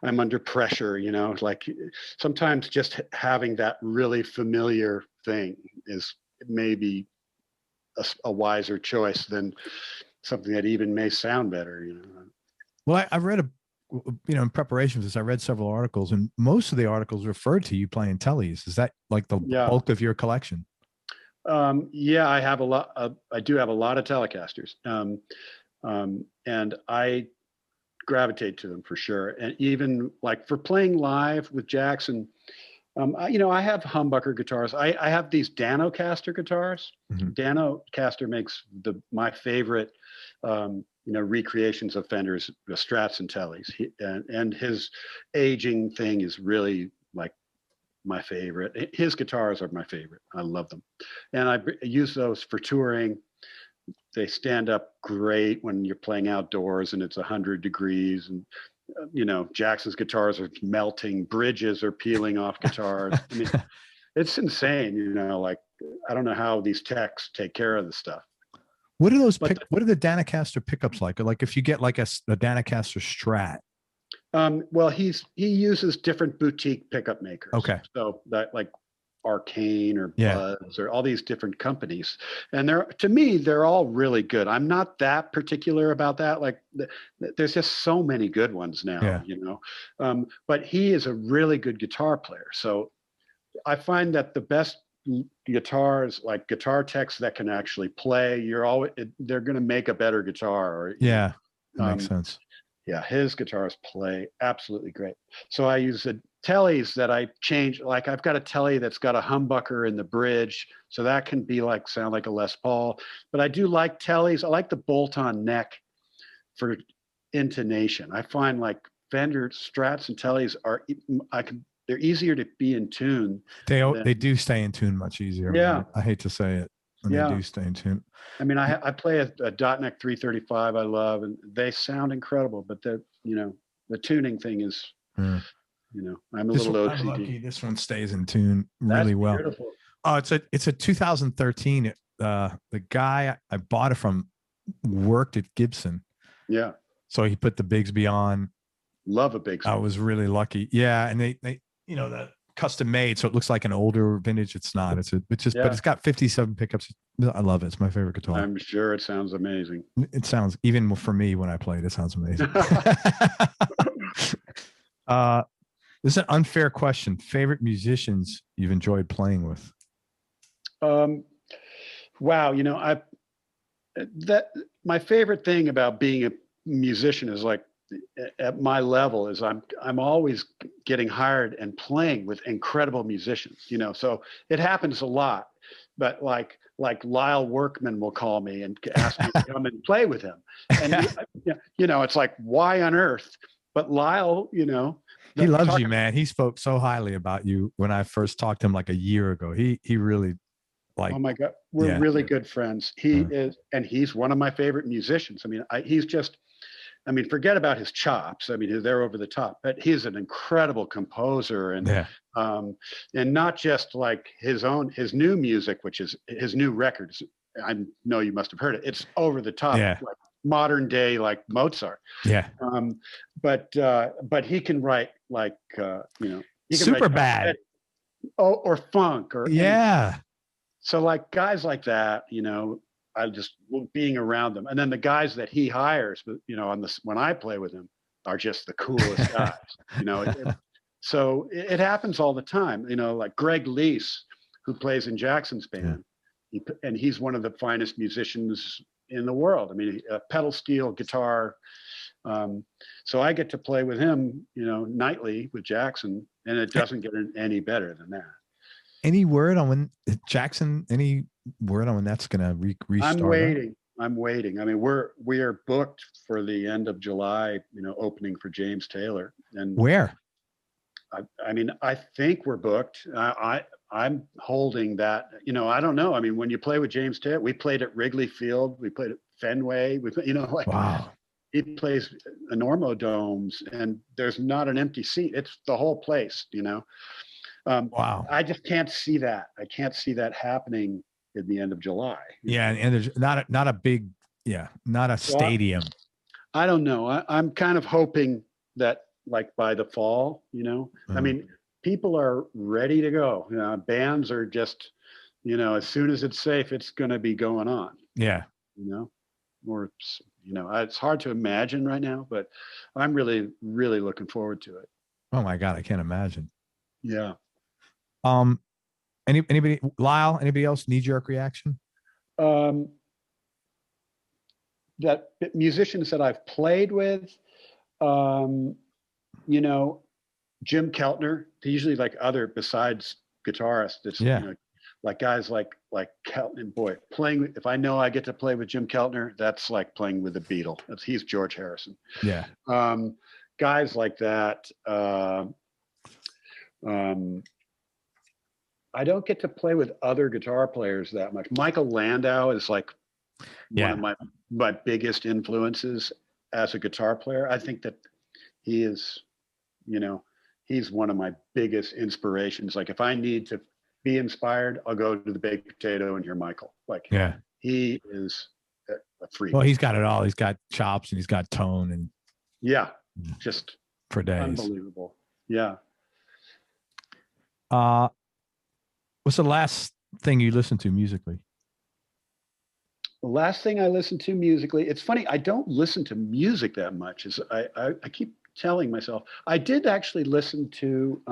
under pressure, you know, like sometimes just having that really familiar thing is maybe a wiser choice than something that even may sound better, you know. Well, I read in preparation for this, I read several articles, and most of the articles referred to you playing tellies. Is that like the bulk of your collection? Yeah, I have a lot. I do have a lot of Telecasters, and I gravitate to them for sure. And even like for playing live with Jackson, I have humbucker guitars. I have these Danocaster guitars. Mm-hmm. Danocaster makes my favorite, recreations of Fender's Strats and Tellys. And his aging thing is really like my favorite. His guitars are my favorite. I love them. And I use those for touring. They stand up great when you're playing outdoors and it's 100 degrees and, Jackson's guitars are melting, bridges are peeling off guitars. I mean, it's insane, like, I don't know how these techs take care of the stuff. What are those? What are the Danocaster pickups like? Like if you get like a Danocaster Strat? Well, he uses different boutique pickup makers. Okay. So that like Arcane or Buzz or all these different companies, and to me they're all really good. I'm not that particular about that. Like there's just so many good ones now, but he is a really good guitar player. So I find that the best guitars, like guitar techs that can actually play, they're going to make a better guitar. That makes sense. Yeah, his guitars play absolutely great. So I use the tellies that I change. Like I've got a telly that's got a humbucker in the bridge, so that can sound like a Les Paul. But I do like tellies. I like the bolt-on neck for intonation. I find like Fender Strats and tellies they're easier to be in tune. They do stay in tune much easier. Yeah, man. I hate to say it. They do stay in tune. I mean, I play a Dotneck 335 I love, and they sound incredible, but the tuning thing is, I'm a little OCD. I'm lucky this one stays in tune really well. Beautiful. Oh, it's a 2013. The guy I bought it from worked at Gibson. Yeah. So he put the Bigsby on. Love a Bigsby. I was really lucky. Yeah, and they that custom made, so it looks like an older vintage. It's not. But it's got 57 pickups. I love it. It's my favorite guitar. I'm sure it sounds amazing. It sounds, even for me when I play it, it sounds amazing. This is an unfair question. Favorite musicians you've enjoyed playing with? Wow, my favorite thing about being a musician is like, at my level is I'm always getting hired and playing with incredible musicians, so it happens a lot, but like Lyle Workman will call me and ask me to come and play with him. And, it's like, why on earth? But Lyle, he loves you, man. He spoke so highly about you when I first talked to him like a year ago. He really oh my God, we're really good friends. He is, and he's one of my favorite musicians. I mean, forget about his chops. I mean, they're over the top, but he's an incredible composer, and not just like his new music, which is his new records. I know you must have heard it. It's over the top, like modern day, like Mozart. Yeah. But he can write like, he can super bad. Or funk or anything. So like guys like that, I just being around them, and then the guys that he hires, when I play with him, are just the coolest guys. So it happens all the time. Like Greg Lease, who plays in Jackson's band, and he's one of the finest musicians in the world. I mean, a pedal steel guitar. So I get to play with him, nightly with Jackson, and it doesn't get any better than that. Any word on when Jackson? Any word on when that's going to restart? I'm waiting. I mean, we are booked for the end of July. Opening for James Taylor. And where? I think we're booked. I'm holding that. I don't know. I mean, when you play with James Taylor, we played at Wrigley Field. We played at Fenway. Wow. He plays enormo domes, and there's not an empty seat. It's the whole place. Wow. I just can't see that. I can't see that happening in the end of July. Yeah, and there's not a big, not a stadium. I don't know. I'm kind of hoping that like by the fall, I mean, people are ready to go. Bands are just, as soon as it's safe, it's going to be going on. Yeah. Or, it's hard to imagine right now, but I'm really, really looking forward to it. Oh my God. I can't imagine. Yeah. Anybody, Lyle, anybody else knee-jerk reaction? That musicians that I've played with, Jim Keltner, usually like other besides guitarists. It's, like guys like Keltner, boy, if I know I get to play with Jim Keltner, that's like playing with the Beatle. He's George Harrison. Yeah. Guys like that. I don't get to play with other guitar players that much. Michael Landau is like one of my biggest influences as a guitar player. I think that he is, he's one of my biggest inspirations. Like if I need to be inspired, I'll go to the Baked Potato and hear Michael. Like, he is a freak. Well, he's got it all. He's got chops and he's got tone and just for days. Unbelievable. Yeah. What's the last thing you listened to musically? The last thing I listened to musically, it's funny, I don't listen to music that much. I keep telling myself. I did actually listen to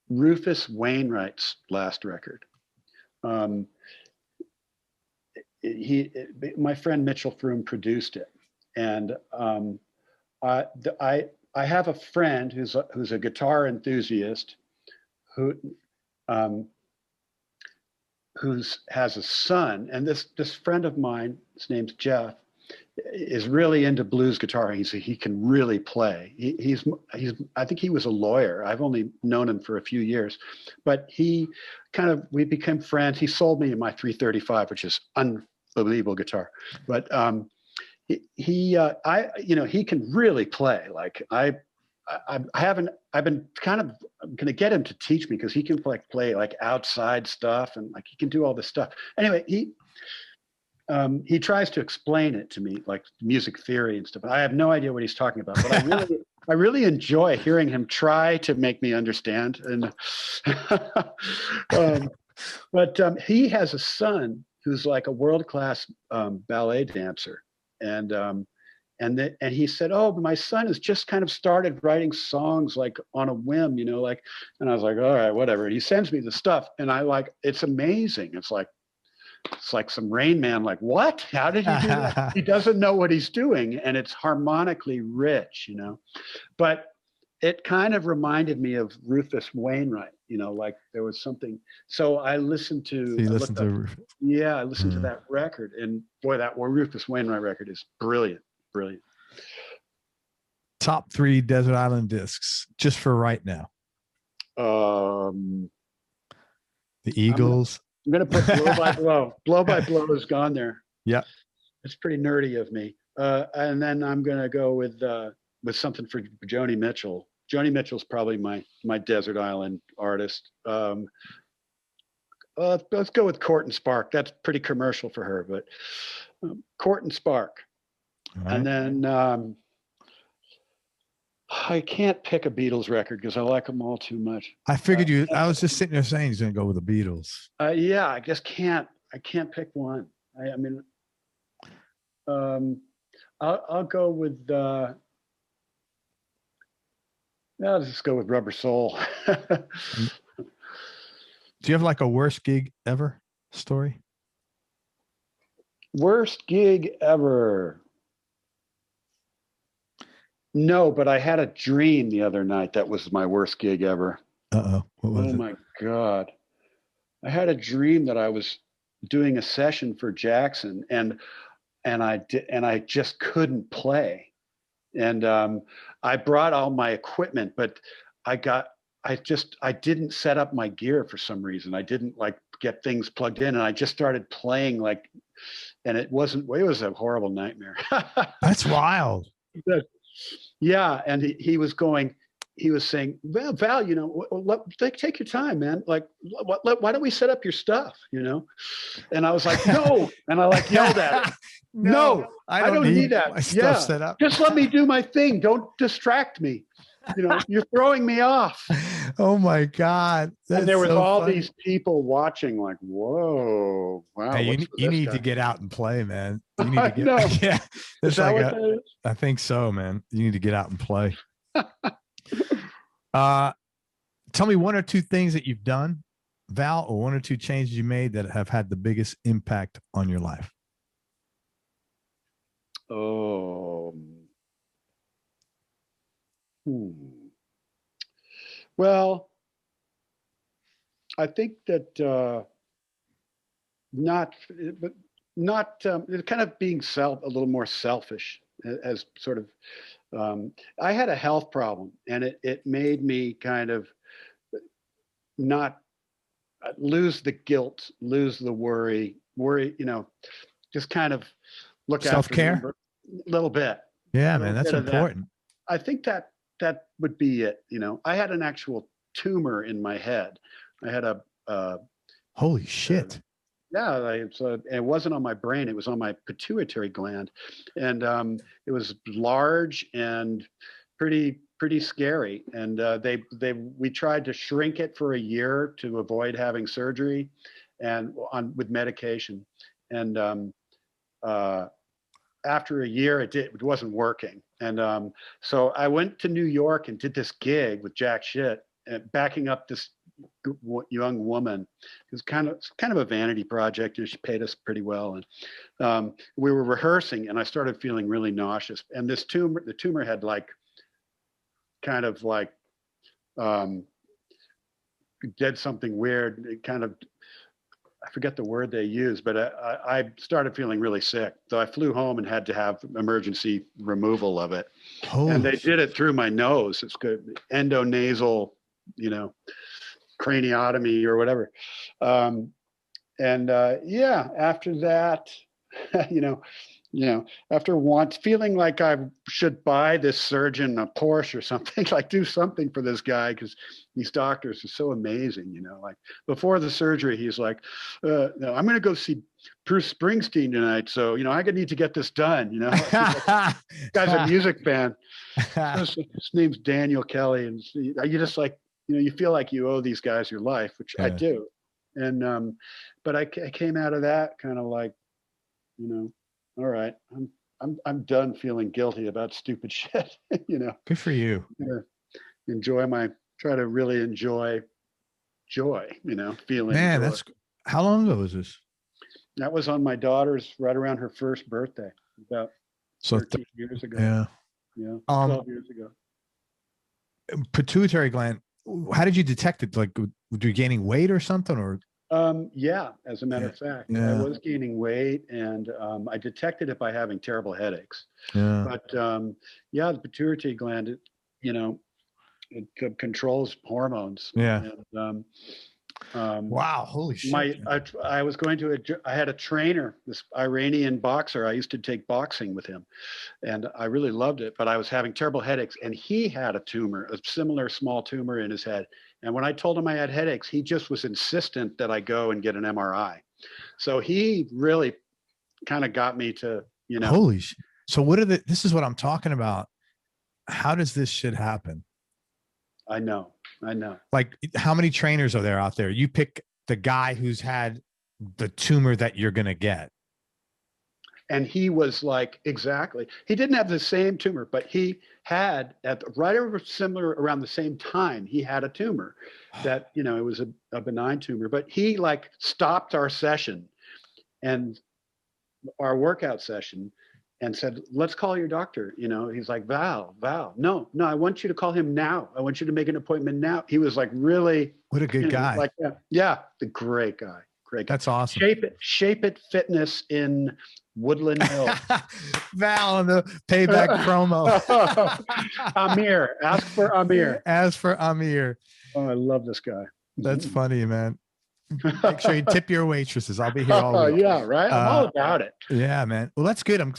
Rufus Wainwright's last record. My friend Mitchell Froome produced it, and I have a friend who's a guitar enthusiast who has a son, and this friend of mine, his name's Jeff, is really into blues guitar. He can really play. He's I think he was a lawyer. I've only known him for a few years, but we became friends. He sold me my 335, which is unbelievable guitar. But he can really play. Like I'm going to get him to teach me because he can play like outside stuff and like he can do all this stuff. Anyway, he tries to explain it to me, like music theory and stuff. I have no idea what he's talking about, but I really enjoy hearing him try to make me understand. And but he has a son who's like a world-class ballet dancer, and he said, "Oh, my son has just kind of started writing songs like on a whim, like." And I was like, "All right, whatever." And he sends me the stuff, and it's amazing. It's like some Rain Man, like, what? How did he do that? He doesn't know what he's doing, and it's harmonically rich, But it kind of reminded me of Rufus Wainwright, like there was something. So I listened to. I listened to that record, and boy, that Rufus Wainwright record is brilliant, brilliant. Top 3 Desert Island discs, just for right now. The Eagles. I'm going to put Blow by Blow. Blow by Blow has gone there. Yeah. It's pretty nerdy of me. And then I'm going to go with something for Joni Mitchell. Joni Mitchell's probably my Desert Island artist. Let's go with Court and Spark. That's pretty commercial for her, but Court and Spark. Right. And then I can't pick a Beatles record because I like them all too much. I figured I was just sitting there saying he's going to go with the Beatles. Yeah, I just can't. I can't pick one. I'll go with. I'll just go with Rubber Soul. Do you have like a worst gig ever story? Worst gig ever. No, but I had a dream the other night that was my worst gig ever. Uh-oh. What was it? Oh my God. I had a dream that I was doing a session for Jackson and I just couldn't play. And I brought all my equipment, but I didn't set up my gear for some reason. I didn't like get things plugged in, and I just started playing and it was a horrible nightmare. That's wild. Yeah, and he was going, he was saying, well, Val, you know, take your time, man. Like, why don't we set up your stuff, you know? And I was like, no. And I like yelled at him. No, I don't need that. My stuff set up. Just let me do my thing. Don't distract me. You know, you're throwing me off. Oh my God. And there was all these people watching like, whoa, wow. Hey, you need to get out and play, man. You need to get, no. Yeah. Is that what that is? I think so, man. You need to get out and play. Tell me one or two things that you've done, Val, or one or two changes you made that have had the biggest impact on your life. Oh, well, I think that not kind of being a little more selfish as sort of. I had a health problem, and it made me kind of not lose the guilt, lose the worry, you know, just kind of look self-care after a little bit. Yeah, man, that's important. I think that would be it. You know, I had an actual tumor in my head. I had a holy shit. It wasn't on my brain. It was on my pituitary gland, and it was large and pretty scary. And we tried to shrink it for a year to avoid having surgery, and with medication. And after a year, it wasn't working. And so I went to New York and did this gig with Jackshit, backing up this young woman. It was kind of a vanity project, and she paid us pretty well. And we were rehearsing, and I started feeling really nauseous. And the tumor had kind of did something weird. It kind of, I forget the word they used, but I started feeling really sick. So I flew home and had to have emergency removal of it. And they did it through my nose. It's good, endonasal, you know, craniotomy or whatever. After that, after feeling like I should buy this surgeon a Porsche or something, like do something for this guy, because these doctors are so amazing, you know. Like before the surgery, he's like, no, I'm going to go see Bruce Springsteen tonight, so you know I need to get this done. You know, this guy's a music fan. His name's Daniel Kelly, and you just like, you know, you feel like you owe these guys your life, which I do. And but I came out of that kind of like, you know, all right, I'm done feeling guilty about stupid shit. You know, good for you. Try to really enjoy joy. You know, feeling. Man, joy. How long ago was this? That was on my daughter's, right around her first birthday, about 13 years ago. Yeah, 12 years ago. Pituitary gland. How did you detect it? Like, were you gaining weight or something, or? Yeah, as a matter of fact, I was gaining weight, and I detected it by having terrible headaches. Yeah. But the pituitary gland, it controls hormones. Yeah. And, wow, holy shit! I had a trainer, this Iranian boxer. I used to take boxing with him, and I really loved it. But I was having terrible headaches, and he had a tumor, a similar small tumor in his head. And when I told him I had headaches, he just was insistent that I go and get an MRI. So he really kind of got me to, you know. Holy shit. So this is what I'm talking about. How does this shit happen? I know. Like, how many trainers are there out there? You pick the guy who's had the tumor that you're going to get. And he was like, exactly. He didn't have the same tumor, but he had around the same time, he had a tumor that, you know, it was a benign tumor, but he like stopped our session and our workout session and said, let's call your doctor. You know, he's like, Val, no, I want you to call him now. I want you to make an appointment now. He was like, really? What a good guy. Like, the great guy. That's awesome. Shape it fitness in Woodland Hills. Val on the payback promo. Amir, ask for Amir. Oh, I love this guy. That's funny, man. Make sure you tip your waitresses. I'll be here all week. Yeah, right. I'm all about it. Yeah, man. Well, that's good. I'm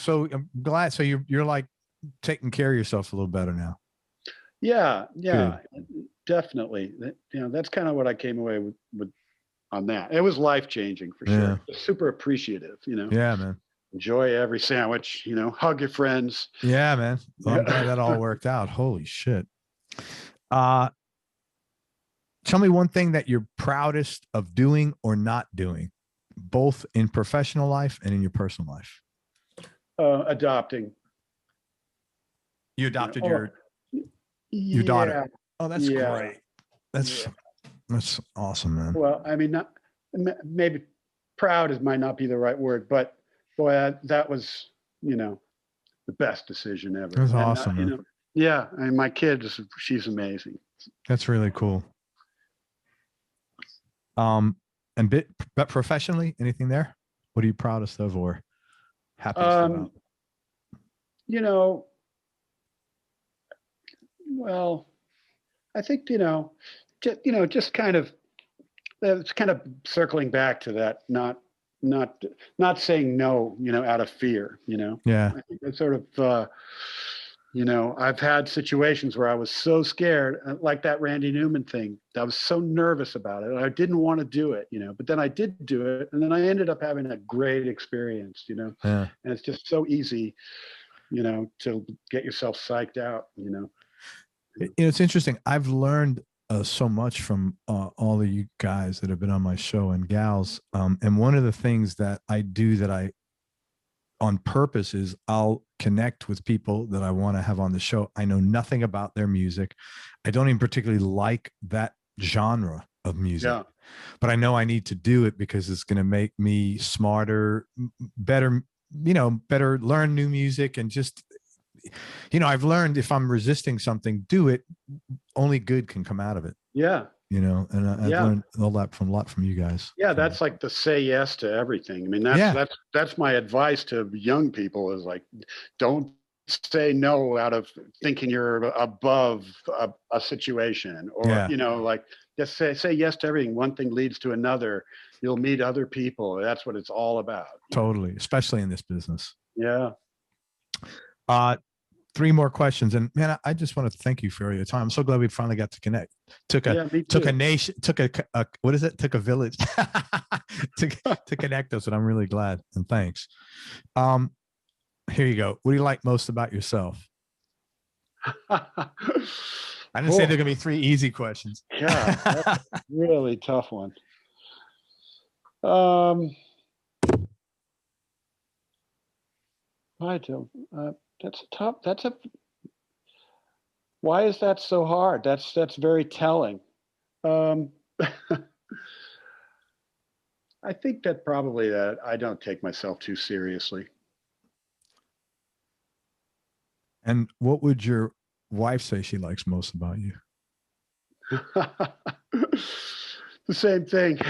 glad. So you're like taking care of yourself a little better now. Yeah, yeah, Good. definitely. That's kind of what I came away with on that. It was life changing for sure. Super appreciative. Yeah, man. Enjoy every sandwich. Hug your friends. Yeah, man. Well, I'm glad that all worked out. Holy shit. Tell me one thing that you're proudest of doing or not doing, both in professional life and in your personal life. Adopting. You adopted your daughter. Oh, that's great. That's awesome, man. Well, I mean, maybe proud might not be the right word, but boy, that was, the best decision ever. That's awesome, man. Yeah. I mean, my kid, she's amazing. That's really cool. But professionally, anything there? What are you proudest of or happiest about? Well, I think, just kind of, it's kind of circling back to that, not saying no, out of fear, Yeah. I think it's sort of, I've had situations where I was so scared, like that Randy Newman thing. I was so nervous about it. I didn't want to do it, but then I did do it. And then I ended up having a great experience, Yeah. and it's just so easy, to get yourself psyched out, It's interesting. I've learned so much from all of you guys that have been on my show and gals. And one of the things that I do that I on purpose is I'll connect with people that I want to have on the show. I know nothing about their music. I don't even particularly like that genre of music, but I know I need to do it because it's going to make me smarter, better, better learn new music. And just, I've learned if I'm resisting something, do it. Only good can come out of it. Yeah. And I've learned a lot from you guys. Yeah, that's like the say yes to everything. I mean, that's my advice to young people is like, don't say no out of thinking you're above a situation or, like just say yes to everything. One thing leads to another. You'll meet other people. That's what it's all about. Totally. Especially in this business. Yeah. 3 more questions. And man, I just want to thank you for your time. I'm so glad we finally got to connect. Took a nation, took a village to connect us. And I'm really glad. And thanks. Here you go. What do you like most about yourself? I didn't say there are going to be 3 easy questions. Yeah, that's a really tough one. I don't. That's tough. Why is that so hard? That's very telling. I think that probably that I don't take myself too seriously. And what would your wife say she likes most about you? The same thing.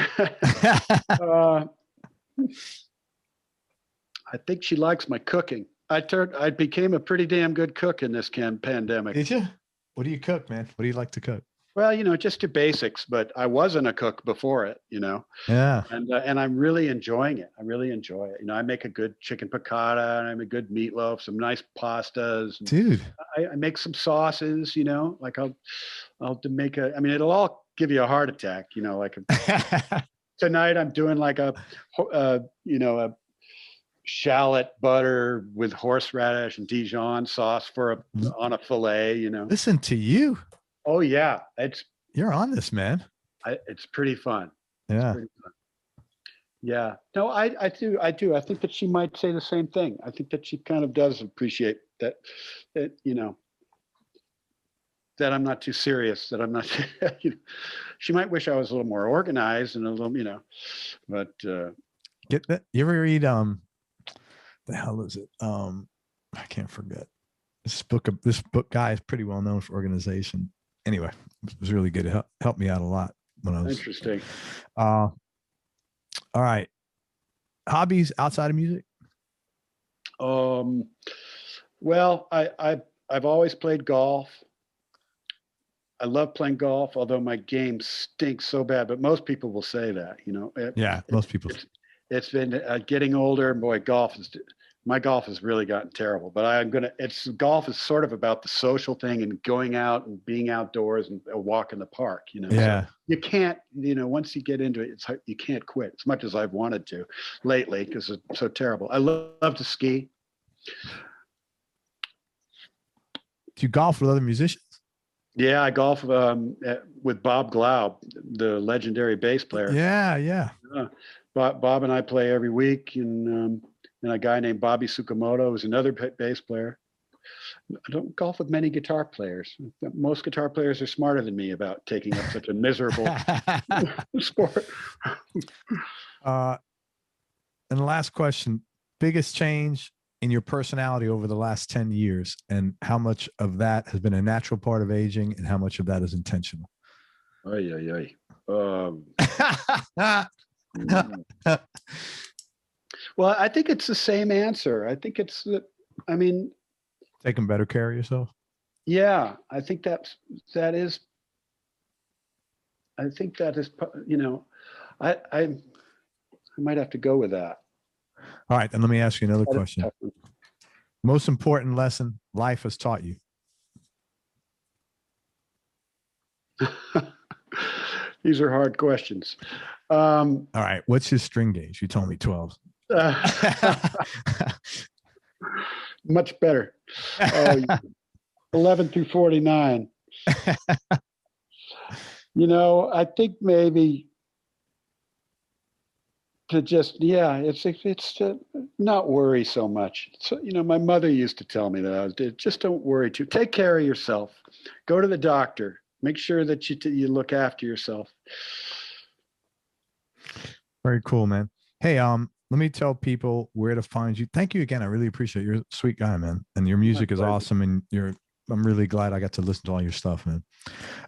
I think she likes my cooking. I became a pretty damn good cook in this pandemic. Did you? What do you cook, man? What do you like to cook? Well, just your basics, but I wasn't a cook before it, Yeah. And I'm really enjoying it. I really enjoy it. I make a good chicken piccata and I make a good meatloaf, some nice pastas. Dude. I make some sauces, like I'll make it'll all give you a heart attack, like tonight I'm doing like a shallot butter with horseradish and Dijon sauce on a fillet, Listen to you. Oh yeah, you're on this, man. It's pretty fun. Yeah. Yeah. No, I do. I think that she might say the same thing. I think that she kind of does appreciate that that I'm not too serious, that I'm not, she might wish I was a little more organized and a little, but. Get that. You ever read, the hell is it? I can't forget. This book guy is pretty well known for organization. Anyway, it was really good. It helped me out a lot when I was. Interesting. All right. Hobbies outside of music? Well, I've always played golf. I love playing golf, although my game stinks so bad, but most people will say that, Yeah, most people. It's been getting older, and boy, golf is my golf has really gotten terrible, but golf is sort of about the social thing and going out and being outdoors and a walk in the park, Yeah. So you can't, once you get into it, it's hard, you can't quit as much as I've wanted to lately because it's so terrible. I love to ski. Do you golf with other musicians? Yeah, I golf with Bob Glaub, the legendary bass player. Yeah. Bob and I play every week, and a guy named Bobby Tsukamoto is another bass player. I don't golf with many guitar players. Most guitar players are smarter than me about taking up such a miserable sport. And the last question, biggest change in your personality over the last 10 years, and how much of that has been a natural part of aging and how much of that is intentional? Well, I think it's the same answer. I think it's taking better care of yourself. Yeah, I think that is, I might have to go with that. All right, then let me ask you another question. Most important lesson life has taught you? These are hard questions. All right, what's his string gauge? You told me 12. Much better. 11 through 49. I think maybe to just, it's to not worry so much. So, my mother used to tell me that just don't worry too. Take care of yourself. Go to the doctor. Make sure that you look after yourself. Very cool, man. Hey, let me tell people where to find you. Thank you again. I really appreciate it. You're a sweet guy, man. And your music is awesome. And I'm really glad I got to listen to all your stuff, man.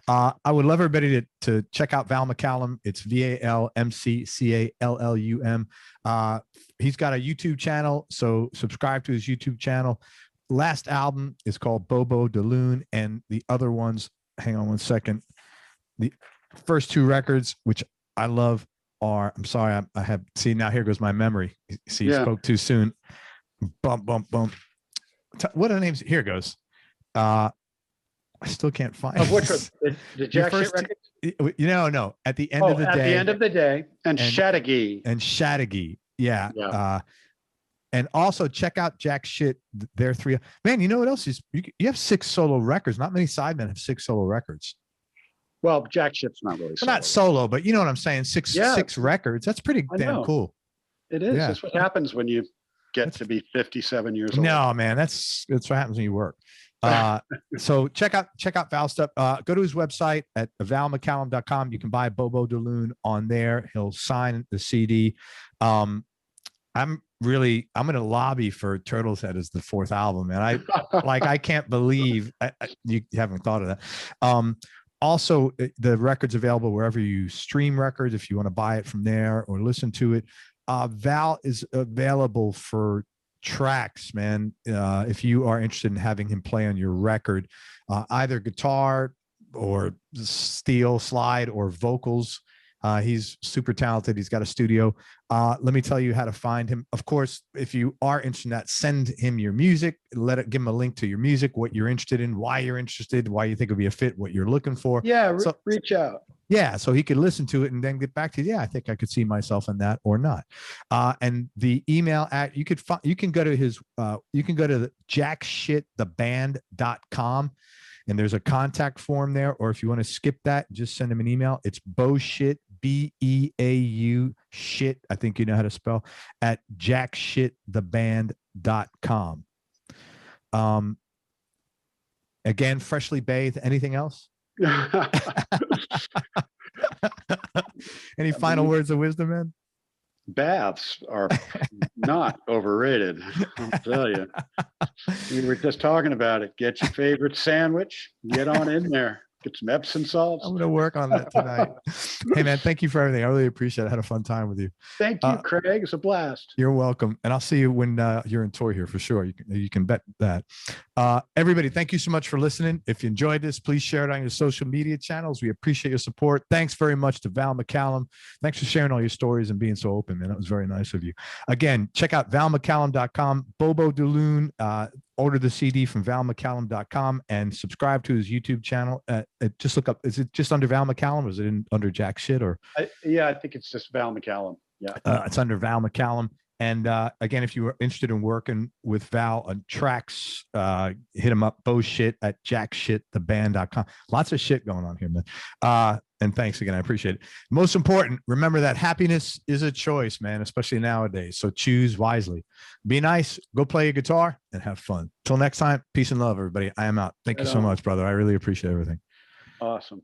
I would love everybody to check out Val McCallum. It's ValMcCallum. He's got a YouTube channel, so subscribe to his YouTube channel. Last album is called Beau Bow de Lune, and the other ones, hang on one second. The first two records, which I love, I'm sorry, I have, see, now here goes my memory. See, you spoke too soon. Bump. What are the names? Here it goes. I still can't find which one? The Jackshit records? No. At the end of the day. At the end of the day. And Chateauguay. Yeah. And also check out Jackshit. They're three. Man, you know what else is? You have 6 solo records. Not many sidemen have 6 solo records. Well, Jackshit's not really solo. Not solo, but you know what I'm saying? Six records. That's pretty damn cool. It is. Yeah. That's what happens when you get to be 57 years old. No, man, that's what happens when you work. So check out Val's stuff. Go to his website at valmccallum.com. You can buy Beau Bow de Lune on there. He'll sign the CD. I'm going to lobby for Turtle's Head as the 4th album, man. I can't believe you haven't thought of that. Also, the record's available wherever you stream records, if you want to buy it from there or listen to it. Val is available for tracks, man. If you are interested in having him play on your record, either guitar or steel slide or vocals. He's super talented. He's got a studio. Let me tell you how to find him. Of course, if you are interested in that, send him your music. Give him a link to your music, what you're interested in, why you're interested, why you think it'll be a fit, what you're looking for. Yeah, so, reach out. Yeah, so he could listen to it and then get back to you. Yeah, I think I could see myself in that or not. And the email you can go to his you can go to the jackshittheband.com. And there's a contact form there, or if you want to skip that, just send him an email. It's Beaushit, BEAU shit. I think you know how to spell, at jackshittheband.com. Again, freshly bathed. Anything else? Any final words of wisdom, man? Baths are not overrated. I'll tell you. We were just talking about it. Get your favorite sandwich. Get on in there. Get some Epsom salts. I'm going to work on that tonight. Hey, man, thank you for everything. I really appreciate it. I had a fun time with you. Thank you, Craig. It's a blast. You're welcome. And I'll see you when you're in tour here for sure. You can bet that. Everybody, thank you so much for listening. If you enjoyed this, please share it on your social media channels. We appreciate your support. Thanks very much to Val McCallum. Thanks for sharing all your stories and being so open, man. That was very nice of you. Again, check out valmccallum.com, Beau Bow de Lune. Order the CD from valmccallum.com and subscribe to his YouTube channel. Just look up, is it just under Val McCallum or is it under Jackshit or? Yeah, I think it's just Val McCallum. Yeah. It's under Val McCallum. And again, if you are interested in working with Val on tracks, hit him up, Shit at jackshittheband.com. Lots of shit going on here, man. And thanks again. I appreciate it. Most important, remember that happiness is a choice, man, especially nowadays. So choose wisely. Be nice, go play a guitar, and have fun. Till next time, peace and love, everybody. I am out. Thank you so much, brother. I really appreciate everything. Awesome.